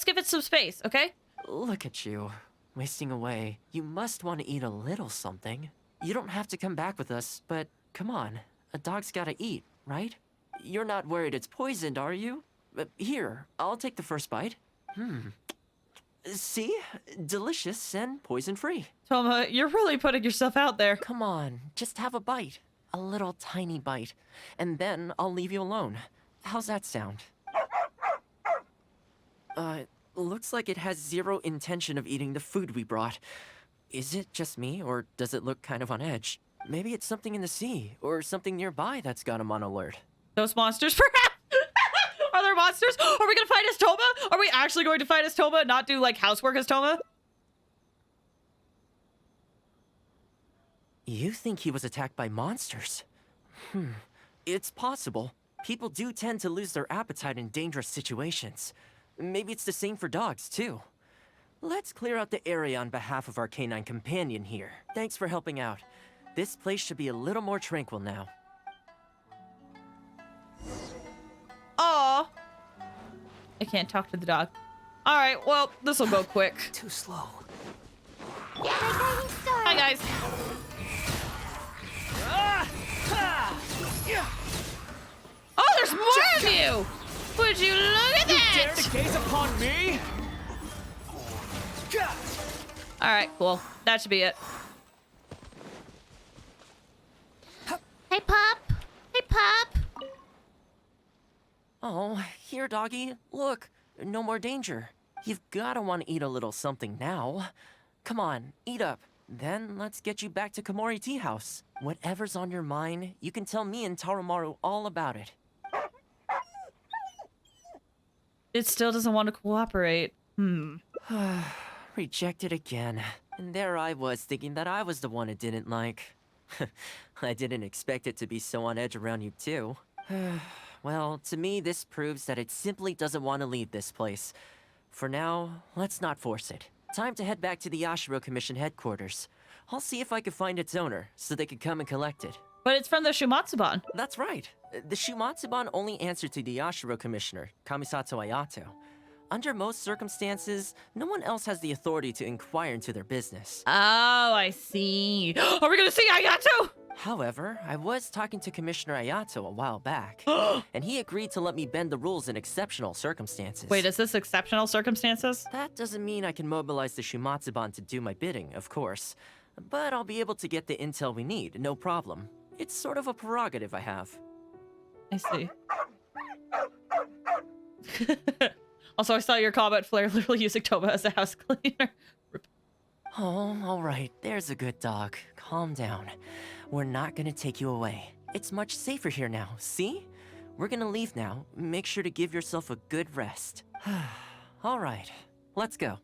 give it some space, okay? Look at you, wasting away. You must want to eat a little something. You don't have to come back with us, but come on. A dog's gotta eat, right? You're not worried it's poisoned, are you? Here, I'll take the first bite. See? Delicious and poison-free. Thoma, you're really putting yourself out there. Come on, just have a bite. A little tiny bite. And then I'll leave you alone. How's that sound? Looks like it has zero intention of eating the food we brought. Is it just me, or does it look kind of on edge? Maybe it's something in the sea, or something nearby that's got him on alert. Those monsters, perhaps? Are there monsters? Are we gonna fight as Thoma? Are we actually going to fight as Thoma, not do like housework as Thoma? You think he was attacked by monsters? It's possible. People do tend to lose their appetite in dangerous situations. Maybe it's the same for dogs, too. Let's clear out the area on behalf of our canine companion here. Thanks for helping out. This place should be a little more tranquil now. Aw. I can't talk to the dog. All right, well, this will go quick. Too slow. Hi, guys. Oh, there's more of you! Would you look at that? You dare to gaze upon me? All right, cool. That should be it. Hey, pup. Hey, pup. Oh, here, doggy. Look, no more danger. You've gotta want to eat a little something now. Come on, eat up. Then let's get you back to Komori Tea House. Whatever's on your mind, you can tell me and Tarumaru all about it. It still doesn't want to cooperate. Rejected again. And there I was thinking that I was the one it didn't like. I didn't expect it to be so on edge around you too. Well, to me this proves that it simply doesn't want to leave this place. For now, let's not force it. Time to head back to the Yashiro Commission headquarters. I'll see if I can find its owner, so they can come and collect it. But it's from the Shumatsuban. That's right. The Shumatsuban only answer to the Yashiro Commissioner, Kamisato Ayato. Under most circumstances, no one else has the authority to inquire into their business. Oh, I see. Are we gonna see Ayato? However, I was talking to Commissioner Ayato a while back, and he agreed to let me bend the rules in exceptional circumstances. Wait, is this exceptional circumstances? That doesn't mean I can mobilize the Shumatsuban to do my bidding, of course. But I'll be able to get the intel we need, no problem. It's sort of a prerogative I have. I see. Also, I saw your comment, Flair, literally using Thoma as a house cleaner. Oh, alright, there's a good dog. Calm down. We're not gonna take you away. It's much safer here now, see? We're gonna leave now. Make sure to give yourself a good rest. Alright, let's go.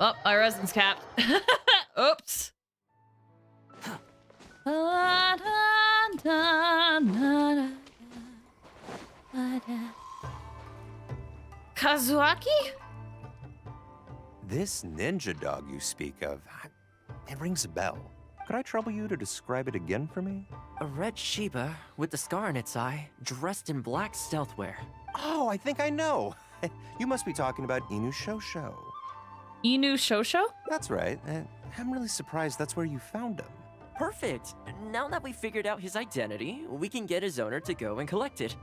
Oh, my resin's capped. Oops. Kazuaki? This ninja dog you speak of, it rings a bell. Could I trouble you to describe it again for me? A red Shiba with the scar in its eye, dressed in black stealth wear. Oh, I think I know. You must be talking about Inu Shosho. Inu Shosho? That's right. I'm really surprised that's where you found him. Perfect. Now that we figured out his identity, we can get his owner to go and collect it.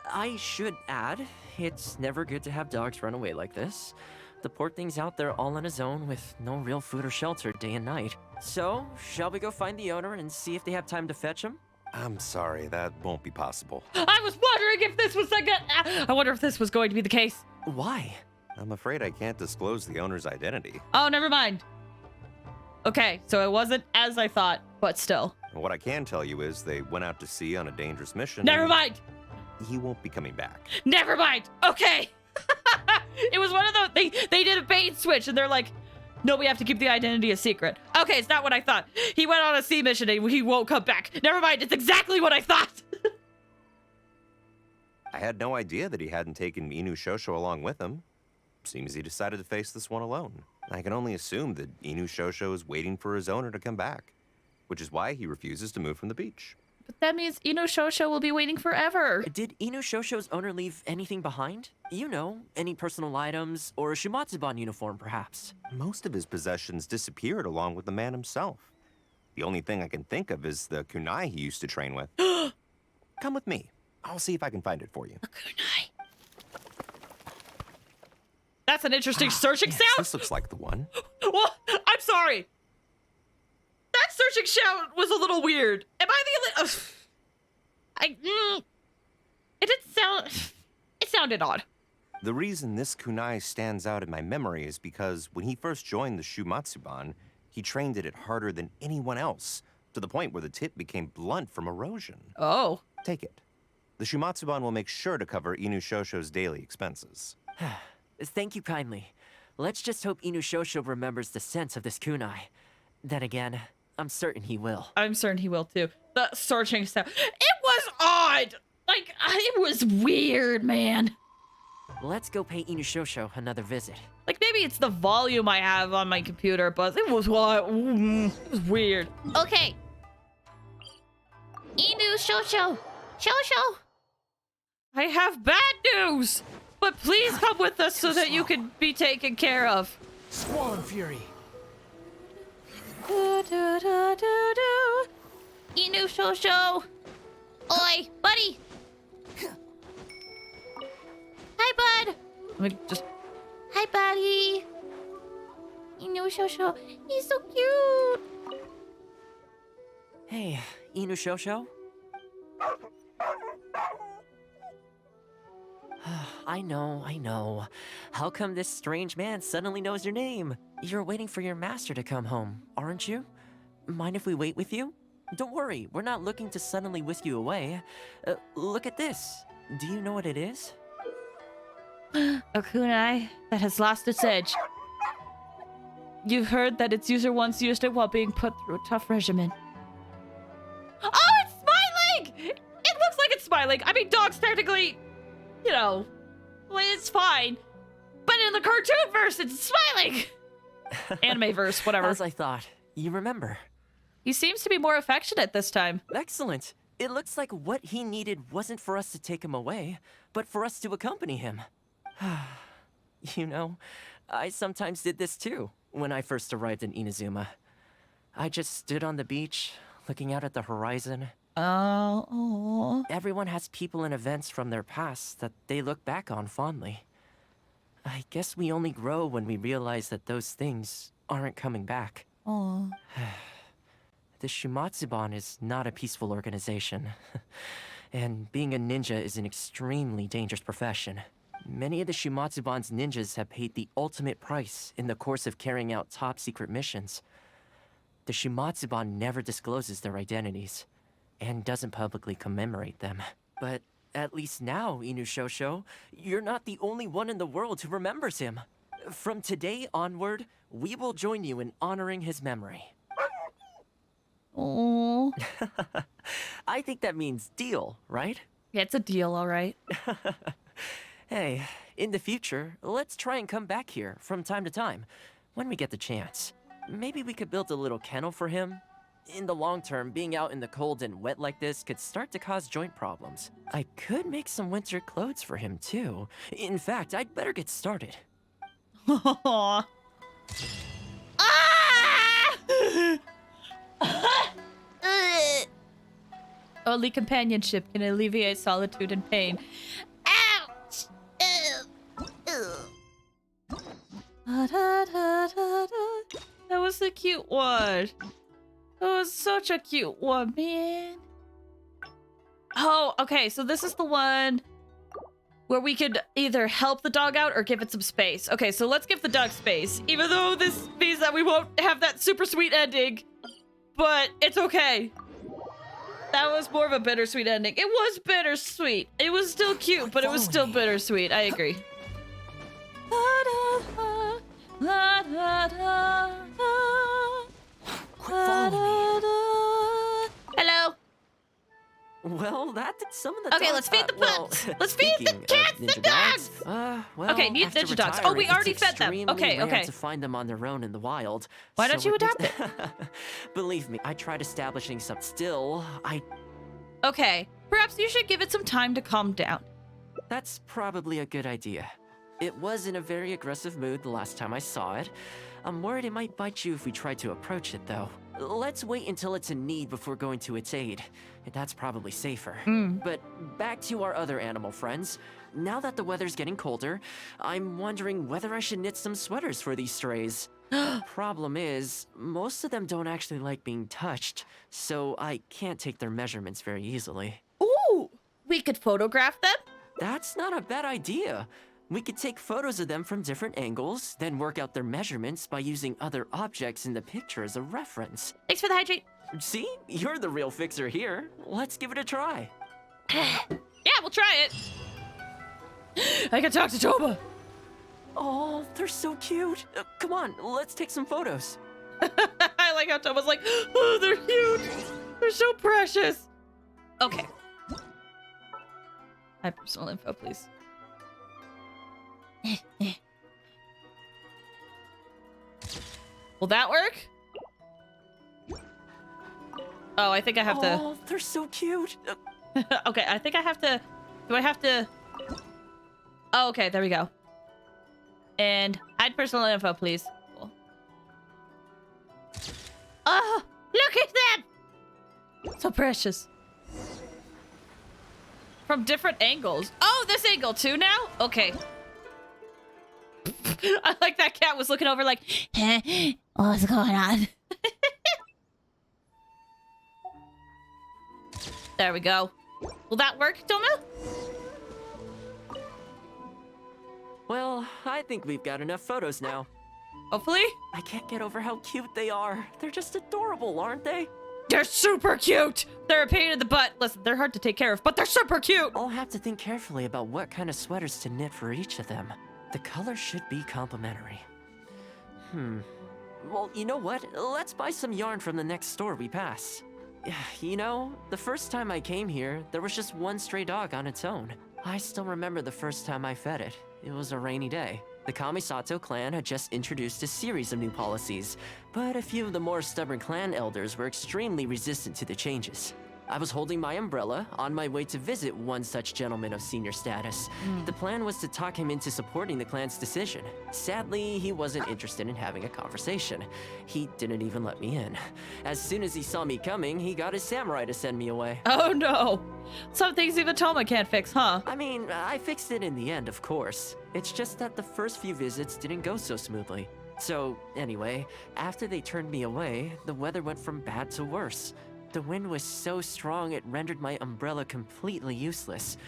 I should add, it's never good to have dogs run away like this. The poor thing's out there all on his own with no real food or shelter day and night. So, shall we go find the owner and see if they have time to fetch him? I'm sorry, that won't be possible. I was wondering if this was I wonder if this was going to be the case. Why? I'm afraid I can't disclose the owner's identity. Oh, never mind. Okay, so it wasn't as I thought, but still. What I can tell you is they went out to sea on a dangerous mission. Never mind. He won't be coming back. Never mind. Okay. It was one of those, they did a bait switch and they're like, no, we have to keep the identity a secret. Okay, it's not what I thought. He went on a sea mission and he won't come back. Never mind, it's exactly what I thought. I had no idea that he hadn't taken Inu Shosho along with him. Seems he decided to face this one alone. I can only assume that Inu Shosho is waiting for his owner to come back, which is why he refuses to move from the beach. But that means Inu Shosho will be waiting forever. Did Inu Shosho's owner leave anything behind? You know, any personal items or a Shumatsuban uniform, perhaps? Most of his possessions disappeared along with the man himself. The only thing I can think of is the kunai he used to train with. Come with me. I'll see if I can find it for you. A kunai. That's an interesting searching sound. This looks like the one. Well, I'm sorry. That searching sound was a little weird. Am I the only... It didn't sound... It sounded odd. The reason this kunai stands out in my memory is because when he first joined the Shumatsuban, he trained it harder than anyone else, to the point where the tip became blunt from erosion. Oh. Take it. The Shumatsuban will make sure to cover Inu Shosho's daily expenses. Thank you kindly. Let's just hope Inu Shosho remembers the sense of this kunai. Then again, I'm certain he will. I'm certain he will too. The searching sound. It was odd! Like, it was weird, man. Let's go pay Inu Shosho another visit. Like, maybe it's the volume I have on my computer, but it was weird. Okay. Inu Shosho. Shosho. I have bad news, but please come with us so that you can be taken care of. Squall and Fury. Inu Shosho. Oi, buddy. Hi, bud. Let me just... Hi, buddy. Inu Shosho. He's so cute. Hey, Inu Shosho? I know. How come this strange man suddenly knows your name? You're waiting for your master to come home, aren't you? Mind if we wait with you? Don't worry, we're not looking to suddenly whisk you away. Look at this. Do you know what it is? A kunai that has lost its edge. You've heard that its user once used it while being put through a tough regimen. Oh, it's smiling! It looks like it's smiling. I mean, dogs technically, you know, it's fine. But in the cartoon verse, it's smiling. Anime verse, whatever. As I thought. You remember. He seems to be more affectionate this time. Excellent. It looks like what he needed wasn't for us to take him away, but for us to accompany him. You know, I sometimes did this too, when I first arrived in Inazuma. I just stood on the beach, looking out at the horizon. Oh. Everyone has people and events from their past that they look back on fondly. I guess we only grow when we realize that those things aren't coming back. Oh. The Shumatsuban is not a peaceful organization. And being a ninja is an extremely dangerous profession. Many of the Shumatsuban's ninjas have paid the ultimate price in the course of carrying out top-secret missions. The Shumatsuban never discloses their identities, and doesn't publicly commemorate them. But at least now, Inu Shosho, you're not the only one in the world who remembers him. From today onward, we will join you in honoring his memory. Oh. I think that means deal, right? Yeah, it's a deal, all right. Hey, in the future, let's try and come back here from time to time, when we get the chance. Maybe we could build a little kennel for him. In the long term, being out in the cold and wet like this could start to cause joint problems. I could make some winter clothes for him too. In fact, I'd better get started. Ah! Only companionship can alleviate solitude and pain. Ouch! That was a cute one. That was such a cute one, man. Oh, okay, so this is the one where we could either help the dog out or give it some space. Okay, so let's give the dog space, even though this means that we won't have that super sweet ending. But it's okay. That was more of a bittersweet ending. It was bittersweet. It was still cute, but it was still bittersweet. I agree. Hello. Well, that did some of the Okay, dogs, let's feed the pups. Let's feed the speaking of cats, the ninja dogs. Well, Okay, need after ninja dogs. Oh, we retiring, already it's fed them. extremely Okay, rare okay. to find them on their own in the wild. Why don't so you it adopt makes- Believe me, I tried establishing some. Still, Okay, perhaps you should give it some time to calm down. That's probably a good idea. It was in a very aggressive mood the last time I saw it. I'm worried it might bite you if we try to approach it, though. Let's wait until it's in need before going to its aid. That's probably safer. But back to our other animal friends. Now that the weather's getting colder, I'm wondering whether I should knit some sweaters for these strays. Problem is, most of them don't actually like being touched, so I can't take their measurements very easily. Ooh, we could photograph them? That's not a bad idea. We could take photos of them from different angles, then work out their measurements by using other objects in the picture as a reference. Thanks for the hydrate. See? You're the real fixer here. Let's give it a try. Yeah, we'll try it. I can talk to Thoma. Oh, they're so cute. Come on, let's take some photos. I like how Thoma's like, oh, they're cute. They're so precious. Okay. My personal info, please. Will that work? Oh, I think I have to. Oh, they're so cute. Okay, I think I have to. Do I have to? Oh, okay, there we go. And hide personal info, please. Cool. Oh, look at them! So precious. From different angles. Oh, this angle too now? Okay. I like that cat was looking over like, huh? What's going on? There we go. Will that work, Thoma? Well, I think we've got enough photos now. Hopefully. I can't get over how cute they are. They're just adorable, aren't they? They're super cute. They're a pain in the butt. Listen, they're hard to take care of, but they're super cute. I'll have to think carefully about what kind of sweaters to knit for each of them. The color should be complementary. Well, you know what? Let's buy some yarn from the next store we pass. You know, the first time I came here, there was just one stray dog on its own. I still remember the first time I fed it. It was a rainy day. The Kamisato clan had just introduced a series of new policies, but a few of the more stubborn clan elders were extremely resistant to the changes. I was holding my umbrella on my way to visit one such gentleman of senior status. The plan was to talk him into supporting the clan's decision. Sadly, he wasn't interested in having a conversation. He didn't even let me in. As soon as he saw me coming, he got his samurai to send me away. Oh no! Some things even Thoma can't fix, huh? I mean, I fixed it in the end, of course. It's just that the first few visits didn't go so smoothly. So, anyway, after they turned me away, the weather went from bad to worse. The wind was so strong it rendered my umbrella completely useless.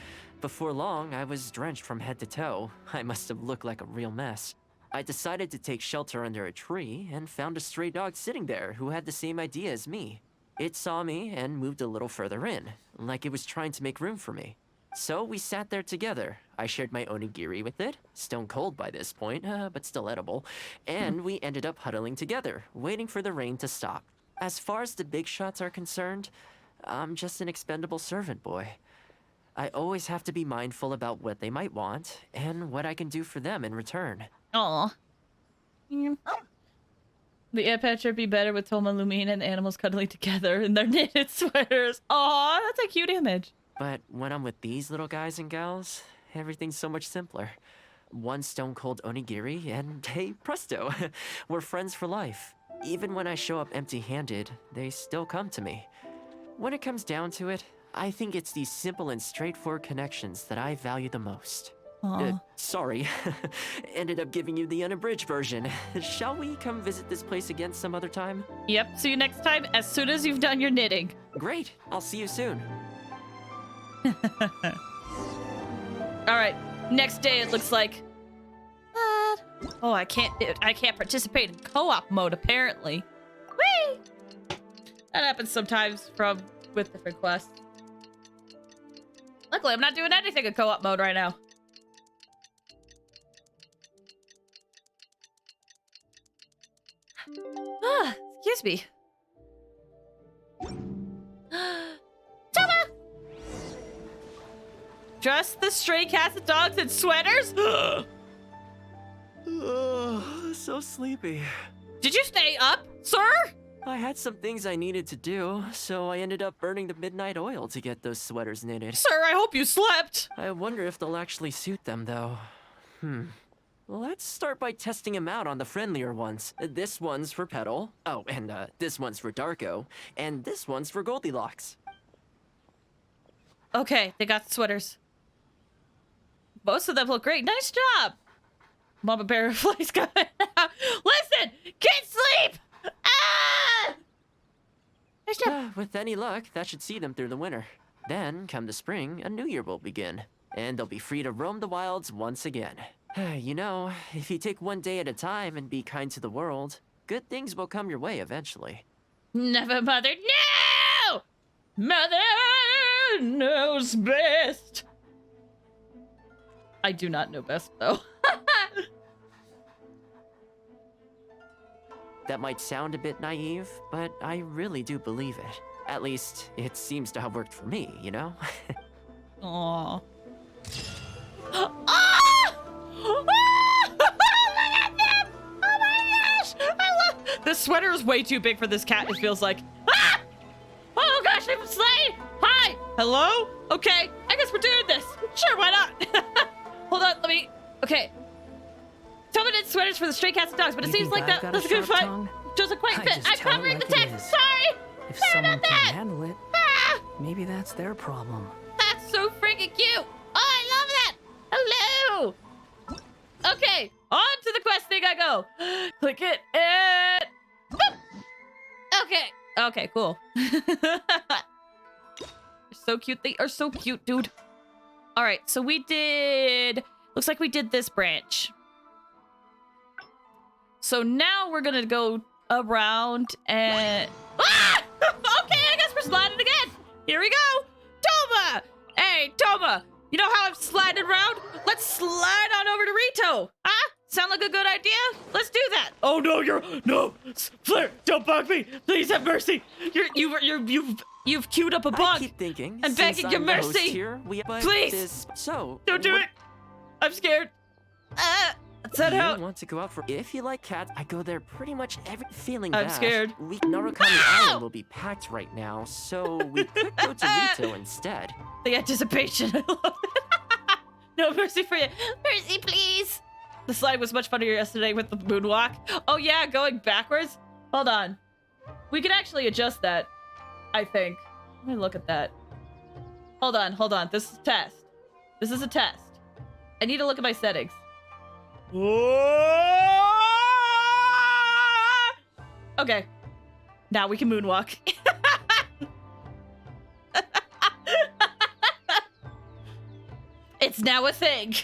Before long, I was drenched from head to toe. I must have looked like a real mess. I decided to take shelter under a tree and found a stray dog sitting there who had the same idea as me. It saw me and moved a little further in, like it was trying to make room for me. So we sat there together. I shared my onigiri with it, stone cold by this point, but still edible, and we ended up huddling together, waiting for the rain to stop. As far as the big shots are concerned, I'm just an expendable servant boy. I always have to be mindful about what they might want and what I can do for them in return. Aw. The adventure would be better with Thoma, Lumina, and animals cuddling together in their knitted sweaters. Aw, that's a cute image. But when I'm with these little guys and gals, everything's so much simpler. One stone-cold onigiri, and hey, presto, we're friends for life. Even when I show up empty-handed, they still come to me. When it comes down to it, I think it's these simple and straightforward connections that I value the most. Sorry, ended up giving you the unabridged version. Shall we come visit this place again some other time? Yep, see you next time as soon as you've done your knitting. Great, I'll see you soon. Alright, next day it looks like... Oh, I can't participate in co-op mode, apparently. Whee! That happens sometimes with different quests. Luckily, I'm not doing anything in co-op mode right now. Excuse me. Thoma! Dress the stray cats and dogs in sweaters? So sleepy. Did you stay up, sir? I had some things I needed to do, so I ended up burning the midnight oil to get those sweaters knitted. Sir, I hope you slept. I wonder if they'll actually suit them, though. Let's start by testing them out on the friendlier ones. This one's for Petal. Oh, and this one's for Darko. And this one's for Goldilocks. Okay, they got the sweaters. Most of them look great. Nice job. Mama Bear Fly's coming out. Listen! Kids sleep! Ah! Nice job. With any luck, that should see them through the winter. Then, come the spring, a new year will begin. And they'll be free to roam the wilds once again. You know, if you take one day at a time and be kind to the world, good things will come your way eventually. Never, Mother. No! Mother knows best. I do not know best, though. That might sound a bit naive, but I really do believe it. At least, it seems to have worked for me, you know? Aww. Ah! Look at them! Oh my gosh! I love this sweater is way too big for this cat, it feels like. Ah! Oh gosh, I'm slain! Hi! Hello? Okay, I guess we're doing this. Sure, why not? Hold on, let me... Okay. Thoma did sweaters for the stray cats and dogs, but it seems like that's a good fight. Doesn't quite fit. I'm covering the text. Sorry! If Sorry someone about that! can't handle it, Ah! maybe that's their problem. That's so freaking cute! Oh, I love that! Hello! Okay, on to the quest thing I go. Click it and... Boop. Okay, cool. They're so cute. They are so cute, dude. All right, so we did... Looks like we did this branch. So now we're gonna go around and... Ah! Okay, I guess we're sliding again. Here we go. Thoma! Hey, Thoma! You know how I'm sliding around? Let's slide on over to Rito. Huh? Sound like a good idea? Let's do that. Oh no, no, Flare, don't bug me. Please have mercy. You've queued up a bug. I keep thinking. I'm begging your mercy. Here, Please. So Don't do it. I'm scared. Set you out. want to go out for... If you like cats, I go there pretty much every... Feeling I'm bad. scared. Narukami Island will be packed right now, so we could go to Rito instead. The anticipation. I love it. No mercy for you. Mercy, please. The slide was much funnier yesterday with the moonwalk. Oh yeah, going backwards. Hold on. We can actually adjust that, I think. Let me look at that. Hold on. This is a test. This is a test. I need to look at my settings. Okay. Now we can moonwalk. It's now a thing.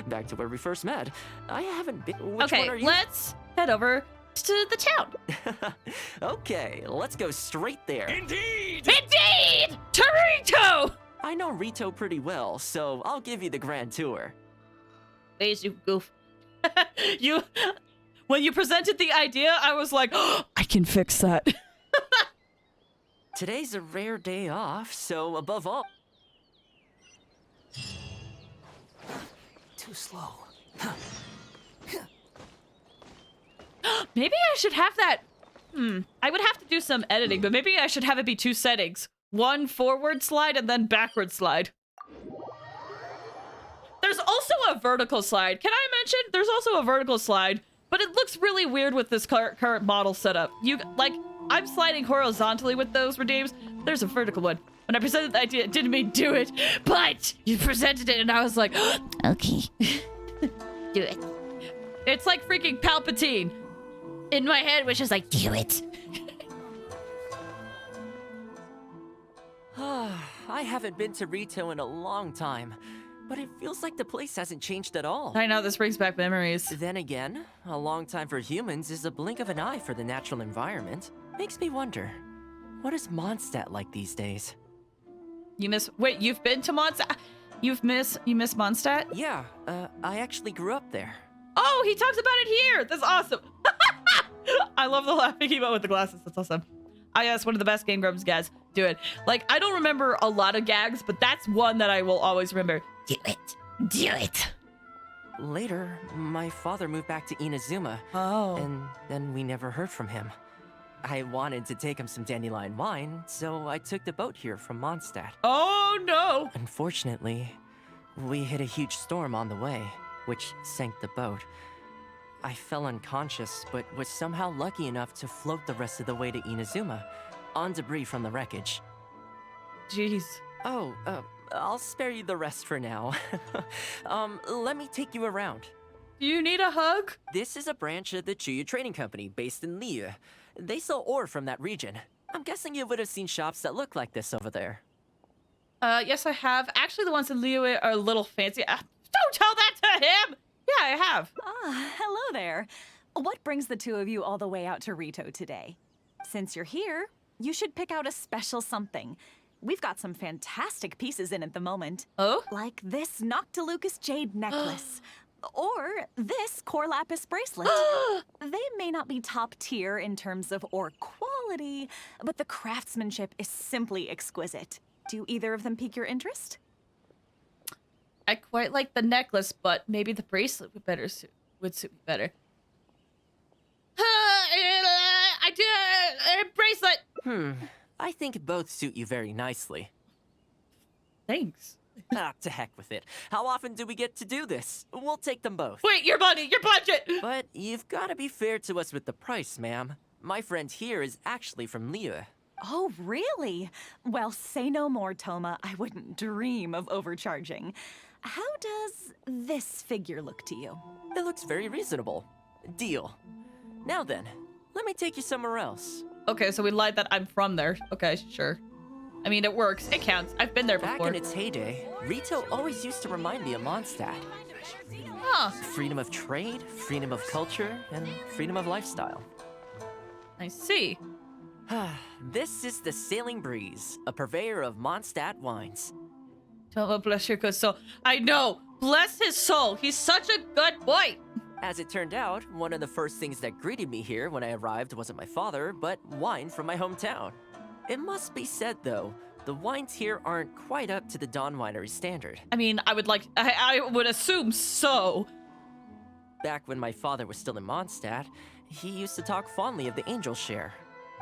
Back to where we first met. I haven't been... Which Okay, one are you? let's head over to the town. Okay, let's go straight there. Indeed! To Rito! I know Rito pretty well, so I'll give you the grand tour. Please, you goof. When you presented the idea, I was like, oh, I can fix that. Today's a rare day off, so above all... Too slow. Maybe I should have that. I would have to do some editing, but maybe I should have it be 2 settings. 1 forward slide and then backward slide. There's also a vertical slide. Can I mention? There's also a vertical slide, but it looks really weird with this current model setup. I'm sliding horizontally with those redeems. There's a vertical one. When I presented the idea, it didn't mean do it, but you presented it and I was like, okay, do it. It's like freaking Palpatine in my head, which is like, do it. I haven't been to Rito in a long time, but it feels like the place hasn't changed at all. I know, this brings back memories. Then again, a long time for humans is a blink of an eye for the natural environment. Makes me wonder, what is Mondstadt like these days? Wait, you've been to Mondstadt? You miss Mondstadt? Yeah, I actually grew up there. Oh, he talks about it here. That's awesome. I love the laughing emote with the glasses. That's awesome. Oh yeah, it's one of the best Game Grumps guys. Do it. Like, I don't remember a lot of gags, but that's one that I will always remember. Do it. Do it. Later, my father moved back to Inazuma. Oh. And then we never heard from him. I wanted to take him some dandelion wine, so I took the boat here from Mondstadt. Oh no! Unfortunately, we hit a huge storm on the way, which sank the boat. I fell unconscious, but was somehow lucky enough to float the rest of the way to Inazuma, on debris from the wreckage. Jeez. Oh, I'll spare you the rest for now. Let me take you around. Do you need a hug? This is a branch of the Chuyu Trading Company based in Liu. They sell ore from that region. I'm guessing you would have seen shops that look like this over there. Yes, I have. Actually, the ones in Liu are a little fancy. Don't tell that to him! Yeah, I have. Ah, hello there. What brings the two of you all the way out to Rito today? Since you're here, you should pick out a special something. We've got some fantastic pieces in at the moment. Oh? Like this Noctilucus jade necklace. Or this Core Lapis bracelet. They may not be top tier in terms of ore quality, but the craftsmanship is simply exquisite. Do either of them pique your interest? I quite like the necklace, but maybe the bracelet would suit me better. I do a bracelet. I think both suit you very nicely. Thanks. To heck with it. How often do we get to do this? We'll take them both. Wait, your money, your budget! But you've got to be fair to us with the price, ma'am. My friend here is actually from Liu. Oh, really? Well, say no more, Thoma. I wouldn't dream of overcharging. How does this figure look to you? It looks very reasonable. Deal. Now then, let me take you somewhere else. Okay, so we lied that I'm from there. Okay, sure. I mean, it works. It counts. I've been there before. Back in its heyday, Rito always used to remind me of Mondstadt. Huh. Freedom of trade, freedom of culture, and freedom of lifestyle. I see. This is the Sailing Breeze, a purveyor of Mondstadt wines. Thoma, bless your good soul. I know. Bless his soul. He's such a good boy. As it turned out, one of the first things that greeted me here when I arrived wasn't my father, but wine from my hometown. It must be said, though, the wines here aren't quite up to the Dawn Winery standard. I mean, I would assume so. Back when my father was still in Mondstadt, he used to talk fondly of the Angel Share.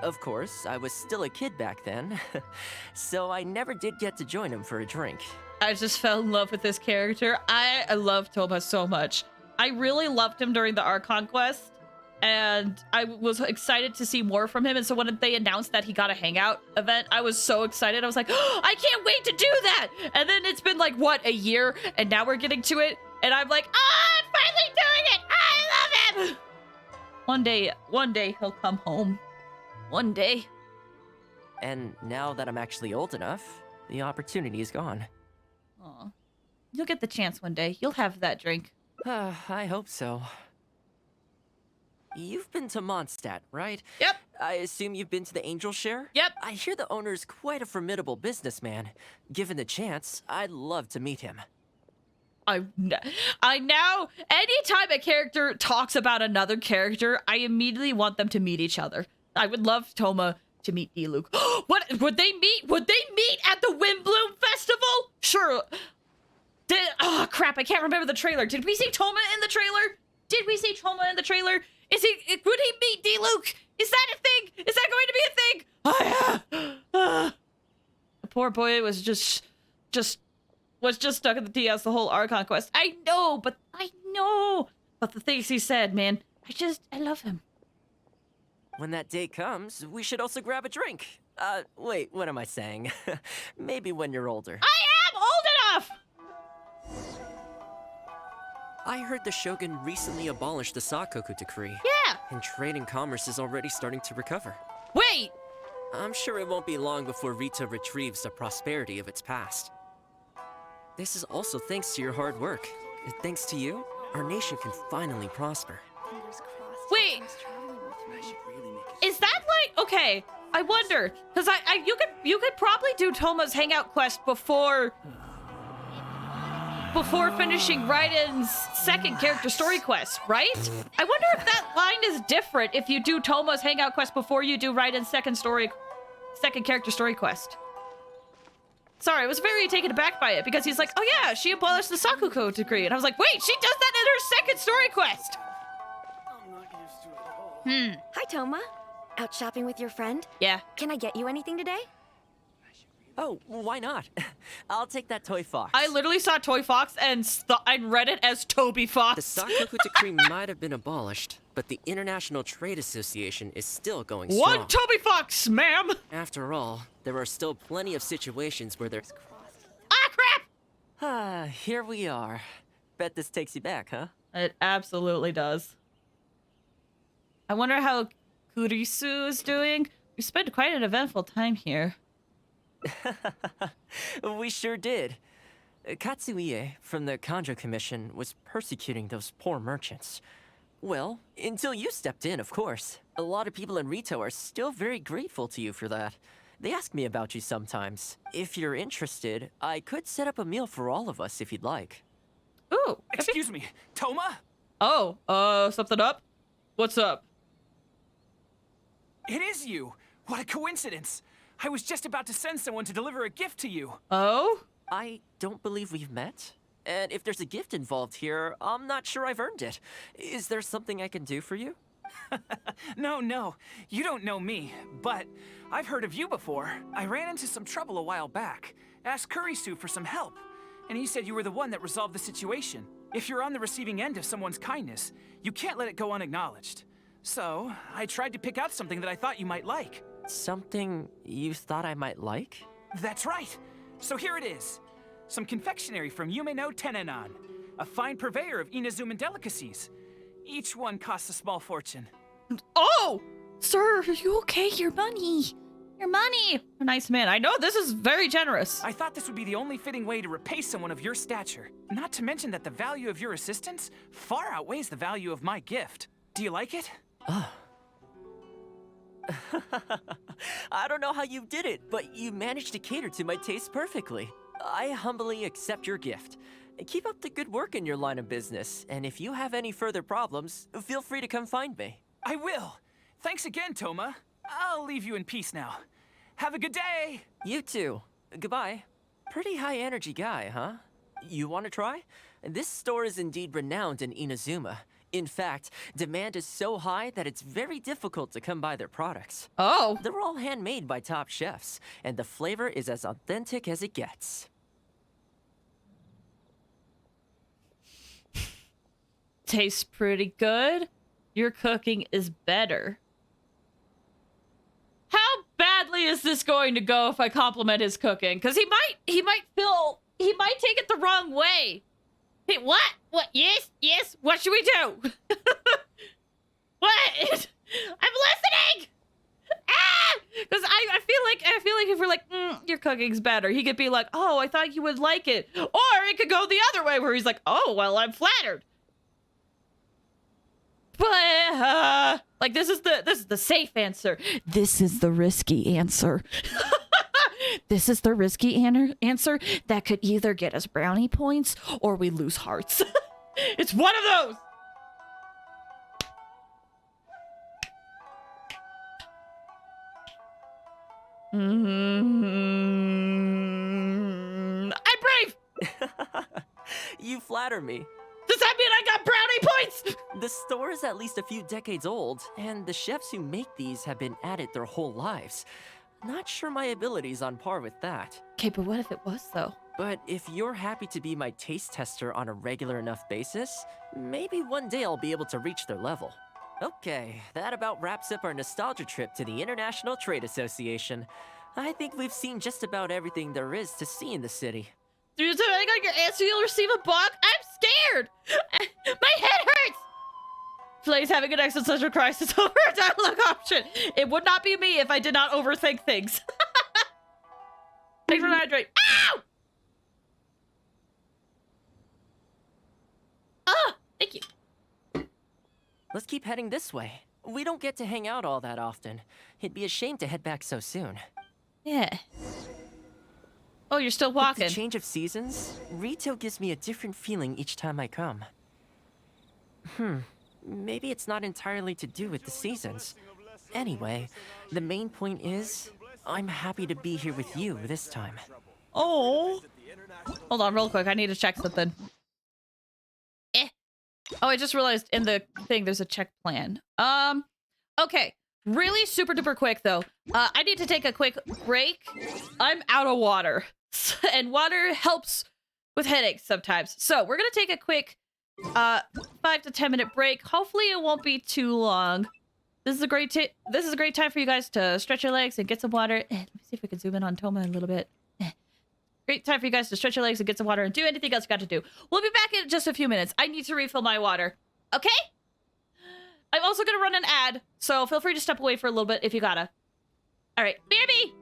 Of course, I was still a kid back then, so I never did get to join him for a drink. I just fell in love with this character. I love Thoma so much. I really loved him during the Archon Quest, and I was excited to see more from him. And so when they announced that he got a Hangout event, I was so excited. I was like, oh, I can't wait to do that! And then it's been like, what, a year? And now we're getting to it, and I'm like, I'm finally doing it! I love him! One day he'll come home. One day. And now that I'm actually old enough, the opportunity is gone. Aw. You'll get the chance one day. You'll have that drink. I hope so. You've been to Mondstadt, right? Yep. I assume you've been to the Angel Share? Yep. I hear the owner's quite a formidable businessman. Given the chance, I'd love to meet him. I now, anytime a character talks about another character, I immediately want them to meet each other. I would love Thoma to meet Diluc. What would they meet? Would they meet at the Windbloom Festival? Sure. Oh crap! I can't remember the trailer. Did we see Thoma in the trailer? Did we see Thoma in the trailer? Would he meet Diluc? Is that a thing? Is that going to be a thing? The poor boy was just stuck in the TS the whole Archon Quest. I know. But the things he said, man, I love him. When that day comes, we should also grab a drink. Wait, what am I saying? Maybe when you're older. I am old enough! I heard the Shogun recently abolished the Sakoku Decree. Yeah! And trade and commerce is already starting to recover. Wait! I'm sure it won't be long before Rita retrieves the prosperity of its past. This is also thanks to your hard work. Thanks to you, our nation can finally prosper. Wait! Is that like, okay, I wonder, because you could probably do Thoma's Hangout Quest before finishing Raiden's second character story quest, right? I wonder if that line is different if you do Thoma's Hangout Quest before you do Raiden's second character story quest. Sorry, I was very taken aback by it because he's like, oh yeah, she abolished the Sakoku Decree. And I was like, wait, she does that in her second story quest. Hi, Thoma. Out shopping with your friend? Yeah. Can I get you anything today? Oh, why not? I'll take that Toy Fox. I literally saw Toy Fox and I read it as Toby Fox. The Sakoku Decree might have been abolished, but the International Trade Association is still going strong. One Toby Fox, ma'am! After all, there are still plenty of situations where there's... Ah, crap! Here we are. Bet this takes you back, huh? It absolutely does. I wonder how Kurisu is doing. We spent quite an eventful time here. We sure did. Katsuie from the Kanjo Commission was persecuting those poor merchants. Well, until you stepped in, of course. A lot of people in Rito are still very grateful to you for that. They ask me about you sometimes. If you're interested, I could set up a meal for all of us if you'd like. Ooh. Excuse me, Thoma? Oh, something up? What's up? It is you! What a coincidence! I was just about to send someone to deliver a gift to you. Oh? I don't believe we've met. And if there's a gift involved here, I'm not sure I've earned it. Is there something I can do for you? No. You don't know me, but I've heard of you before. I ran into some trouble a while back. Asked Kurisu for some help, and he said you were the one that resolved the situation. If you're on the receiving end of someone's kindness, you can't let it go unacknowledged. So, I tried to pick out something that I thought you might like. Something you thought I might like? That's right. So here it is. Some confectionery from Yume no Tenenan, a fine purveyor of Inazuman delicacies. Each one costs a small fortune. Oh! Sir, are you okay? Your money. Your money. A nice man. I know this is very generous. I thought this would be the only fitting way to repay someone of your stature. Not to mention that the value of your assistance far outweighs the value of my gift. Do you like it? Oh. I don't know how you did it, but you managed to cater to my taste perfectly. I humbly accept your gift. Keep up the good work in your line of business, and if you have any further problems, feel free to come find me. I will. Thanks again, Thoma. I'll leave you in peace now. Have a good day! You too. Goodbye. Pretty high energy guy, huh? You want to try? This store is indeed renowned in Inazuma. In fact, demand is so high that it's very difficult to come by their products. Oh. They're all handmade by top chefs, and the flavor is as authentic as it gets. Tastes pretty good. Your cooking is better. How badly is this going to go if I compliment his cooking? Because he might take it the wrong way. Hey, what? What? Yes, yes. What should we do? What? I'm listening. Ah! Because I feel like if we're like, your cooking's better, he could be like, oh, I thought you would like it, or it could go the other way where he's like, oh, well, I'm flattered. But like this is the safe answer. This is the risky answer. This is the risky answer that could either get us brownie points or we lose hearts. It's one of those. I'm brave. You flatter me. Does that mean I got brownie points? The store is at least a few decades old, and the chefs who make these have been at it their whole lives. Not sure my ability's on par with that. Okay, but what if it was, though? But if you're happy to be my taste tester on a regular enough basis, maybe one day I'll be able to reach their level. Okay, that about wraps up our nostalgia trip to the International Trade Association. I think we've seen just about everything there is to see in the city. Dude, depending on your answer, you'll receive a bug. I'm scared. My head hurts. Flay's having an existential crisis over a dialogue option. It would not be me if I did not overthink things. Thanks for the hydrate. Ow! Ah, thank you. Let's keep heading this way. We don't get to hang out all that often. It'd be a shame to head back so soon. Yeah. Oh, you're still walking. With the change of seasons, Rito gives me a different feeling each time I come. Maybe it's not entirely to do with the seasons. Anyway, the main point is, I'm happy to be here with you this time. Oh. Hold on real quick. I need to check something. Oh, I just realized in the thing there's a check plan. Okay. Really super duper quick though. I need to take a quick break. I'm out of water. And water helps with headaches sometimes. So we're gonna take a quick 5 to 10 minute break. Hopefully it won't be too long. This is a great time for you guys to stretch your legs and get some water. Let me see if we can zoom in on Thoma a little bit. Great time for you guys to stretch your legs and get some water and do anything else you got to do. We'll be back in just a few minutes. I need to refill my water. Okay? I'm also gonna run an ad, so feel free to step away for a little bit if you gotta. All right, BRB!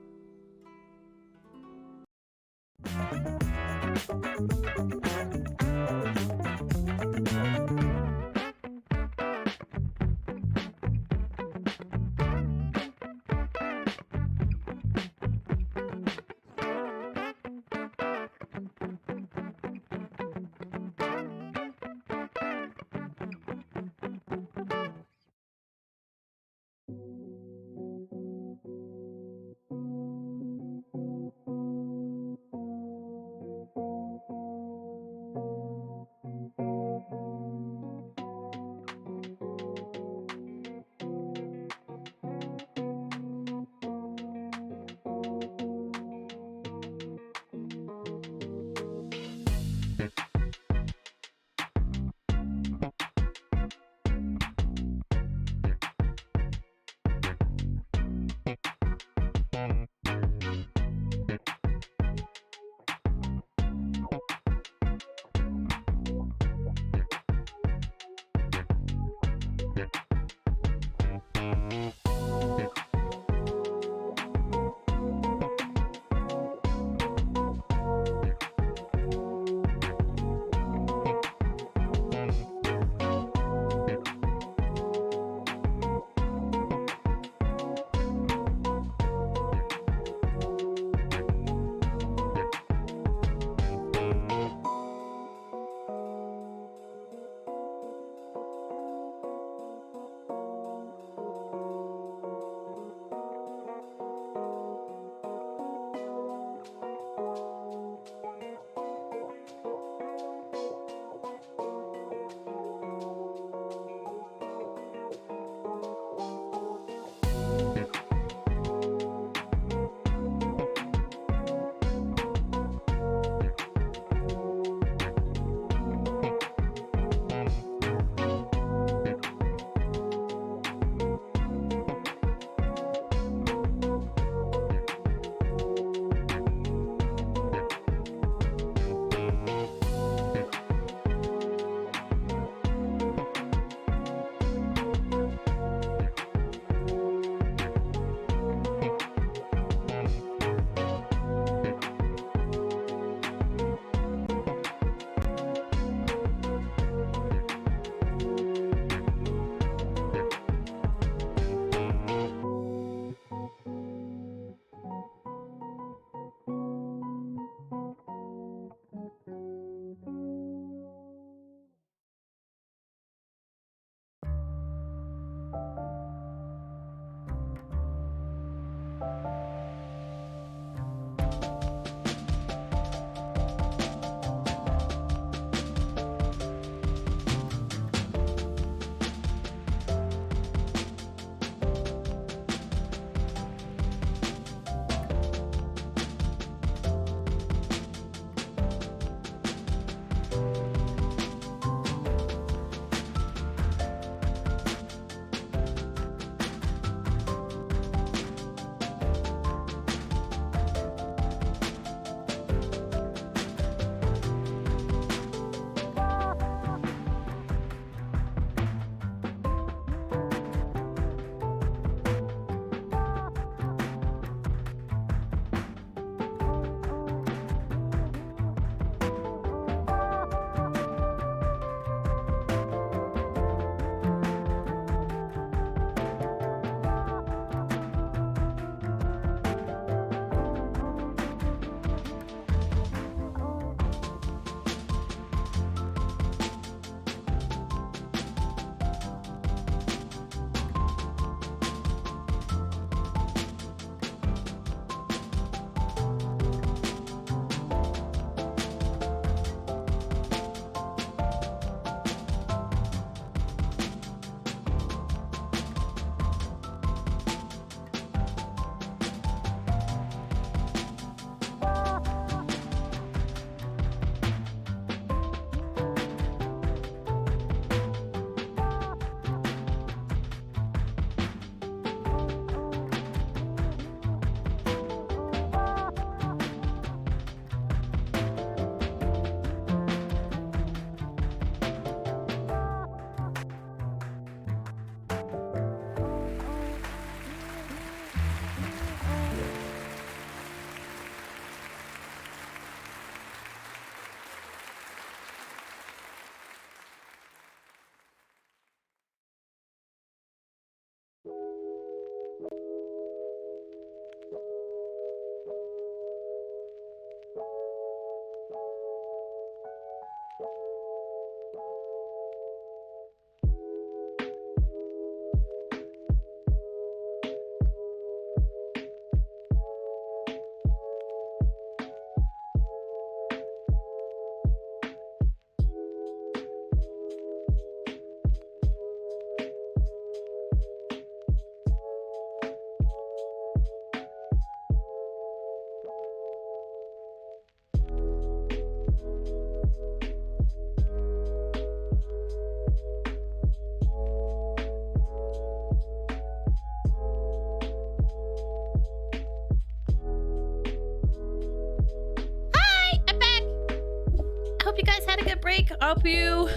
break. Hope you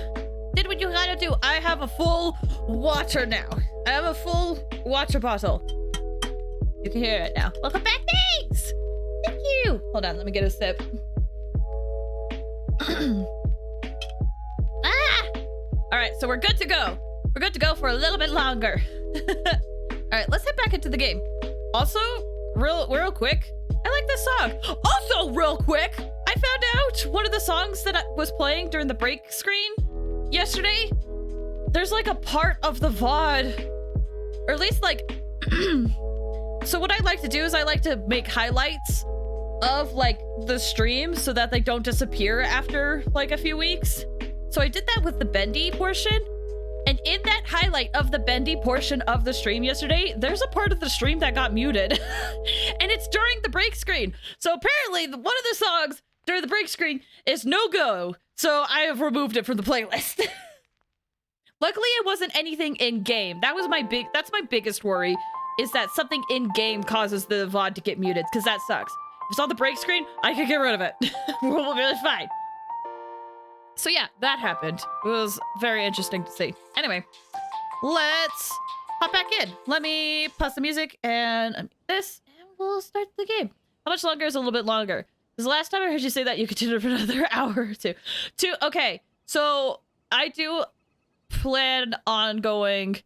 did what you gotta do. I have a full water now. I have a full water bottle. You can hear it now. Welcome back, thanks! Thank you! Hold on, let me get a sip. Alright, so we're good to go. We're good to go for a little bit longer. Alright, let's head back into the game. Also, real quick, I like this song. Also, real quick, I found out one of the songs that was playing during the break screen yesterday, there's like a part of the VOD, or at least like, so what I like to do is I like to make highlights of like the stream so that they don't disappear after like a few weeks. So I did that with the bendy portion. And in that highlight of the bendy portion of the stream yesterday, there's a part of the stream that got muted. And it's during the break screen. So apparently one of the songs during the break screen is no-go. So I have removed it from the playlist. Luckily, it wasn't anything in-game. That's my biggest worry, is that something in-game causes the VOD to get muted, because that sucks. If it's on the break screen, I can get rid of it. We'll be fine. So yeah, that happened. It was very interesting to see. Anyway, let's hop back in. Let me pause the music and this, and we'll start the game. How much longer is a little bit longer? Because the last time I heard you say that, you continued for another hour or two. Okay, so I do plan on going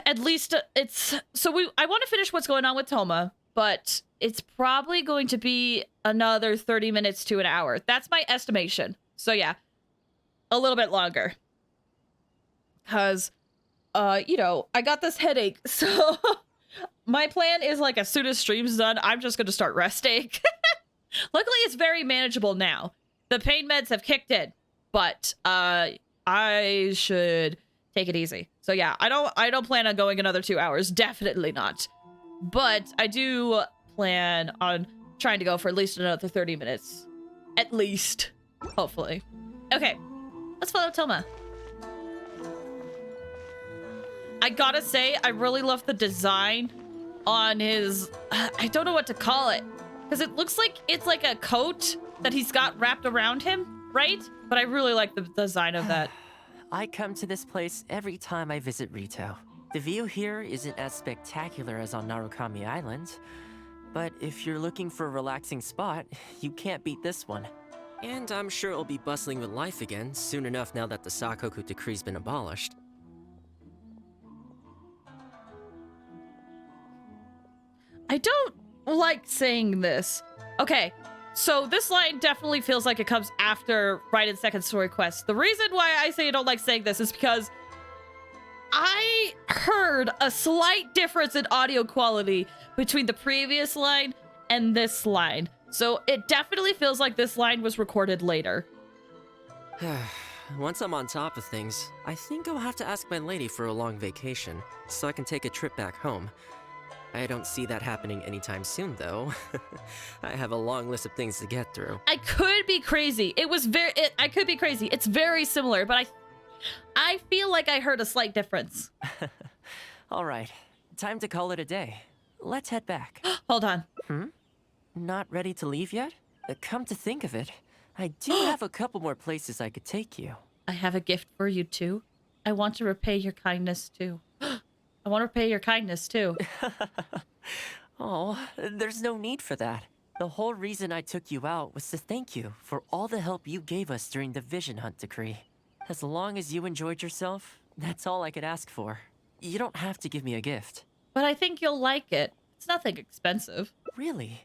at least I want to finish what's going on with Thoma, but it's probably going to be another 30 minutes to an hour. That's my estimation. So yeah, a little bit longer. Because, you know, I got this headache. So my plan is like as soon as stream's done, I'm just going to start resting. Luckily, it's very manageable now. The pain meds have kicked in, but I should take it easy. So yeah, I don't plan on going another 2 hours. Definitely not. But I do plan on trying to go for at least another 30 minutes. At least. Hopefully. Okay, let's follow Thoma. I gotta say, I really love the design on his... I don't know what to call it. Because it looks like it's like a coat that he's got wrapped around him, right? But I really like the design of that. I come to this place every time I visit Rito. The view here isn't as spectacular as on Narukami Island, but if you're looking for a relaxing spot, you can't beat this one. And I'm sure it'll be bustling with life again soon enough now that the Sakoku decree's been abolished. I don't like saying this. Okay, so this line definitely feels like it comes after Right Second Story Quest. The reason why I say I don't like saying this is because I heard a slight difference in audio quality between the previous line and this line. So it definitely feels like this line was recorded later. Once I'm on top of things, I think I'll have to ask my lady for a long vacation, so I can take a trip back home. I don't see that happening anytime soon, though. I have a long list of things to get through. I could be crazy. I could be crazy. It's very similar, but I feel like I heard a slight difference. All right, time to call it a day. Let's head back. Hold on. Not ready to leave yet? Come to think of it, I do have a couple more places I could take you. I have a gift for you too. I want to repay your kindness too. I want to repay your kindness too. Oh, there's no need for that. The whole reason I took you out was to thank you for all the help you gave us during the Vision Hunt decree. As long as you enjoyed yourself, that's all I could ask for. You don't have to give me a gift. But I think you'll like it. It's nothing expensive. Really?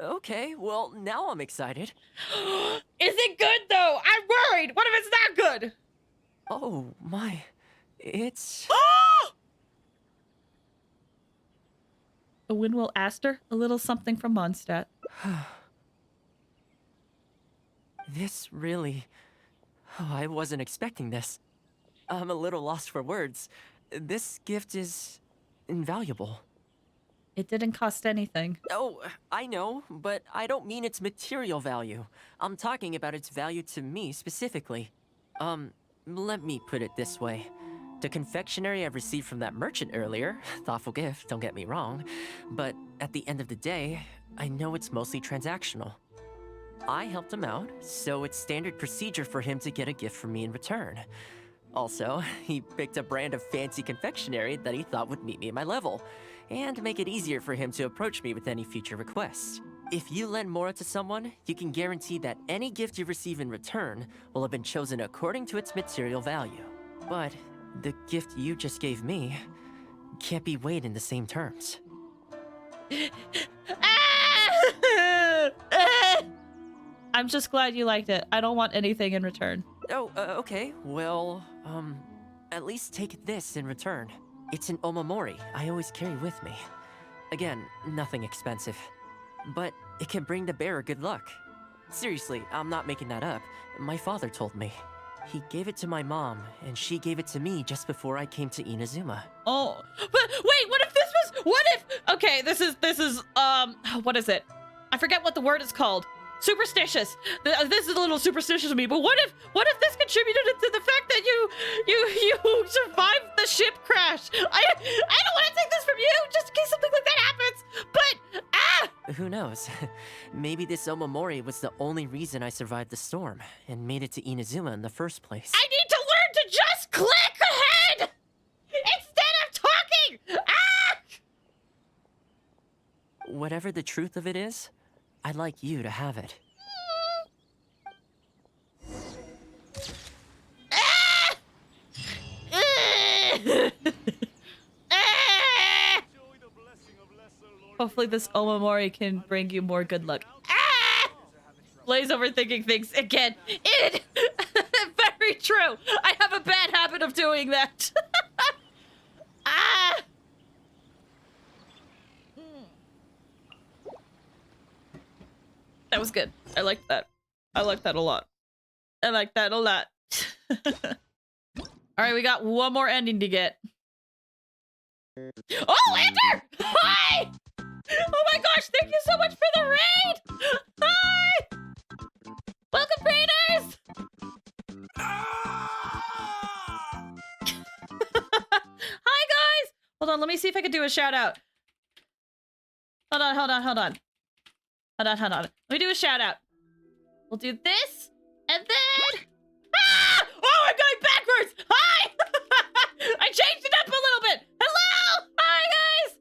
Okay, well, now I'm excited. Is it good, though? I'm worried! What if it's not good? Oh, my. It's... A Winwell Aster, a little something from Mondstadt. This really... Oh, I wasn't expecting this. I'm a little lost for words. This gift is... invaluable. It didn't cost anything. Oh, I know, but I don't mean its material value. I'm talking about its value to me specifically. Let me put it this way. The confectionery I received from that merchant earlier, thoughtful gift, don't get me wrong, but at the end of the day, I know it's mostly transactional. I helped him out, so it's standard procedure for him to get a gift from me in return. Also, he picked a brand of fancy confectionery that he thought would meet me at my level, and make it easier for him to approach me with any future requests. If you lend Mora to someone, you can guarantee that any gift you receive in return will have been chosen according to its material value. But the gift you just gave me can't be weighed in the same terms. I'm just glad you liked it. I don't want anything in return. Oh, okay. Well, at least take this in return. It's an omamori I always carry with me. Again, nothing expensive. But it can bring the bearer good luck. Seriously, I'm not making that up. My father told me. He gave it to my mom, and she gave it to me just before I came to Inazuma. Oh, but wait, what if this was, what if, okay, this is, what is it? I forget what the word is called. Superstitious. This is a little superstitious to me, but what if this contributed to the fact that you survived the ship crash? I don't want to take this from you, just in case something like that happens, but, Who knows? Maybe this omamori was the only reason I survived the storm, and made it to Inazuma in the first place. I need to learn to just click ahead! Instead of talking! Whatever the truth of it is, I'd like you to have it. Hopefully this omamori can bring you more good luck. Blaze overthinking things again. Very true. I have a bad habit of doing that. That was good. I liked that. I liked that a lot. I like that a lot. All right, we got one more ending to get. Oh, Lander! Hi! Oh my gosh, thank you so much for the raid! Hi! Welcome, raiders! Hi, guys! Hold on, let me see if I can do a shout out. Hold on. Let me do a shout out. We'll do this, and then... Ah! Oh, I'm going backwards! Hi! I changed it up a little bit! Hello! Hi, guys!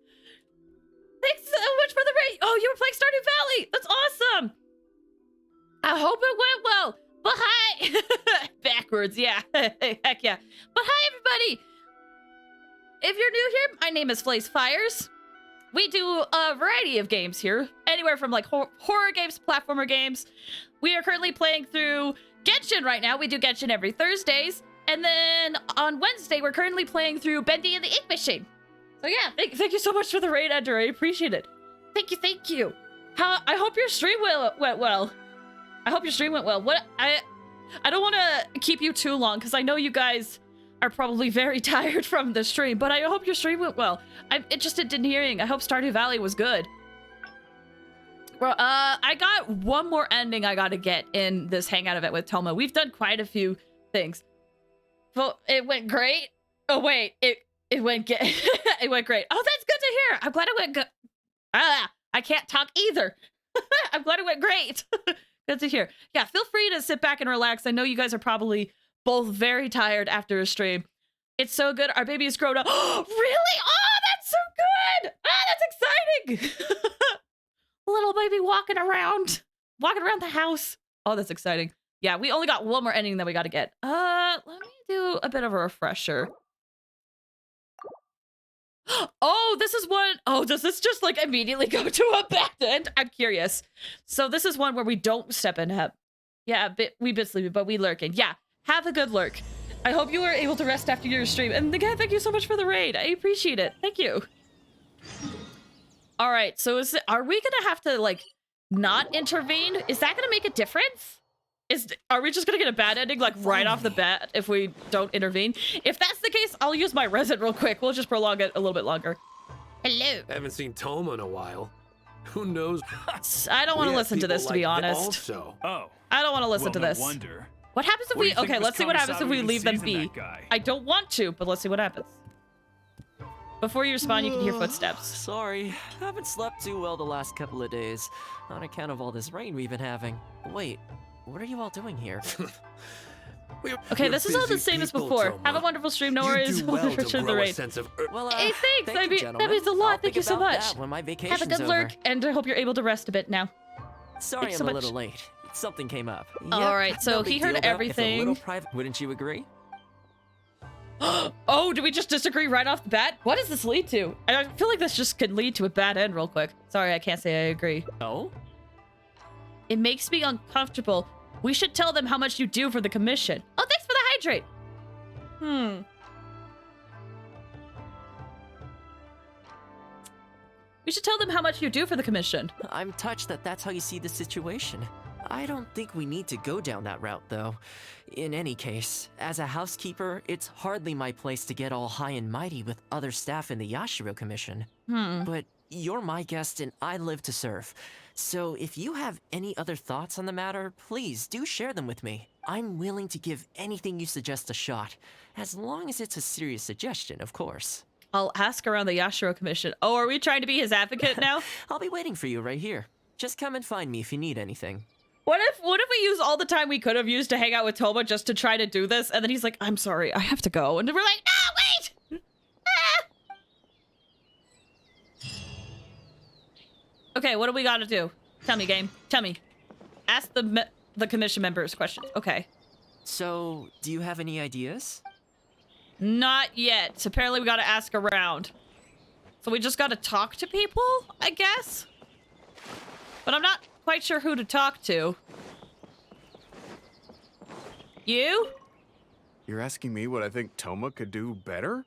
Thanks so much for the raid. Oh, you were playing Stardew Valley! That's awesome! I hope it went well. But hi! Backwards, yeah. Heck yeah. But hi, everybody! If you're new here, my name is Flaze Fires. We do a variety of games here, anywhere from like horror games, platformer games. We are currently playing through Genshin right now. We do Genshin every Thursdays. And then on Wednesday, we're currently playing through Bendy and the Ink Machine. So yeah, thank you so much for the raid, Ender. I appreciate it. Thank you. I hope your stream went well. I hope your stream went well. I don't want to keep you too long because I know you guys are probably very tired from the stream, but I hope your stream went well. I'm interested in hearing. I hope Stardew Valley was good. Well, I got one more ending I gotta get in this Hangout event with Thoma. We've done quite a few things. Well, it went great. Oh wait, it went it went great. Oh, that's good to hear. I'm glad it went good. I can't talk either. I'm glad it went great. Good to hear. Yeah, feel free to sit back and relax. I know you guys are probably both very tired after a stream. It's so good. Our baby has grown up. Oh, really? Oh, that's so good. Oh, that's exciting. Little baby walking around the house. Oh, that's exciting. Yeah, we only got one more ending that we got to get. Let me do a bit of a refresher. Oh, this is one. Oh, does this just like immediately go to a bad end? I'm curious. So this is one where we don't step in. Yeah, we bit sleepy, but we lurking. Yeah, have a good lurk. I hope you were able to rest after your stream. And again, thank you so much for the raid. I appreciate it. Thank you. All right, so are we gonna have to like not intervene? Is that gonna make a difference? Are we just gonna get a bad ending like right off the bat if we don't intervene? If that's the case, I'll use my resin real quick. We'll just prolong it a little bit longer. Hello. Haven't seen Thoma in a while. Who knows? I don't want to listen to this, to be honest. Also. Oh. I don't want to listen to no this. wonder. What happens if What do we... you think Okay, Miss let's see what happens if we Kamisato leave them even be. sees in that guy? I don't want to, but let's see what happens. Before you respond, you can hear footsteps. Sorry, haven't slept too well the last couple of days, on account of all this rain we've been having. Wait, what are you all doing here? Okay, this is all the same as before. Thoma. Have a wonderful stream, no worries. Well to Return the grow a rain. sense of Well, Hey, thanks. thank you, That means a lot. I'll Thank you so about much. that when my Have a vacation's good over. lurk, and I hope you're able to rest a bit now. Sorry Thanks I'm so a much. little late. Something came up. All right, so no big he heard deal, though. If a everything. little private, wouldn't you agree? Oh, do we just disagree right off the bat? What does this lead to? I feel like this just could lead to a bad end real quick. Sorry, I can't say I agree. Oh? It makes me uncomfortable. We should tell them how much you do for the commission. Oh, thanks for the hydrate. We should tell them how much you do for the commission. I'm touched that that's how you see the situation. I don't think we need to go down that route, though. In any case, as a housekeeper, it's hardly my place to get all high and mighty with other staff in the Yashiro Commission. But you're my guest and I live to serve. So if you have any other thoughts on the matter, please do share them with me. I'm willing to give anything you suggest a shot, as long as it's a serious suggestion, of course. I'll ask around the Yashiro Commission. Oh, are we trying to be his advocate now? I'll be waiting for you right here. Just come and find me if you need anything. What if we use all the time we could have used to hang out with Thoma just to try to do this, and then he's like, I'm sorry, I have to go. And we're like, no, wait! Okay, what do we gotta do? Tell me, game. Tell me. Ask the commission members questions. Okay. So, do you have any ideas? Not yet. Apparently we gotta ask around. So we just gotta talk to people, I guess? But I'm not quite sure who to talk to. You? You're asking me what I think Thoma could do better?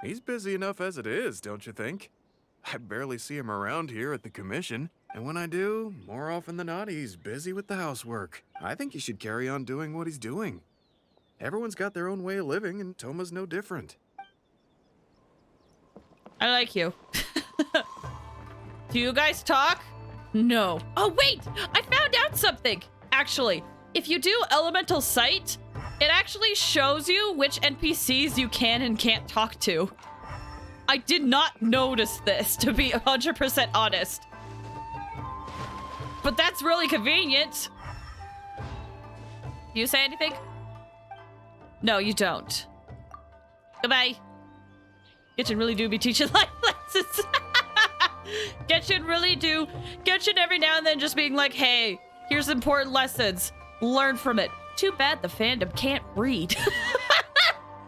He's busy enough as it is, don't you think? I barely see him around here at the commission, and when I do, more often than not, he's busy with the housework. I think he should carry on doing what he's doing. Everyone's got their own way of living, and Thoma's no different. I like you. Do you guys talk? No. Oh, wait! I found out something! Actually, if you do Elemental Sight, it actually shows you which NPCs you can and can't talk to. I did not notice this, to be 100% honest. But that's really convenient. Do you say anything? No, you don't. Goodbye. Genshin really do be teaching life lessons. Genshin really do. Genshin every now and then just being like, hey, here's important lessons. Learn from it. Too bad the fandom can't read.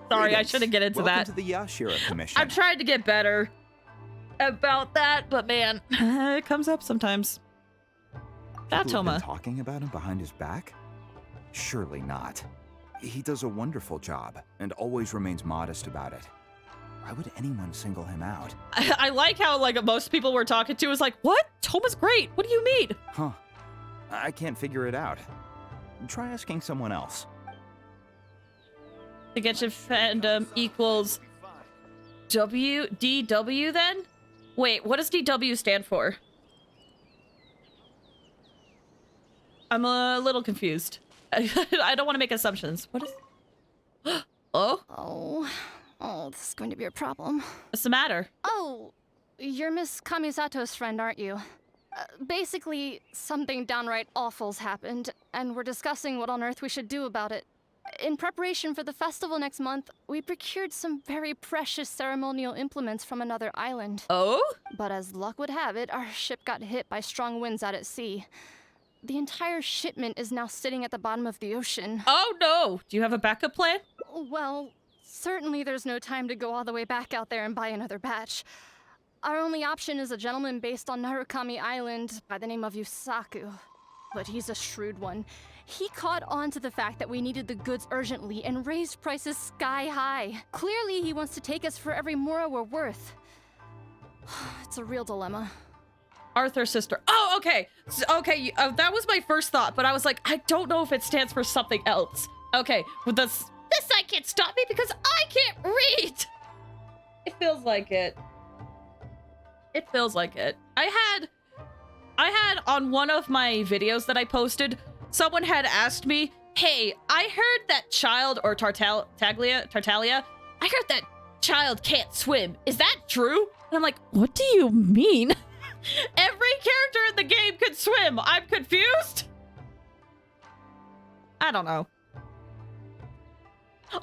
Sorry, I shouldn't get into Welcome that. to the Yashiro Commission. I'm trying to get better about that, but man, it comes up sometimes. That People have been Thoma. talking about him behind his back? Surely not. He does a wonderful job and always remains modest about it. Why would anyone single him out? I like how like most people we're talking to is like, what? Thoma's great. What do you mean? Huh. I can't figure it out. Try asking someone else. The Genshin fandom equals DW then? Wait, what does DW stand for? I'm a little confused. I don't want to make assumptions. What is... Oh? Oh, this is going to be a problem. What's the matter? Oh, you're Miss Kamisato's friend, aren't you? Basically, something downright awful's happened, and we're discussing what on earth we should do about it. In preparation for the festival next month, we procured some very precious ceremonial implements from another island. Oh? But as luck would have it, our ship got hit by strong winds out at sea. The entire shipment is now sitting at the bottom of the ocean. Oh no! Do you have a backup plan? Well, certainly there's no time to go all the way back out there and buy another batch. Our only option is a gentleman based on Narukami Island by the name of Yusaku. But he's a shrewd one. He caught on to the fact that we needed the goods urgently and raised prices sky high. Clearly, he wants to take us for every mora we're worth. It's a real dilemma. Arthur's sister. Oh, okay. Okay, that was my first thought, but I was like, I don't know if it stands for something else. Okay, with this I can't stop me because I can't read. It feels like it. It feels like it. I had on one of my videos that I posted, someone had asked me, hey, I heard that Child or Tartaglia, I heard that child can't swim. Is that true? And I'm like, what do you mean? Every character in the game could swim. I'm confused. I don't know.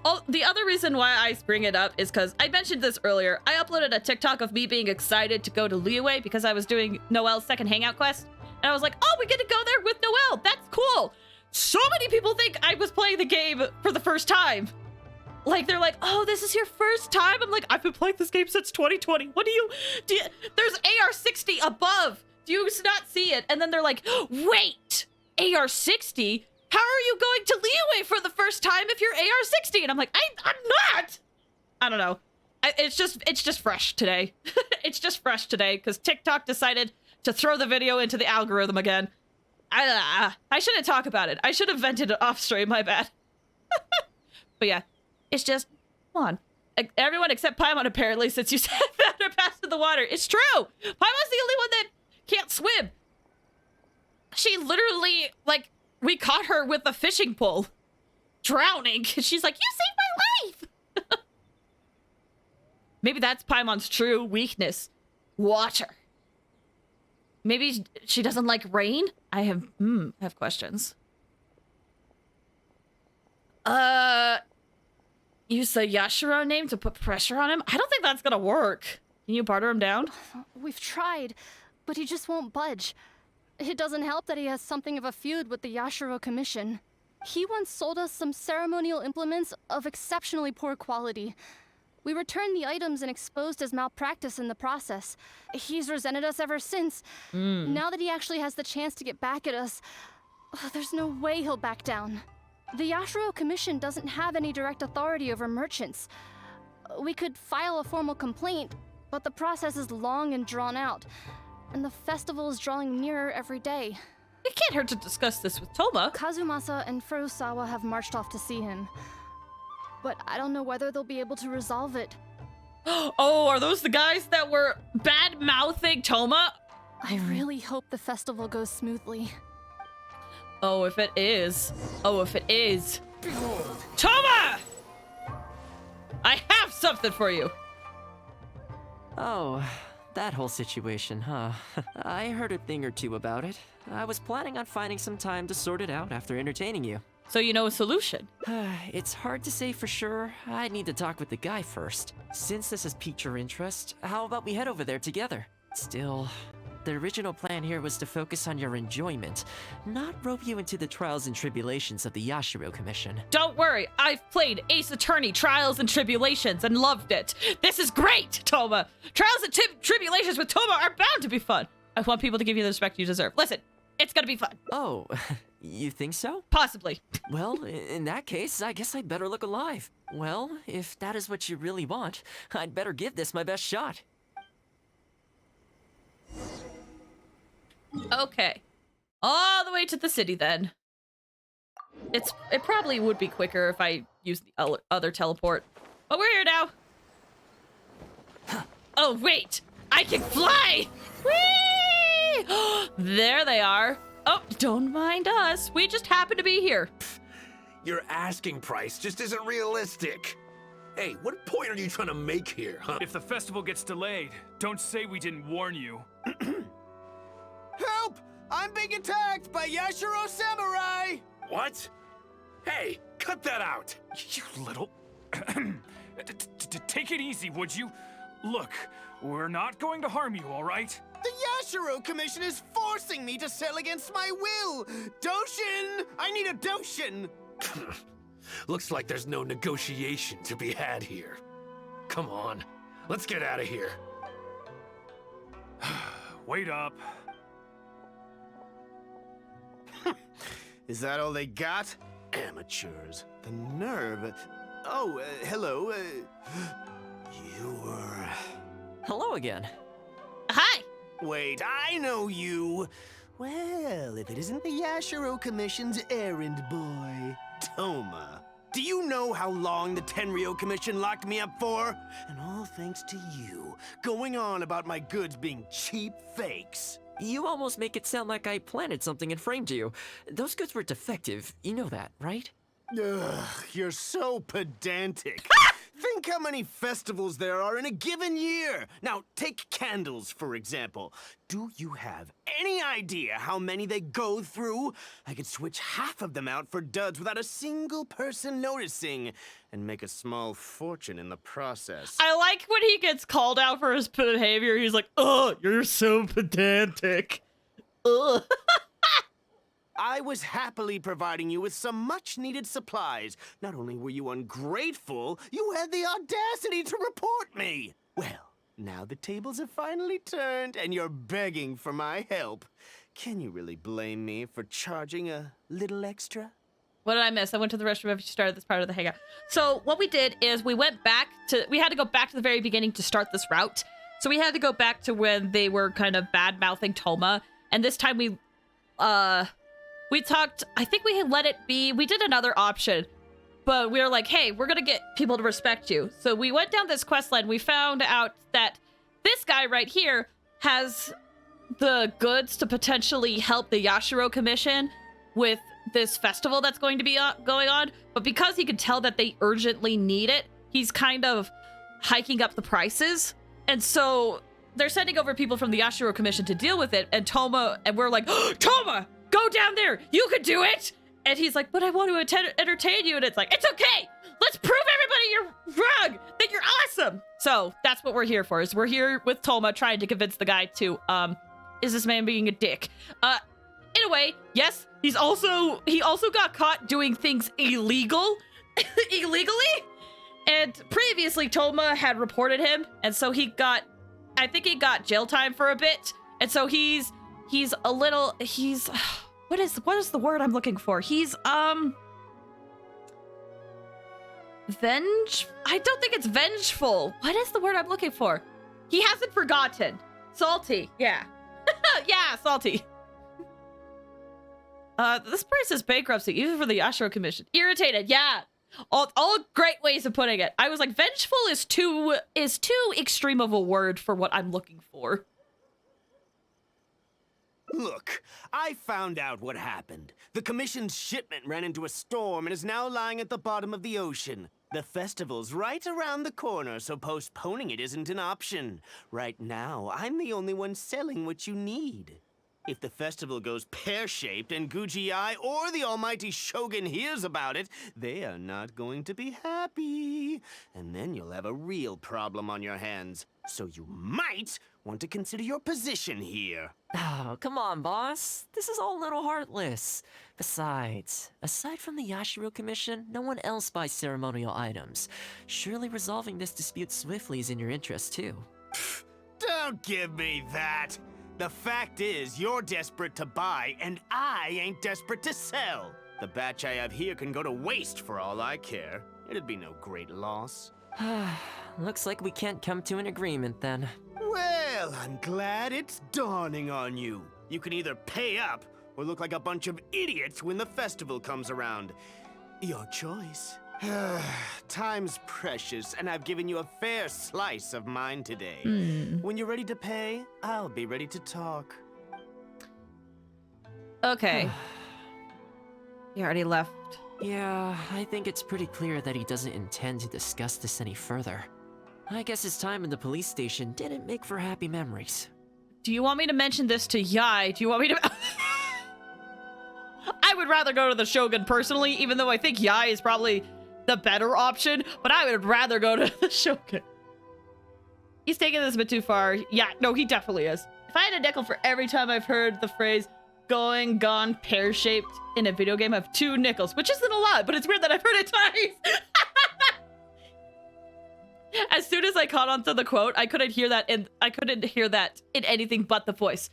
Oh, the other reason why I bring it up is because I mentioned this earlier. I uploaded a TikTok of me being excited to go to Liyue because I was doing Noelle's second Hangout Quest. And I was like, oh, we get to go there with Noelle. That's cool. So many people think I was playing the game for the first time. Like, they're like, oh, this is your first time? I'm like, I've been playing this game since 2020. What do you there's AR-60 above. Do you not see it? And then they're like, wait, AR-60? How are you going to Liyue for the first time if you're AR-60? And I'm like, I'm not. I don't know. It's just fresh today. It's just fresh today because TikTok decided to throw the video into the algorithm again. I shouldn't talk about it. I should have vented it off stream, my bad. But yeah, it's just, come on. Everyone except Paimon apparently, since you said that or passed in the water. It's true. Paimon's the only one that can't swim. She literally, like, we caught her with a fishing pole, drowning. She's like, you saved my life. Maybe that's Paimon's true weakness. Water. Maybe she doesn't like rain? I have questions. Use the Yashiro name to put pressure on him? I don't think that's gonna work. Can you barter him down? We've tried, but he just won't budge. It doesn't help that he has something of a feud with the Yashiro Commission. He once sold us some ceremonial implements of exceptionally poor quality. We returned the items and exposed his malpractice in the process. He's resented us ever since. Now that he actually has the chance to get back at us, there's no way he'll back down. The Yashiro Commission doesn't have any direct authority over merchants. We could file a formal complaint, but the process is long and drawn out, and the festival is drawing nearer every day. It can't hurt to discuss this with Thoma. Kazumasa and Furusawa have marched off to see him, but I don't know whether they'll be able to resolve it. Oh, are those the guys that were bad-mouthing Thoma? I really hope the festival goes smoothly. Oh, if it is. Oh, if it is. Thoma! I have something for you. Oh, that whole situation, huh? I heard a thing or two about it. I was planning on finding some time to sort it out after entertaining you. So you know a solution? It's hard to say for sure. I'd need to talk with the guy first. Since this has piqued your interest, how about we head over there together? Still, the original plan here was to focus on your enjoyment, not rope you into the trials and tribulations of the Yashiro Commission. Don't worry, I've played Ace Attorney Trials and Tribulations and loved it. This is great, Thoma. Trials and Tribulations with Thoma are bound to be fun. I want people to give you the respect you deserve. Listen, it's gonna be fun. Oh, you think so? Possibly. Well, in that case, I guess I'd better look alive. Well, if that is what you really want, I'd better give this my best shot. Okay. All the way to the city then. It probably would be quicker if I used the other teleport. But we're here now. Oh, wait. I can fly! Whee! There they are. Oh, don't mind us. We just happen to be here. Your asking price just isn't realistic. Hey, what point are you trying to make here, huh? If the festival gets delayed, don't say we didn't warn you. Help! I'm being attacked by Yashiro Samurai! What? Hey, cut that out! You little... Take it easy, would you? Look, we're not going to harm you, all right? The Yashiro Commission is forcing me to sell against my will! Doshin! I need a Doshin! Looks like there's no negotiation to be had here. Come on, let's get out of here. Wait up. Is that all they got? Amateurs. The nerve. Oh, hello. You were... Hello again. Hi! Wait, I know you. Well, if it isn't the Yashiro Commission's errand boy, Thoma. Do you know how long the Tenryou Commission locked me up for? And all thanks to you, going on about my goods being cheap fakes. You almost make it sound like I planted something and framed you. Those goods were defective. You know that, right? Ugh, you're so pedantic. Think how many festivals there are in a given year. Now, take candles, for example. Do you have any idea how many they go through? I could switch half of them out for duds without a single person noticing, and make a small fortune in the process. I like when he gets called out for his behavior. He's like, "Oh, you're so pedantic." Ugh. I was happily providing you with some much-needed supplies. Not only were you ungrateful, you had the audacity to report me. Well, now the tables have finally turned, and you're begging for my help. Can you really blame me for charging a little extra? What did I miss? I went to the restroom after you started this part of the hangout. So what we did is we had to go back to the very beginning to start this route. So we had to go back to when they were kind of bad-mouthing Thoma. And this time we talked, I think we had let it be. We did another option, but we were like, hey, we're going to get people to respect you. So we went down this quest line. We found out that this guy right here has the goods to potentially help the Yashiro Commission with this festival that's going to be going on. But because he could tell that they urgently need it, he's kind of hiking up the prices. And so they're sending over people from the Yashiro Commission to deal with it. And Thoma, and we're like, oh, Thoma, go down there. You could do it. And he's like, but I want to entertain you. And it's like, it's okay. Let's prove everybody you're wrong, that you're awesome. So that's what we're here for, is we're here with Thoma trying to convince the guy to, is this man being a dick? In a way, yes, he also got caught doing things illegally. And previously Thoma had reported him. And so I think he got jail time for a bit. And so he's what is the word I'm looking for? He's I don't think it's vengeful. What is the word I'm looking for? He hasn't forgotten. Salty, yeah. Yeah, salty. This place is bankruptcy, even for the Yashiro Commission. Irritated, yeah. All great ways of putting it. I was like, vengeful is too extreme of a word for what I'm looking for. Look, I found out what happened. The Commission's shipment ran into a storm and is now lying at the bottom of the ocean. The festival's right around the corner, so postponing it isn't an option. Right now, I'm the only one selling what you need. If the festival goes pear-shaped and Guji-ai or the almighty Shogun hears about it, they are not going to be happy. And then you'll have a real problem on your hands. So you might want to consider your position here. Oh, come on, boss. This is all a little heartless. Besides, aside from the Yashiro Commission, no one else buys ceremonial items. Surely resolving this dispute swiftly is in your interest, too. Don't give me that. The fact is, you're desperate to buy, and I ain't desperate to sell. The batch I have here can go to waste for all I care. It'd be no great loss. Looks like we can't come to an agreement, then. Well, I'm glad it's dawning on you. You can either pay up, or look like a bunch of idiots when the festival comes around. Your choice. Time's precious, and I've given you a fair slice of mine today. When you're ready to pay, I'll be ready to talk. Okay. He already left. Yeah, I think it's pretty clear that he doesn't intend to discuss this any further. I guess his time in the police station didn't make for happy memories. Do you want me to mention this to Yai? Do you want me to... I would rather go to the Shogun personally, even though I think Yai is probably the better option, but I would rather go to the Shogun. He's taking this a bit too far. Yeah, no, he definitely is. If I had a nickel for every time I've heard the phrase gone pear-shaped in a video game, I have 2 nickels, which isn't a lot, but it's weird that I've heard it twice. As soon as I caught on to the quote, I couldn't hear that in anything but the voice.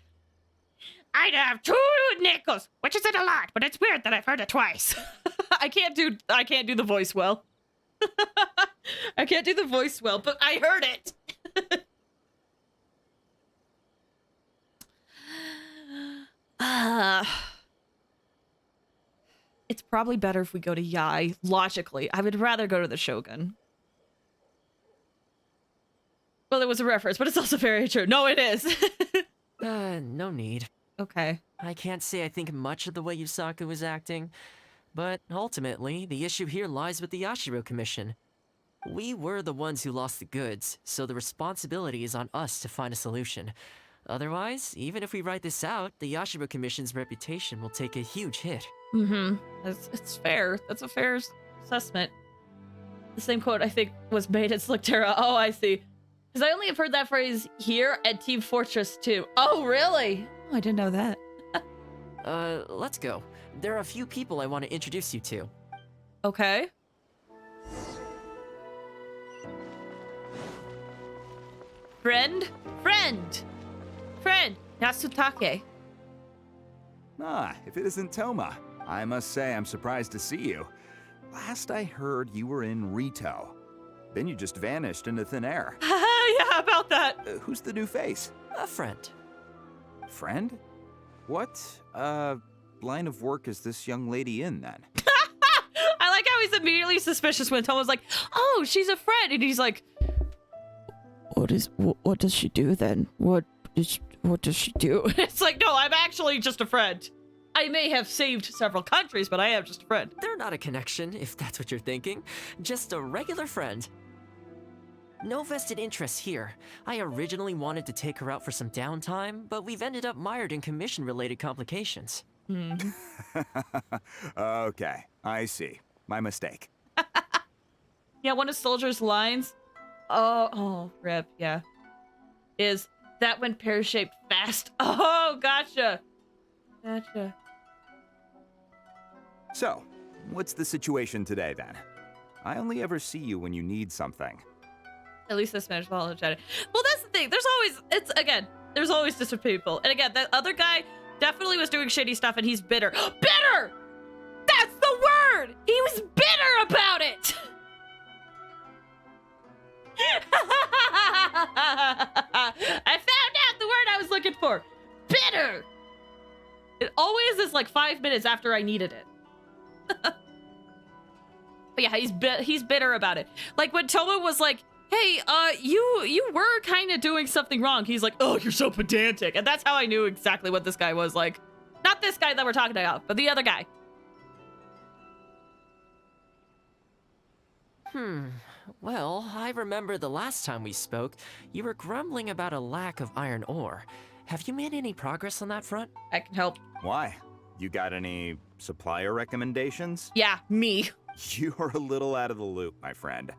I'd have 2 nickels, which isn't a lot, but it's weird that I've heard it twice. I can't do the voice well. I can't do the voice well, but I heard it. It's probably better if we go to Yai, logically. I would rather go to the Shogun. Well, it was a reference, but it's also very true. No, it is. No need. Okay. I can't say I think much of the way Yusaku was acting, but ultimately, the issue here lies with the Yashiro Commission. We were the ones who lost the goods, so the responsibility is on us to find a solution. Otherwise, even if we write this out, the Yashiba Commission's reputation will take a huge hit. Mm-hmm. It's fair. That's a fair assessment. The same quote, I think, was made at Slickterra. Oh, I see. Because I only have heard that phrase here at Team Fortress 2. Oh, really? Oh, I didn't know that. Let's go. There are a few people I want to introduce you to. Okay. Friend? Yasutake. Ah, if it isn't Thoma. I must say I'm surprised to see you. Last I heard, you were in Rito. Then you just vanished into thin air. Yeah, about that. Who's the new face? A friend. Friend? What, line of work is this young lady in, then? I like how he's immediately suspicious when Thoma's like, oh, she's a friend. And he's like, what does she do then? What does she do? It's like, no, I'm actually just a friend. I may have saved several countries, but I am just a friend. They're not a connection, if that's what you're thinking. Just a regular friend. No vested interests here. I originally wanted to take her out for some downtime, but we've ended up mired in commission-related complications. Okay, I see. My mistake. Yeah, one of Soldier's lines, oh, rip, yeah, is, that went pear-shaped fast. Oh, gotcha. So, what's the situation today, then? I only ever see you when you need something. At least this managed well chat. Well, that's the thing. There's always different people. And again, that other guy definitely was doing shitty stuff and he's bitter. Bitter! That's the word! He was bitter about it! I found out the word I was looking for. Bitter! It always is like 5 minutes after I needed it. But yeah, he's bitter about it. Like when Thoma was like, hey, you were kind of doing something wrong. He's like, oh, you're so pedantic. And that's how I knew exactly what this guy was like. Not this guy that we're talking about, but the other guy. Well, I remember the last time we spoke, you were grumbling about a lack of iron ore. Have you made any progress on that front? I can help. Why? You got any supplier recommendations? Yeah, me. You're a little out of the loop, my friend.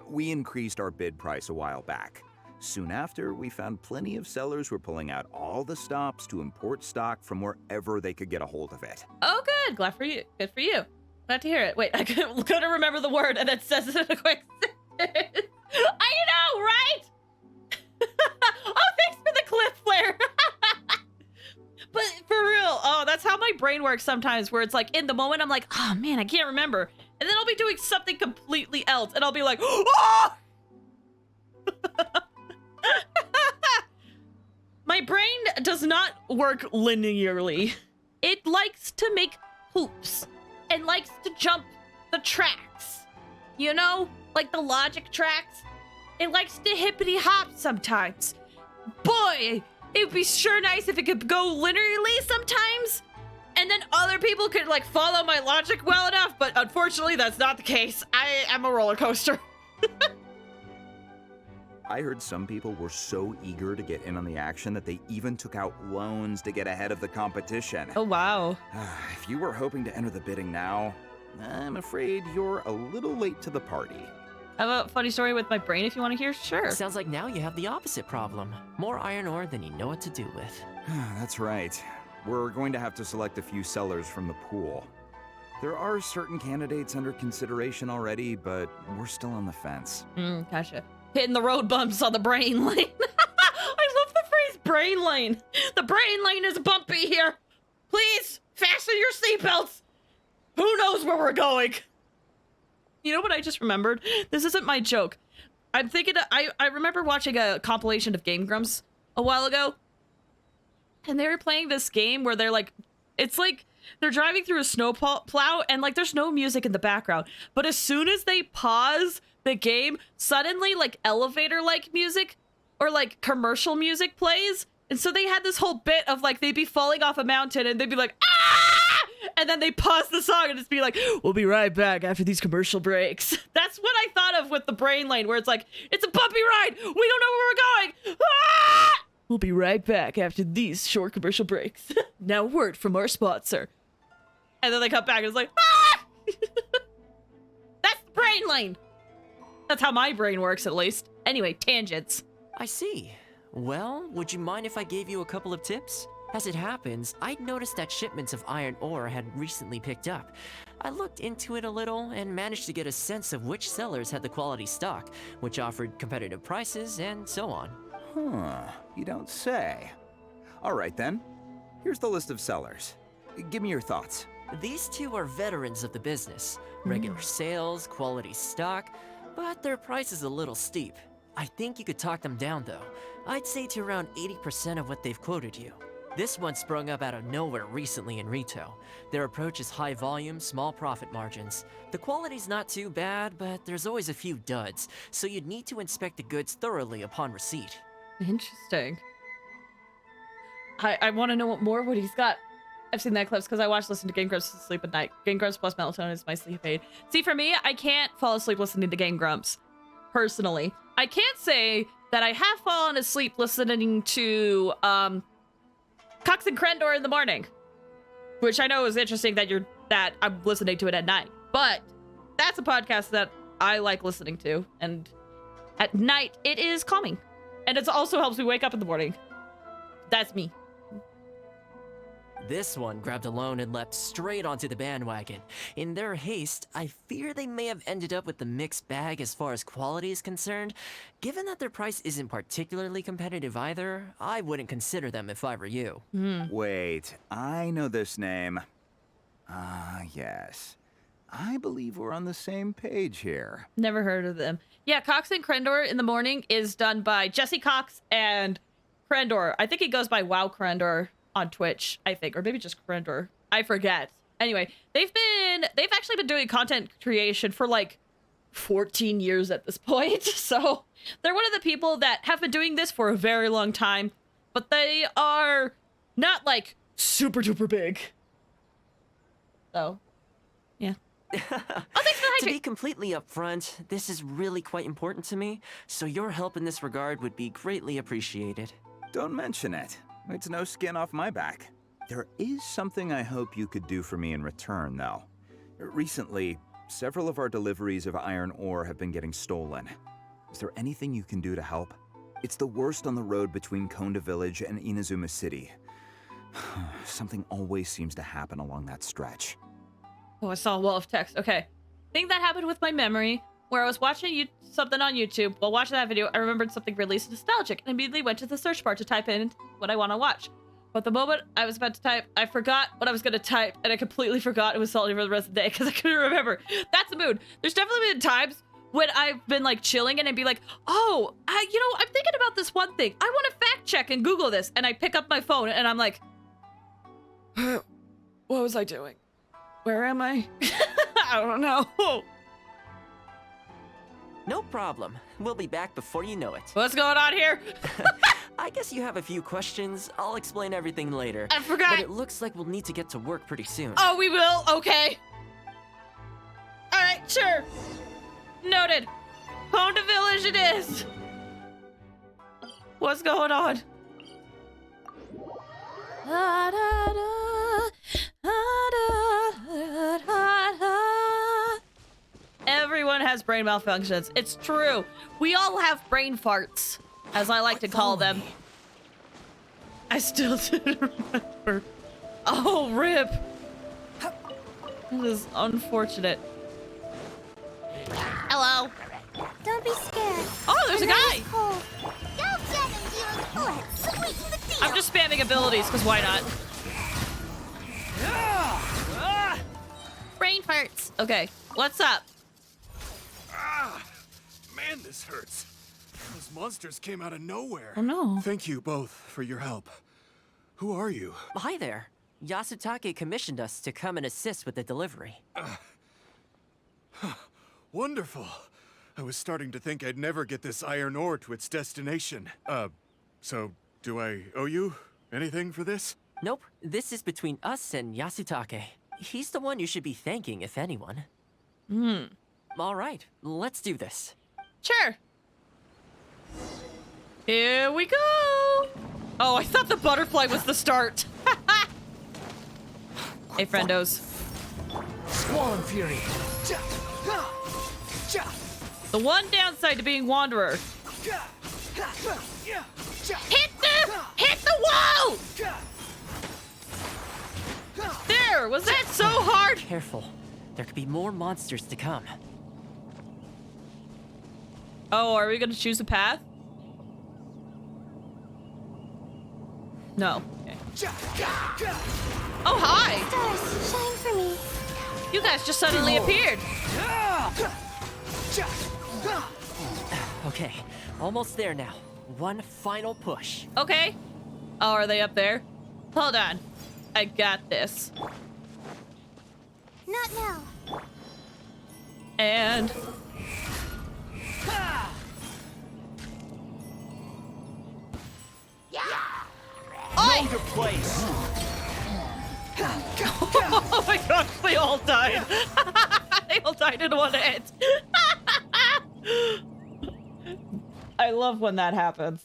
We increased our bid price a while back. Soon after, we found plenty of sellers were pulling out all the stops to import stock from wherever they could get a hold of it. Oh, good. Glad for you. Good for you. Glad to hear it. Wait, I couldn't remember the word and it says it in a quick sentence. I know, right? Oh, thanks for the clip, Flare. But for real, oh, that's how my brain works sometimes, where it's like in the moment, I'm like, oh man, I can't remember. And then I'll be doing something completely else and I'll be like, oh! My brain does not work linearly. It likes to make hoops and likes to jump the tracks. You know, like the logic tracks. It likes to hippity hop sometimes. Boy, it would be sure nice if it could go linearly sometimes. And then other people could like follow my logic well enough, but unfortunately that's not the case. I am a roller coaster. I heard some people were so eager to get in on the action that they even took out loans to get ahead of the competition. Oh, wow. If you were hoping to enter the bidding now, I'm afraid you're a little late to the party. I have a funny story with my brain if you want to hear. Sure. Sounds like now you have the opposite problem. More iron ore than you know what to do with. That's right. We're going to have to select a few sellers from the pool. There are certain candidates under consideration already, but we're still on the fence. Gotcha. Hitting the road bumps on the brain lane. I love the phrase brain lane. The brain lane is bumpy here. Please fasten your seatbelts. Who knows where we're going? You know what I just remembered? This isn't my joke. I'm thinking, I remember watching a compilation of Game Grumps a while ago. And they were playing this game where they're like, it's like they're driving through a snow plow and like there's no music in the background. But as soon as they pause the game, suddenly like elevator-like music or like commercial music plays. And so they had this whole bit of like, they'd be falling off a mountain and they'd be like, ah! and then they pause the song and just be like, we'll be right back after these commercial breaks. That's what I thought of with the brain lane, where it's like, it's a bumpy ride. We don't know where we're going. Ah! We'll be right back after these short commercial breaks. Now, a word from our sponsor. And then they come back and it's like, ah! That's the brain lane. That's how my brain works, at least. Anyway, tangents. I see. Well, would you mind if I gave you a couple of tips? As it happens, I'd noticed that shipments of iron ore had recently picked up. I looked into it a little and managed to get a sense of which sellers had the quality stock, which offered competitive prices, and so on. Huh, you don't say. All right then, here's the list of sellers. Give me your thoughts. These two are veterans of the business. Regular sales, quality stock, but their price is a little steep. I think you could talk them down though. I'd say to around 80% of what they've quoted you. This one sprung up out of nowhere recently in retail. Their approach is high volume, small profit margins. The quality's not too bad, but there's always a few duds, so you'd need to inspect the goods thoroughly upon receipt. Interesting. I want to know what he's got. I've seen that clips because I listen to Game Grumps to sleep at night. Game Grumps plus melatonin is my sleep aid. See, for me, I can't fall asleep listening to Game Grumps, personally. I can't say that I have fallen asleep listening to Cox and Crendor in the morning, which I know is interesting that I'm listening to it at night. But that's a podcast that I like listening to, and at night it is calming, and it also helps me wake up in the morning. That's me. This one grabbed a loan and leapt straight onto the bandwagon. In their haste, I fear they may have ended up with the mixed bag as far as quality is concerned. Given that their price isn't particularly competitive either, I wouldn't consider them if I were you. Wait, I know this name. Yes. I believe we're on the same page here. Never heard of them. Yeah, Cox and Crendor in the morning is done by Jesse Cox and Crendor. I think he goes by Wow Crendor on Twitch, I think, or maybe just Crendor. I forget. Anyway, they've actually been doing content creation for like 14 years at this point. So they're one of the people that have been doing this for a very long time, but they are not like super duper big. So, yeah. To be completely upfront, this is really quite important to me, so your help in this regard would be greatly appreciated. Don't mention it. It's no skin off my back. There is something I hope you could do for me in return, though. Recently, several of our deliveries of iron ore have been getting stolen. Is there anything you can do to help? It's the worst on the road between Konda Village and Inazuma City. Something always seems to happen along that stretch. Oh, I saw a wall of text. Okay. I think that happened with my memory, where I was watching something on YouTube. While watching that video, I remembered something really nostalgic and immediately went to the search bar to type in what I want to watch. But the moment I was about to type, I forgot what I was going to type, and I completely forgot it was salty for the rest of the day because I couldn't remember. That's the mood. There's definitely been times when I've been like chilling and I'd be like, oh, I'm thinking about this one thing. I want to fact check and Google this. And I pick up my phone and I'm like, what was I doing? Where am I? I don't know. No problem. We'll be back before you know it. What's going on here? I guess you have a few questions. I'll explain everything later. I forgot. But it looks like we'll need to get to work pretty soon. Oh, we will? Okay. All right, sure. Noted. Konda Village it is. What's going on? Everyone has brain malfunctions. It's true. We all have brain farts, as I like to call them. I still didn't remember. Oh, rip. That is unfortunate. Hello. Don't be scared. Oh, there's a guy. Cold. Go get him, dear. Let's sweeten the deal. I'm just spamming abilities, because why not? Brain farts. Okay, what's up? Man, this hurts. Those monsters came out of nowhere. Oh no. Thank you both for your help. Who are you? Hi there. Yasutake commissioned us to come and assist with the delivery. Wonderful. I was starting to think I'd never get this iron ore to its destination. So do I owe you anything for this? Nope. This is between us and Yasutake. He's the one you should be thanking, if anyone. All right, let's do this. Sure. Here we go. Oh, I thought the butterfly was the start. Hey, friendos. Squall Fury. The one downside to being Wanderer. Hit the wall! There, was that so hard? Careful. There could be more monsters to come. Oh, are we gonna choose a path? No. Okay. Oh, hi! Stars, shine for me. You guys just suddenly appeared. Okay, almost there now. One final push. Okay. Oh, are they up there? Hold on. I got this. Not now. And... Know your place. Oh my gosh, they all died. They all died in one hit. I love when that happens.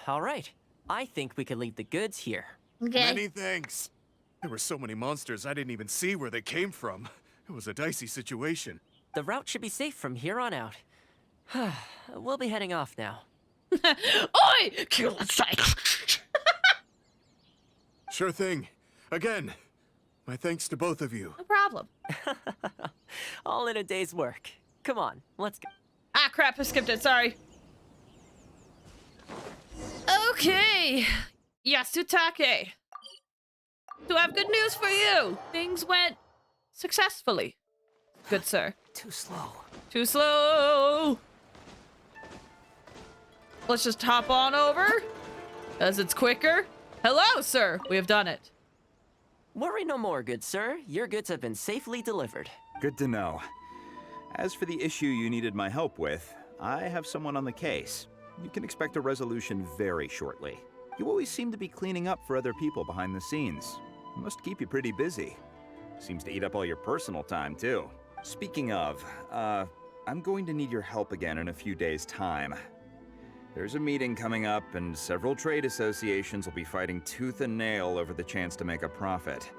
All right. I think we could leave the goods here. Many thanks. There were so many monsters I didn't even see where they came from. It was a dicey situation. The route should be safe from here on out. We'll be heading off now. Oi! Kill the sight. Sure thing. Again, my thanks to both of you. No problem. All in a day's work. Come on, let's go. Ah, crap, I skipped it, sorry. Okay. Yasutake. Do I have good news for you? Things went successfully. Good, sir. Too slow. Too slow. Let's just hop on over, as it's quicker. Hello, sir. We have done it. Worry no more, good sir. Your goods have been safely delivered. Good to know. As for the issue you needed my help with, I have someone on the case. You can expect a resolution very shortly. You always seem to be cleaning up for other people behind the scenes. It must keep you pretty busy. Seems to eat up all your personal time, too. Speaking of, I'm going to need your help again in a few days' time. There's a meeting coming up, and several trade associations will be fighting tooth and nail over the chance to make a profit.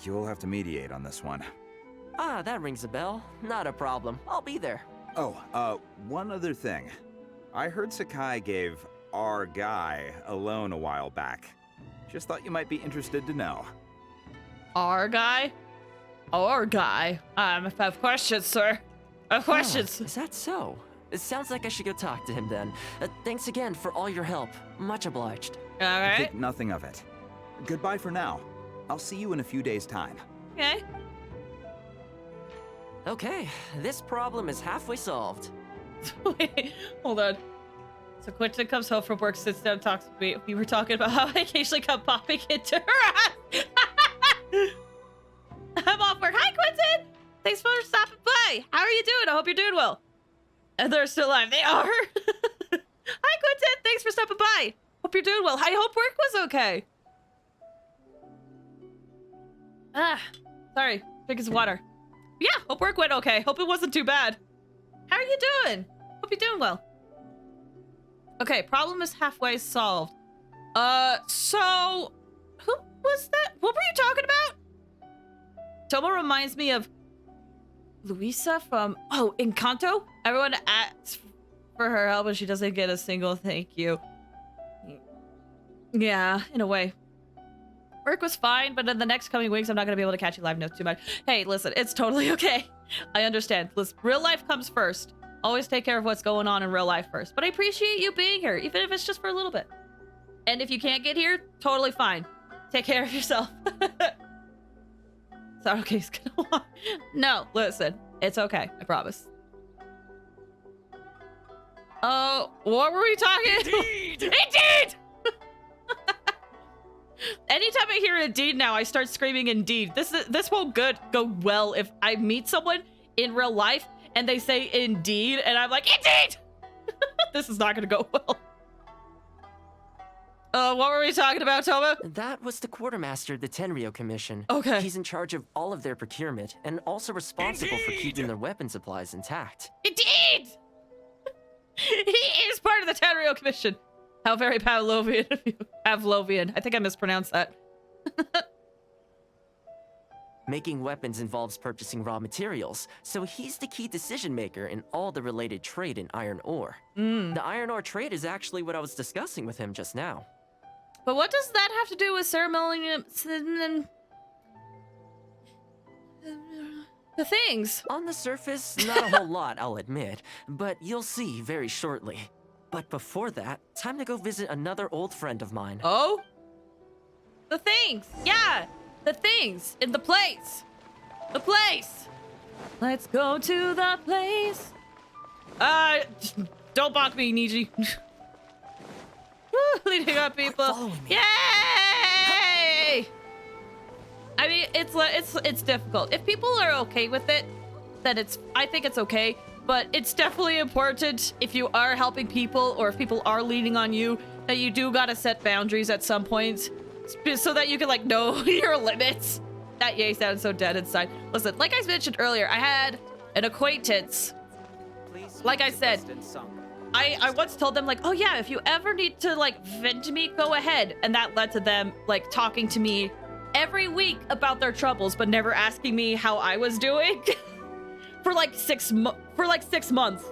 You'll have to mediate on this one. Ah, that rings a bell. Not a problem. I'll be there. Oh, one other thing. I heard Sakai gave our guy a loan a while back. Just thought you might be interested to know. Our guy? Our guy? I have questions, sir. I have questions. Is that so? It sounds like I should go talk to him then. Thanks again for all your help. Much obliged. All right. Think nothing of it. Goodbye for now. I'll see you in a few days' time. Okay. Okay, this problem is halfway solved. Wait, hold on. So Quentin comes home from work, sits down, talks to me. We were talking about how I occasionally come popping into her ass. I'm off work. Hi, Quentin! Thanks for stopping by. How are you doing? I hope you're doing well. And they're still alive. They are. Hi, Quentin. Thanks for stopping by. Hope you're doing well. I hope work was okay. Ah, sorry. Drink some water. Yeah, hope work went okay. Hope it wasn't too bad. How are you doing? Hope you're doing well. Okay, problem is halfway solved. So who was that? What were you talking about? Thoma reminds me of Luisa from Encanto. Everyone asks for her help and she doesn't get a single thank you. Yeah, in a way. Work was fine, but in the next coming weeks, I'm not gonna be able to catch you live notes too much. Hey, listen, it's totally okay. I understand. Listen, real life comes first. Always take care of what's going on in real life first. But I appreciate you being here, even if it's just for a little bit. And if you can't get here, totally fine. Take care of yourself. Sorry, okay, he's gonna walk. No, listen, it's okay. I promise. Oh, what were we talking? Indeed! Indeed! Anytime I hear indeed now, I start screaming indeed. This won't go well if I meet someone in real life and they say indeed and I'm like, indeed! This is not gonna go well. What were we talking about, Thoma? That was the quartermaster of the Tenryo Commission. Okay. He's in charge of all of their procurement and also responsible for keeping their weapon supplies intact. Indeed! He is part of the Tenryo Commission. How very Pavlovian of you. Pavlovian. I think I mispronounced that. Making weapons involves purchasing raw materials, so he's the key decision maker in all the related trade in iron ore. The iron ore trade is actually what I was discussing with him just now. But what does that have to do with ceremonial... the things? On the surface, not a whole lot, I'll admit, but you'll see very shortly. But before that, time to go visit another old friend of mine. Oh? The things! Yeah! The things! In the place! The place! Let's go to the place! Don't balk me, Niji. Woo, leading up, people. Yay! I mean, it's difficult. If people are okay with it, then I think it's okay. But it's definitely important if you are helping people or if people are leaning on you that you do gotta set boundaries at some points so that you can like know your limits. That yay sounds so dead inside. Listen, like I mentioned earlier, I had an acquaintance. Like I said, I once told them like, oh yeah, if you ever need to like vent to me, go ahead. And that led to them like talking to me every week about their troubles, but never asking me how I was doing for like 6 months.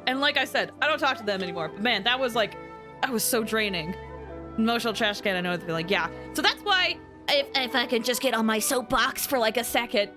And like I said, I don't talk to them anymore. But man, that was so draining. Emotional trash can, I know the feeling. Yeah. So that's why if I can just get on my soapbox for like a second,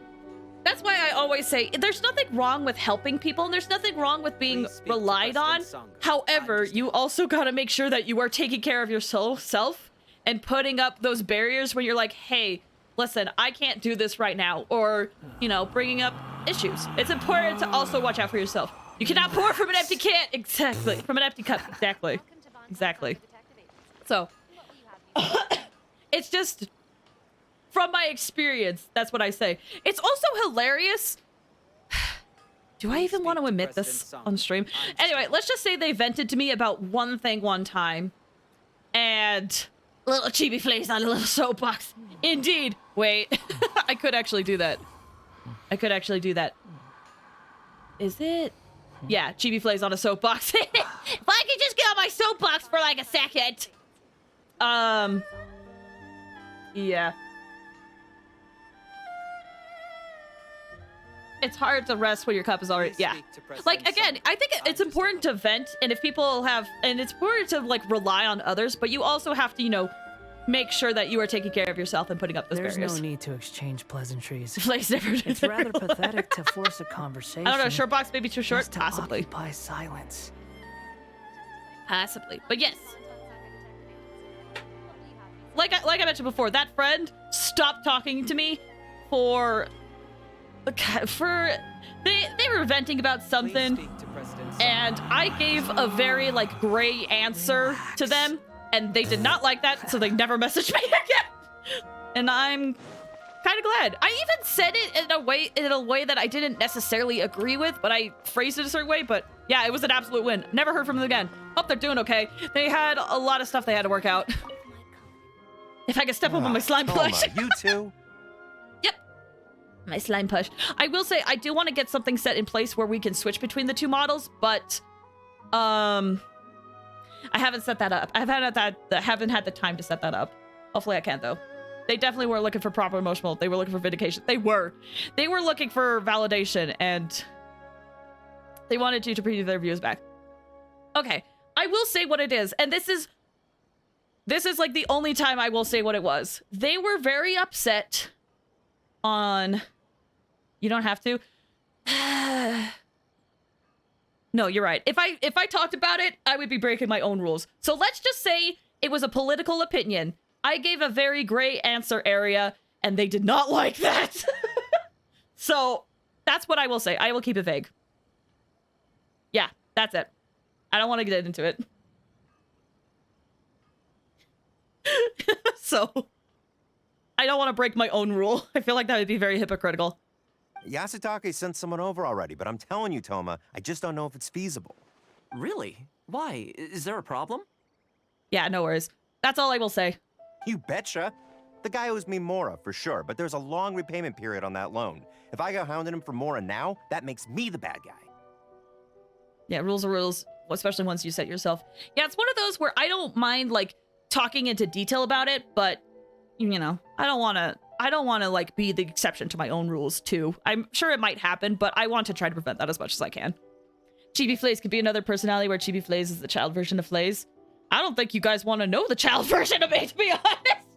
that's why I always say there's nothing wrong with helping people and there's nothing wrong with being relied on. However, you also got to make sure that you are taking care of yourself and putting up those barriers when you're like, hey, listen, I can't do this right now. Or, you know, bringing up issues. It's important to also watch out for yourself. You cannot pour from an empty can. Exactly. From an empty cup. Exactly. Exactly. So, it's just, from my experience, that's what I say. It's also hilarious. Do I even want to admit this on stream? Anyway, let's just say they vented to me about one thing one time. And little chibi plays on a little soapbox. Indeed. Wait, I could actually do that. I could actually do that. Is it? Yeah, chibi plays on a soapbox. If I could just get on my soapbox for like a second. Yeah. It's hard to rest when your cup is already, yeah. Like, again, I think it's important to vent, and if people have, and it's important to, like, rely on others, but you also have to, you know, make sure that you are taking care of yourself and putting up those barriers. There's no need to exchange pleasantries. It's rather pathetic to force a conversation. I don't know, short box maybe too short? Possibly. Occupy silence. Possibly, but yes. Like I mentioned before, that friend stopped talking to me for they were venting about something, and I gave a very like gray answer to them, and they did not like that, so they never messaged me again. And I'm kind of glad. I even said it in a way that I didn't necessarily agree with, but I phrased it a certain way. But yeah, it was an absolute win. Never heard from them again. Hope they're doing okay. They had a lot of stuff they had to work out. If I could step up on my slime plush. You too? Yep. My slime plush. I will say, I do want to get something set in place where we can switch between the two models, but I haven't set that up. I haven't had the time to set that up. Hopefully I can, though. They definitely were looking for proper emotional. They were looking for vindication. They were looking for validation, and they wanted you to bring their views back. Okay, I will say what it is, and this is like the only time I will say what it was. They were very upset on... You don't have to. No, you're right. If I talked about it, I would be breaking my own rules. So let's just say it was a political opinion. I gave a very gray answer area, and they did not like that. So that's what I will say. I will keep it vague. Yeah, that's it. I don't want to get into it. So, I don't want to break my own rule. I feel like that would be very hypocritical. Yasutake sent someone over already, but I'm telling you, Thoma, I just don't know if it's feasible. Really? Why? Is there a problem? Yeah, no worries. That's all I will say. You betcha. The guy owes me Mora, for sure, but there's a long repayment period on that loan. If I go hounding him for Mora now, that makes me the bad guy. Yeah, rules are rules, especially once you set yourself. Yeah, it's one of those where I don't mind, like, talking into detail about it, but, you know, I don't want to, like, be the exception to my own rules, too. I'm sure it might happen, but I want to try to prevent that as much as I can. Chibi Flays could be another personality where Chibi Flays is the child version of Flays. I don't think you guys want to know the child version of me, to be honest.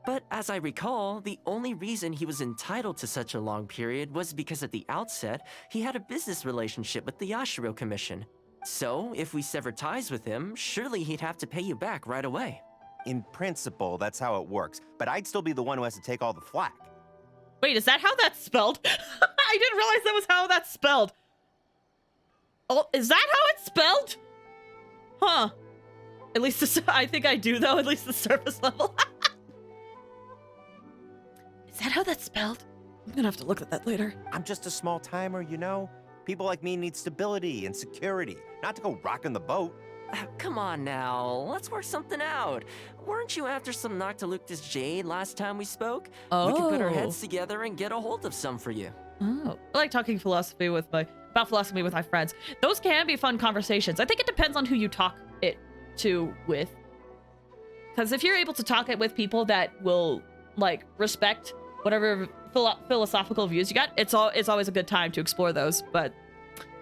But as I recall, the only reason he was entitled to such a long period was because at the outset, he had a business relationship with the Yashiro Commission. So, if we sever ties with him, surely he'd have to pay you back right away. In principle, that's how it works, but I'd still be the one who has to take all the flack. Wait, is that how that's spelled? I didn't realize that was how that's spelled. Oh, is that how it's spelled? Huh. At least I think I do, though, at least the surface level. Is that how that's spelled? I'm gonna have to look at that later. I'm just a small timer, you know? People like me need stability and security, not to go rocking the boat. Come on now, let's work something out. Weren't you after some Noctiluctus Jade last time we spoke? We could put our heads together and get a hold of some for you. Oh, I like talking about philosophy with my friends. Those can be fun conversations. I think it depends on who you talk it to with. Because if you're able to talk it with people that will, like, respect whatever philosophical views you got, it's always a good time to explore those. But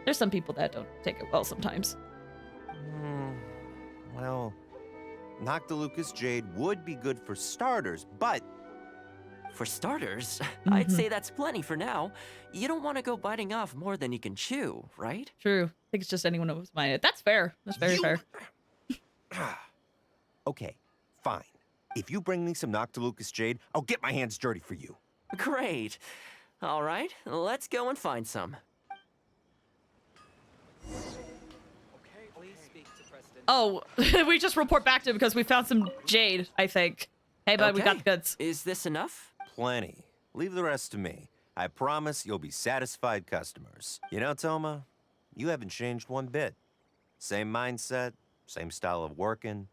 there's some people that don't take it well sometimes. Well, Noctilucus Jade would be good for starters, but... For starters, I'd say that's plenty for now. You don't want to go biting off more than you can chew, right? True. I think it's just anyone who's minded. That's fair. That's very fair. Okay, fine. If you bring me some Noctilucus Jade, I'll get my hands dirty for you. Great. All right, let's go and find some. Oh, we just report back to him because we found some jade, I think. Hey, bud, we got the goods. Is this enough? Plenty. Leave the rest to me. I promise you'll be satisfied customers. You know, Thoma, you haven't changed one bit. Same mindset, same style of working.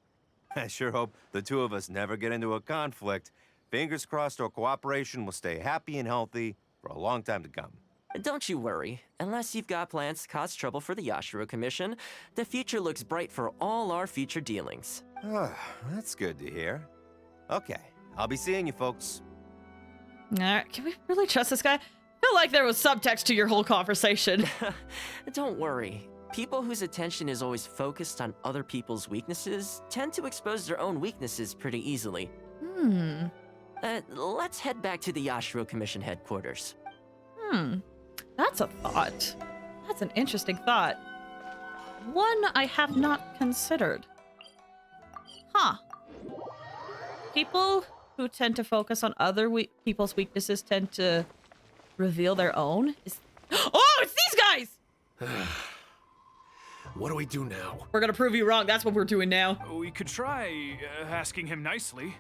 I sure hope the two of us never get into a conflict. Fingers crossed our cooperation will stay happy and healthy for a long time to come. Don't you worry. Unless you've got plans to cause trouble for the Yashiro Commission, the future looks bright for all our future dealings. That's good to hear. Okay, I'll be seeing you folks. Alright, can we really trust this guy? I feel like there was subtext to your whole conversation. Don't worry. People whose attention is always focused on other people's weaknesses tend to expose their own weaknesses pretty easily. Let's head back to the Yashiro Commission headquarters. That's a thought. That's an interesting thought. One I have not considered. People who tend to focus on other people's weaknesses tend to reveal their own? Oh, it's these guys! What do we do now? We're gonna prove you wrong. That's what we're doing now. We could try asking him nicely.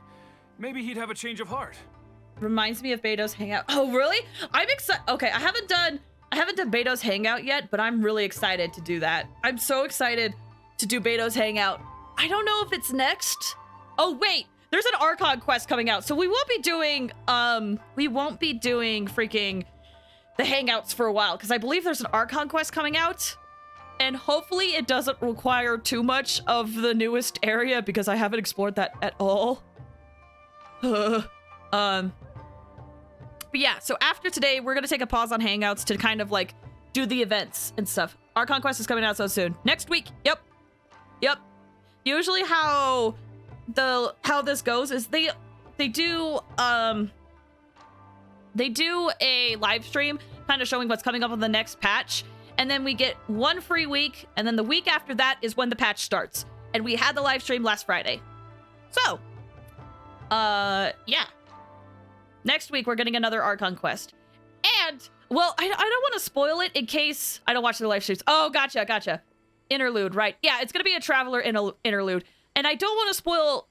Maybe he'd have a change of heart. Reminds me of Beto's Hangout. Oh, really? I'm excited. Okay, I haven't done Beto's Hangout yet, but I'm really excited to do that. I'm so excited to do Beto's Hangout. I don't know if it's next. Oh, wait. There's an Archon Quest coming out, so we won't be doing freaking the Hangouts for a while, because I believe there's an Archon Quest coming out, and hopefully it doesn't require too much of the newest area, because I haven't explored that at all. But yeah, so after today, we're gonna take a pause on Hangouts to kind of like do the events and stuff. Archon Quest is coming out so soon. Next week. Yep. Usually how this goes is they do a live stream kind of showing what's coming up on the next patch, and then we get one free week, and then the week after that is when the patch starts. And we had the live stream last Friday. So, yeah. Next week, we're getting another Archon Quest. And, well, I don't want to spoil it in case I don't watch the live streams. Oh, gotcha. Interlude, right. Yeah, it's going to be a Traveler interlude. And I don't want to spoil...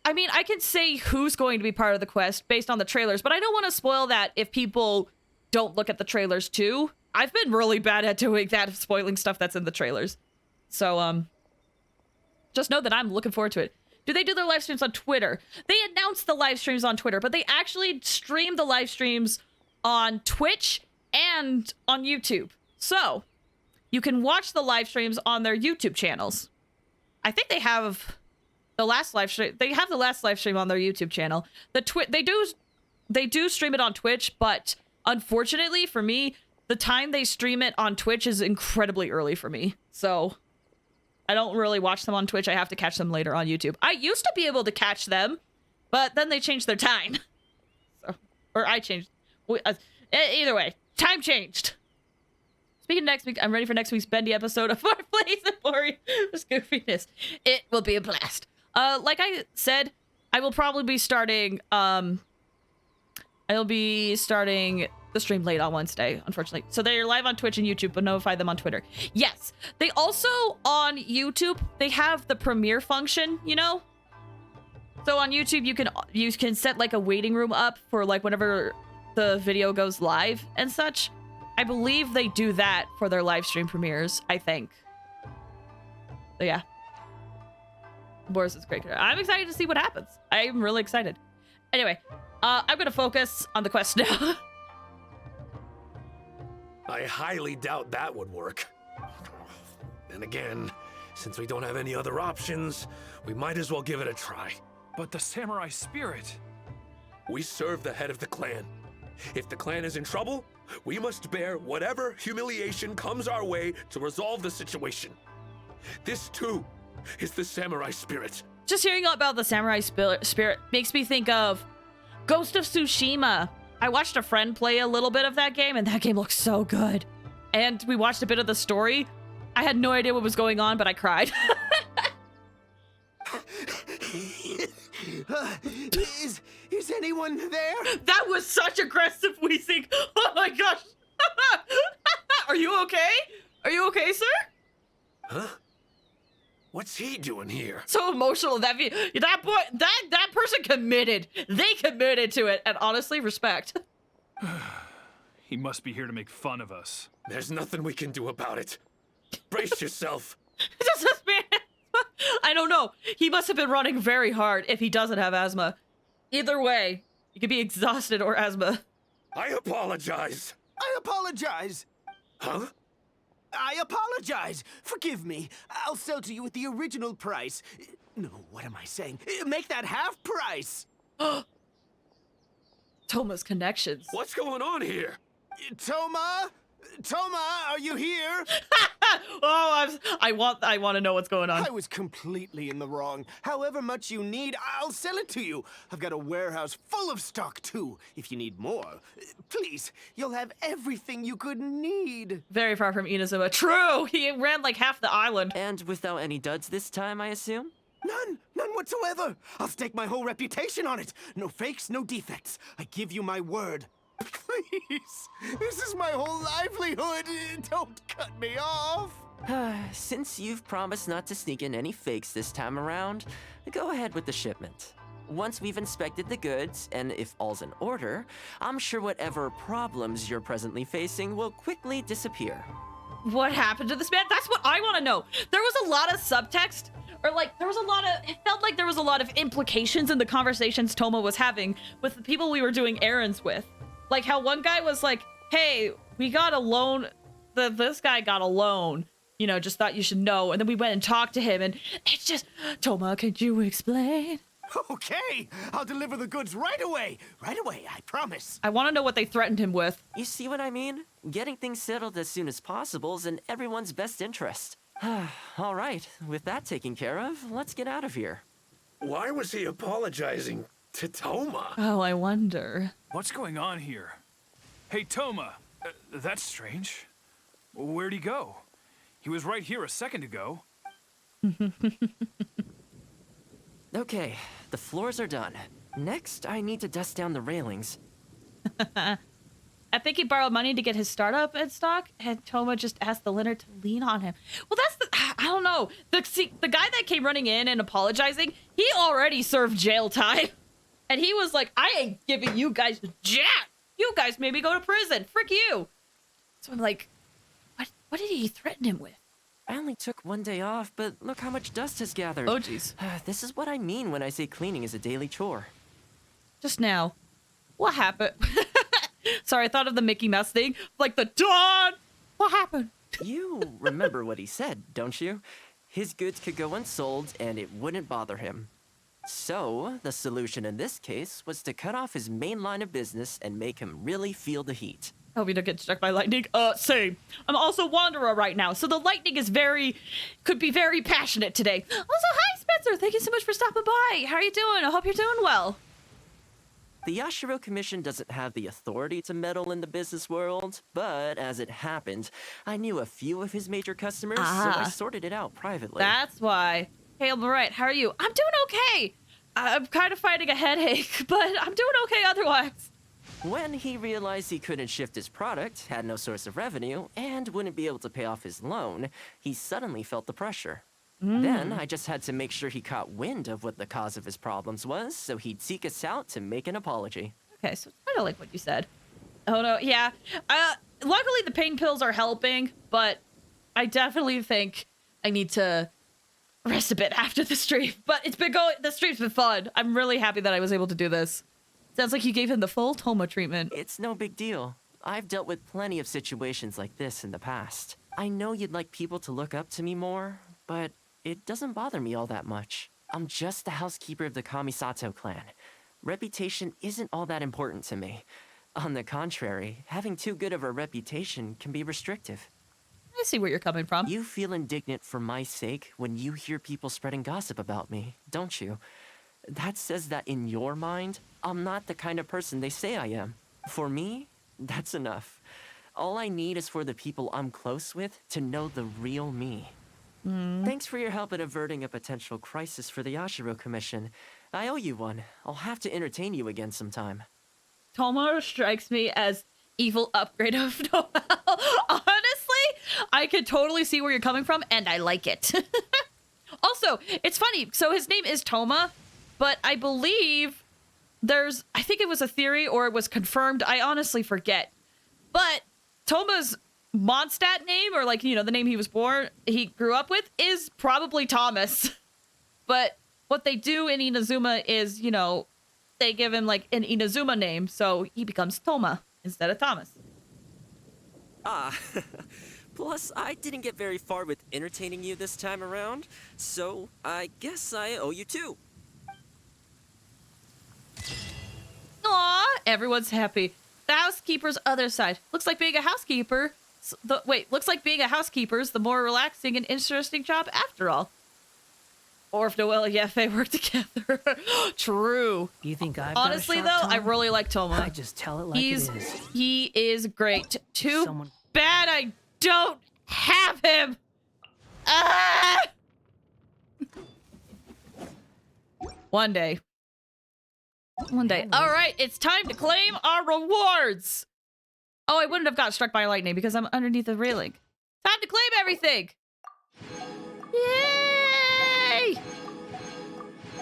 I mean, I can say who's going to be part of the quest based on the trailers, but I don't want to spoil that if people don't look at the trailers too. I've been really bad at doing that, spoiling stuff that's in the trailers. So, just know that I'm looking forward to it. Do they do their live streams on Twitter? They announce the live streams on Twitter, but they actually stream the live streams on Twitch and on YouTube. So, you can watch the live streams on their YouTube channels. I think they have the last live stream. They have the last live stream on their YouTube channel. They do stream it on Twitch, but unfortunately for me, the time they stream it on Twitch is incredibly early for me. So, I don't really watch them on Twitch. I have to catch them later on YouTube. I used to be able to catch them, but then they changed their time. So, or I changed. Either way, time changed. Speaking of next week, I'm ready for next week's Bendy episode of Our Place and Glory for Goofiness. It will be a blast. Like I said, I will probably be starting, the stream late on Wednesday, unfortunately. So they're live on Twitch and YouTube, but notify them on Twitter. Yes, they also, on YouTube, they have the premiere function, you know? So on YouTube, you can set like a waiting room up for like whenever the video goes live and such. I believe they do that for their live stream premieres, I think. So yeah. Boris is great. I'm excited to see what happens. I'm really excited. Anyway, I'm gonna focus on the quest now. I highly doubt that would work. And again, since we don't have any other options, we might as well give it a try. But the samurai spirit... We serve the head of the clan. If the clan is in trouble, we must bear whatever humiliation comes our way to resolve the situation. This, too, is the samurai spirit. Just hearing about the samurai spirit makes me think of Ghost of Tsushima. I watched a friend play a little bit of that game, and that game looks so good. And we watched a bit of the story. I had no idea what was going on, but I cried. Is anyone there? That was such aggressive wheezing. Oh my gosh. Are you okay? Are you okay, sir? Huh? What's he doing here? So emotional. That boy, that person committed. They committed to it, and honestly, respect. He must be here to make fun of us. There's nothing we can do about it. Brace yourself. I don't know. He must have been running very hard if he doesn't have asthma. Either way, he could be exhausted or asthma. I apologize. I apologize. Huh? I apologize. Forgive me. I'll sell to you at the original price. No, what am I saying? Make that half price. Thoma's connections. What's going on here? Thoma? Thoma, are you here? Oh, I want to know what's going on. I was completely in the wrong. However much you need, I'll sell it to you. I've got a warehouse full of stock, too. If you need more, please, you'll have everything you could need. Very far from Inazuma. True! He ran like half the island. And without any duds this time, I assume? None whatsoever. I'll stake my whole reputation on it. No fakes, no defects. I give you my word. Please, this is my whole livelihood. Don't cut me off. Since you've promised not to sneak in any fakes this time around, go ahead with the shipment. Once we've inspected the goods, and if all's in order, I'm sure whatever problems you're presently facing will quickly disappear. What happened to this man? That's what I want to know. There was a lot of subtext, or like, it felt like there was a lot of implications in the conversations Thoma was having with the people we were doing errands with. Like how one guy was like, hey, we got a loan. This guy got a loan. You know, just thought you should know. And then we went and talked to him, and it's just, Thoma, could you explain? Okay, I'll deliver the goods right away. Right away, I promise. I want to know what they threatened him with. You see what I mean? Getting things settled as soon as possible is in everyone's best interest. All right, with that taken care of, let's get out of here. Why was he apologizing to Thoma? Oh, I wonder. What's going on here? Hey, Thoma. That's strange. Where'd he go? He was right here a second ago. Okay, the floors are done. Next, I need to dust down the railings. I think he borrowed money to get his startup in stock, and Thoma just asked the lender to lean on him. Well, I don't know. The guy that came running in and apologizing, he already served jail time. And he was like, I ain't giving you guys jack. You guys made me go to prison. Frick you. So I'm like, what did he threaten him with? I only took 1 day off, but look how much dust has gathered. Oh, jeez. This is what I mean when I say cleaning is a daily chore. Just now. What happened? Sorry, I thought of the Mickey Mouse thing. Like the dawn! What happened? You remember what he said, don't you? His goods could go unsold and it wouldn't bother him. So, the solution in this case was to cut off his main line of business and make him really feel the heat. I hope you don't get struck by lightning. Same. I'm also Wanderer right now, so the lightning is could be very passionate today. Also, hi, Spencer! Thank you so much for stopping by. How are you doing? I hope you're doing well. The Yashiro Commission doesn't have the authority to meddle in the business world, but as it happened, I knew a few of his major customers, so I sorted it out privately. That's why. Hey, I'm alright. How are you? I'm doing okay! I'm kind of fighting a headache, but I'm doing okay otherwise. When he realized he couldn't shift his product, had no source of revenue, and wouldn't be able to pay off his loan, he suddenly felt the pressure. Then I just had to make sure he caught wind of what the cause of his problems was, so he'd seek us out to make an apology. Okay, so it's kind of like what you said. Oh no, yeah. Luckily the pain pills are helping, but I definitely think I need to rest a bit after the stream. But the stream's been fun. I'm really happy that I was able to do this. Sounds like you gave him the full Thoma treatment. It's no big deal. I've dealt with plenty of situations like this in the past. I know you'd like people to look up to me more, but it doesn't bother me all that much. I'm just the housekeeper of the Kamisato clan. Reputation isn't all that important to me. On the contrary, having too good of a reputation can be restrictive. I see where you're coming from. You feel indignant for my sake when you hear people spreading gossip about me, don't you? That says that in your mind, I'm not the kind of person they say I am. For me, that's enough. All I need is for the people I'm close with to know the real me. Thanks for your help in averting a potential crisis for the Yashiro Commission. I owe you one. I'll have to entertain you again sometime. Thoma strikes me as evil upgrade of Noel. Honestly, I could totally see where you're coming from, and I like it. Also, it's funny. So his name is Thoma, but I believe I think it was a theory or it was confirmed. I honestly forget. But Thoma's Mondstadt name, or the name he grew up with, is probably Thomas. But what they do in Inazuma is, they give him an Inazuma name, so he becomes Thoma instead of Thomas. Plus, I didn't get very far with entertaining you this time around, so I guess I owe you too. Aw, everyone's happy. The housekeeper's other side. Looks like being a housekeeper. Looks like being a housekeeper's the more relaxing and interesting job after all. Or if Noelle and Yefe work together. True. You think I've Honestly, got a sharp though, I tongue? really like Thoma. I just tell it like it is. He is great. Too bad I don't have him. Ah! One day. All right, it's time to claim our rewards. Oh, I wouldn't have got struck by lightning because I'm underneath the railing. Time to claim everything. Yay!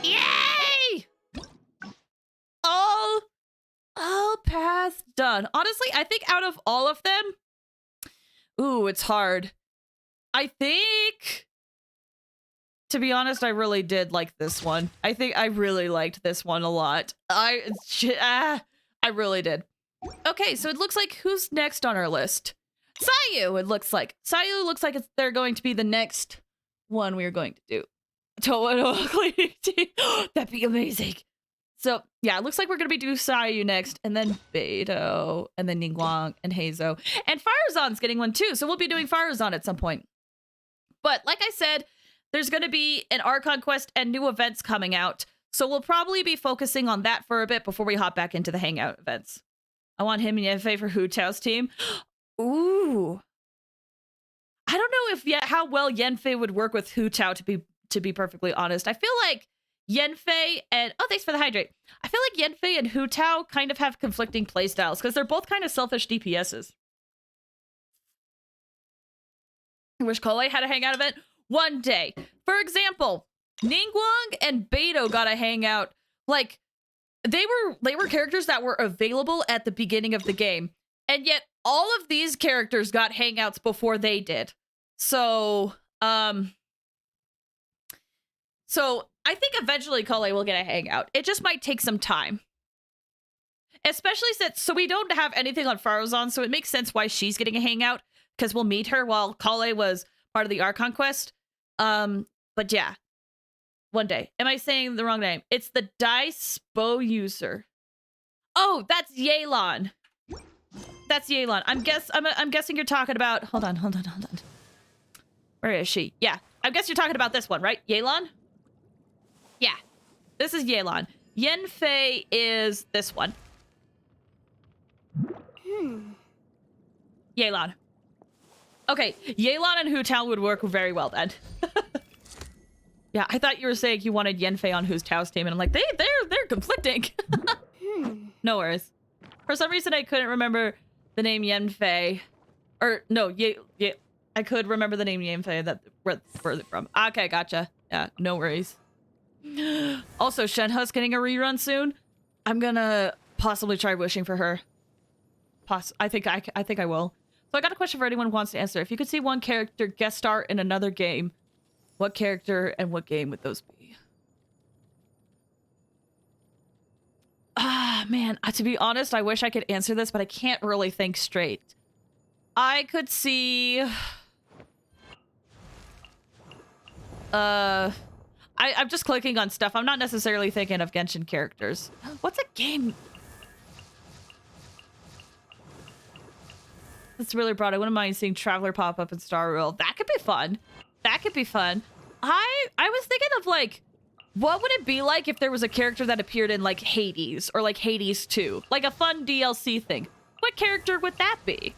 Yay! All paths done. Honestly, I think out of all of them, ooh, it's hard. I think, to be honest, I really did like this one. I think I really liked this one a lot. I really did. Okay, so it looks like who's next on our list? Sayu, it looks like. Sayu looks like they're going to be the next one we are going to do. Toa cleaning team. That'd be amazing. So, yeah, it looks like we're going to be doing Sayu next, and then Beidou, and then Ningguang, and Heizo. And Faruzan's getting one too, so we'll be doing Faruzan at some point. But like I said, there's going to be an Archon Quest and new events coming out, so we'll probably be focusing on that for a bit before we hop back into the Hangout events. I want him and Yenfei for Hu Tao's team. Ooh. I don't know how well Yenfei would work with Hu Tao, to be perfectly honest. I feel like Yenfei and... Oh, thanks for the hydrate. I feel like Yenfei and Hu Tao kind of have conflicting playstyles because they're both kind of selfish DPSs. I wish Kole had a Hangout event one day. For example, Ningguang and Beidou got a Hangout. They were characters that were available at the beginning of the game. And yet all of these characters got hangouts before they did. So I think eventually Kale will get a hangout. It just might take some time. Especially since, we don't have anything on Farozon, so it makes sense why she's getting a hangout, because we'll meet her while Kale was part of the Archon Quest. But yeah, one day. Am I saying the wrong name? It's the Dice Bow User. Oh, that's Yelan. That's Yelan. I'm guessing you're talking about. Hold on. Where is she? Yeah, I guess you're talking about this one, right? Yelan. Yeah, this is Yelan. Yenfei is this one. Yelan. Okay, Yelan and Hu Tao would work very well then. Yeah, I thought you were saying you wanted Yenfei on Hu Tao's team, and I'm like, they're conflicting. No worries. For some reason, I couldn't remember the name Yenfei. Or, no, I could remember the name Yenfei, where's it from? Okay, gotcha. Yeah, no worries. Also, Shenhe's getting a rerun soon. I'm gonna possibly try wishing for her. I think I will. So I got a question for anyone who wants to answer. If you could see one character guest star in another game, what character and what game would those be? Ah, man. To be honest, I wish I could answer this, but I can't really think straight. I could see... I'm just clicking on stuff. I'm not necessarily thinking of Genshin characters. What's a game? That's really broad. I wouldn't mind seeing Traveler pop up in Star Rail. That could be fun. That could be fun. I was thinking of, like, what would it be like if there was a character that appeared in, like, Hades or, like, Hades 2? Like a fun DLC thing. What character would that be?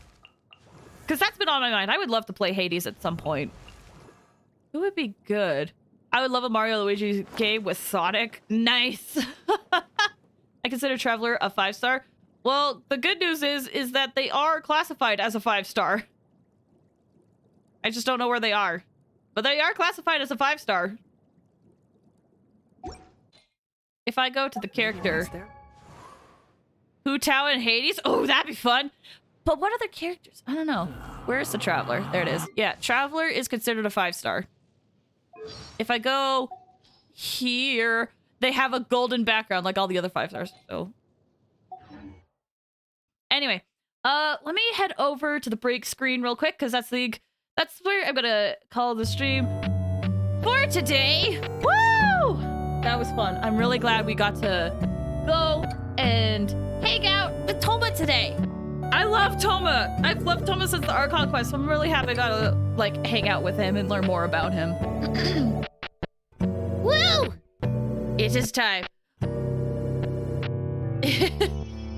Because that's been on my mind. I would love to play Hades at some point. Who would be good? I would love a Mario Luigi game with Sonic. Nice. I consider Traveler a 5-star. Well, the good news is that they are classified as a 5-star. I just don't know where they are. But they are classified as a 5-star. If I go to the character... Hu Tao and Hades? Oh, that'd be fun. But what other characters? I don't know. Where's the Traveler? There it is. Yeah, Traveler is considered a 5-star. If I go here, they have a golden background like all the other 5-stars. So... Anyway, let me head over to the break screen real quick, because that's where I'm gonna call the stream for today. Woo! That was fun. I'm really glad we got to go and hang out with Thoma today. I love Thoma. I've loved Thoma since the Archon Quest, so I'm really happy I got to, like, hang out with him and learn more about him. Woo! It is time.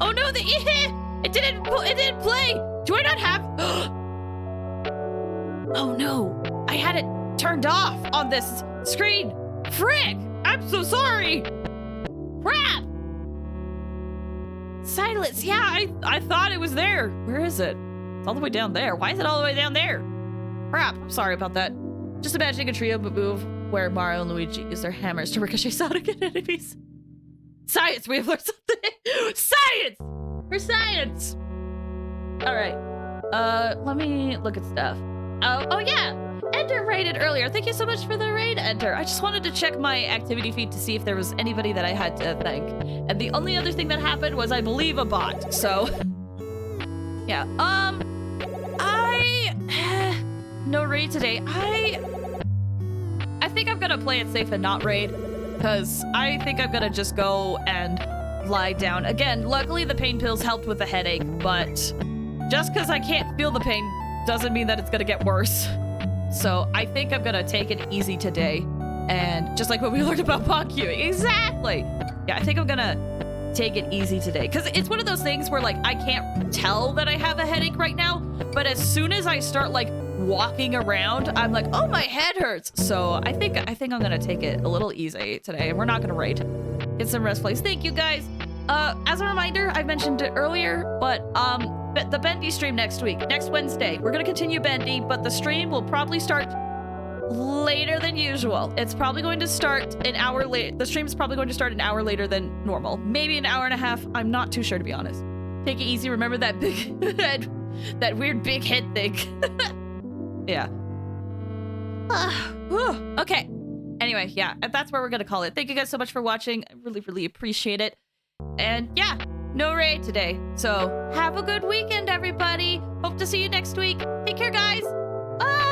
Oh no, it didn't play. Do I not have... Oh no, I had it turned off on this screen. Frick, I'm so sorry. Crap. Silence, yeah, I thought it was there. Where is it? It's all the way down there. Why is it all the way down there? Crap, I'm sorry about that. Just imagining a trio move where Mario and Luigi use their hammers to ricochet Sonic at enemies. Science, we have learned something. Science! For science! Alright. Let me look at stuff. Oh yeah! Enter raided earlier. Thank you so much for the raid, Enter. I just wanted to check my activity feed to see if there was anybody that I had to thank. And the only other thing that happened was, I believe, a bot. So, yeah. No raid today. I think I'm gonna play it safe and not raid, because I think I'm gonna just go and lie down. Again, luckily the pain pills helped with the headache, but just because I can't feel the pain doesn't mean that it's gonna get worse. So I think I'm gonna take it easy today. And just like what we learned about pawn queuing. Exactly! Yeah, I think I'm gonna take it easy today. Because it's one of those things where, like, I can't tell that I have a headache right now, but as soon as I start, like, walking around, I'm like, oh, my head hurts. So I think I'm gonna take it a little easy today, and we're not gonna raid. Get some rest, please. Thank you, guys. As a reminder, I mentioned it earlier, but the Bendy stream next week, next Wednesday. We're gonna continue Bendy, but the stream will probably start later than usual. It's probably going to start an hour late. The stream is probably going to start an hour later than normal. Maybe an hour and a half. I'm not too sure, to be honest. Take it easy. Remember that big head, that weird big head thing. Yeah. Okay. Anyway, yeah, that's where we're gonna call it. Thank you guys so much for watching. I really, really appreciate it. And yeah, no raid today. So have a good weekend, everybody. Hope to see you next week. Take care, guys. Bye.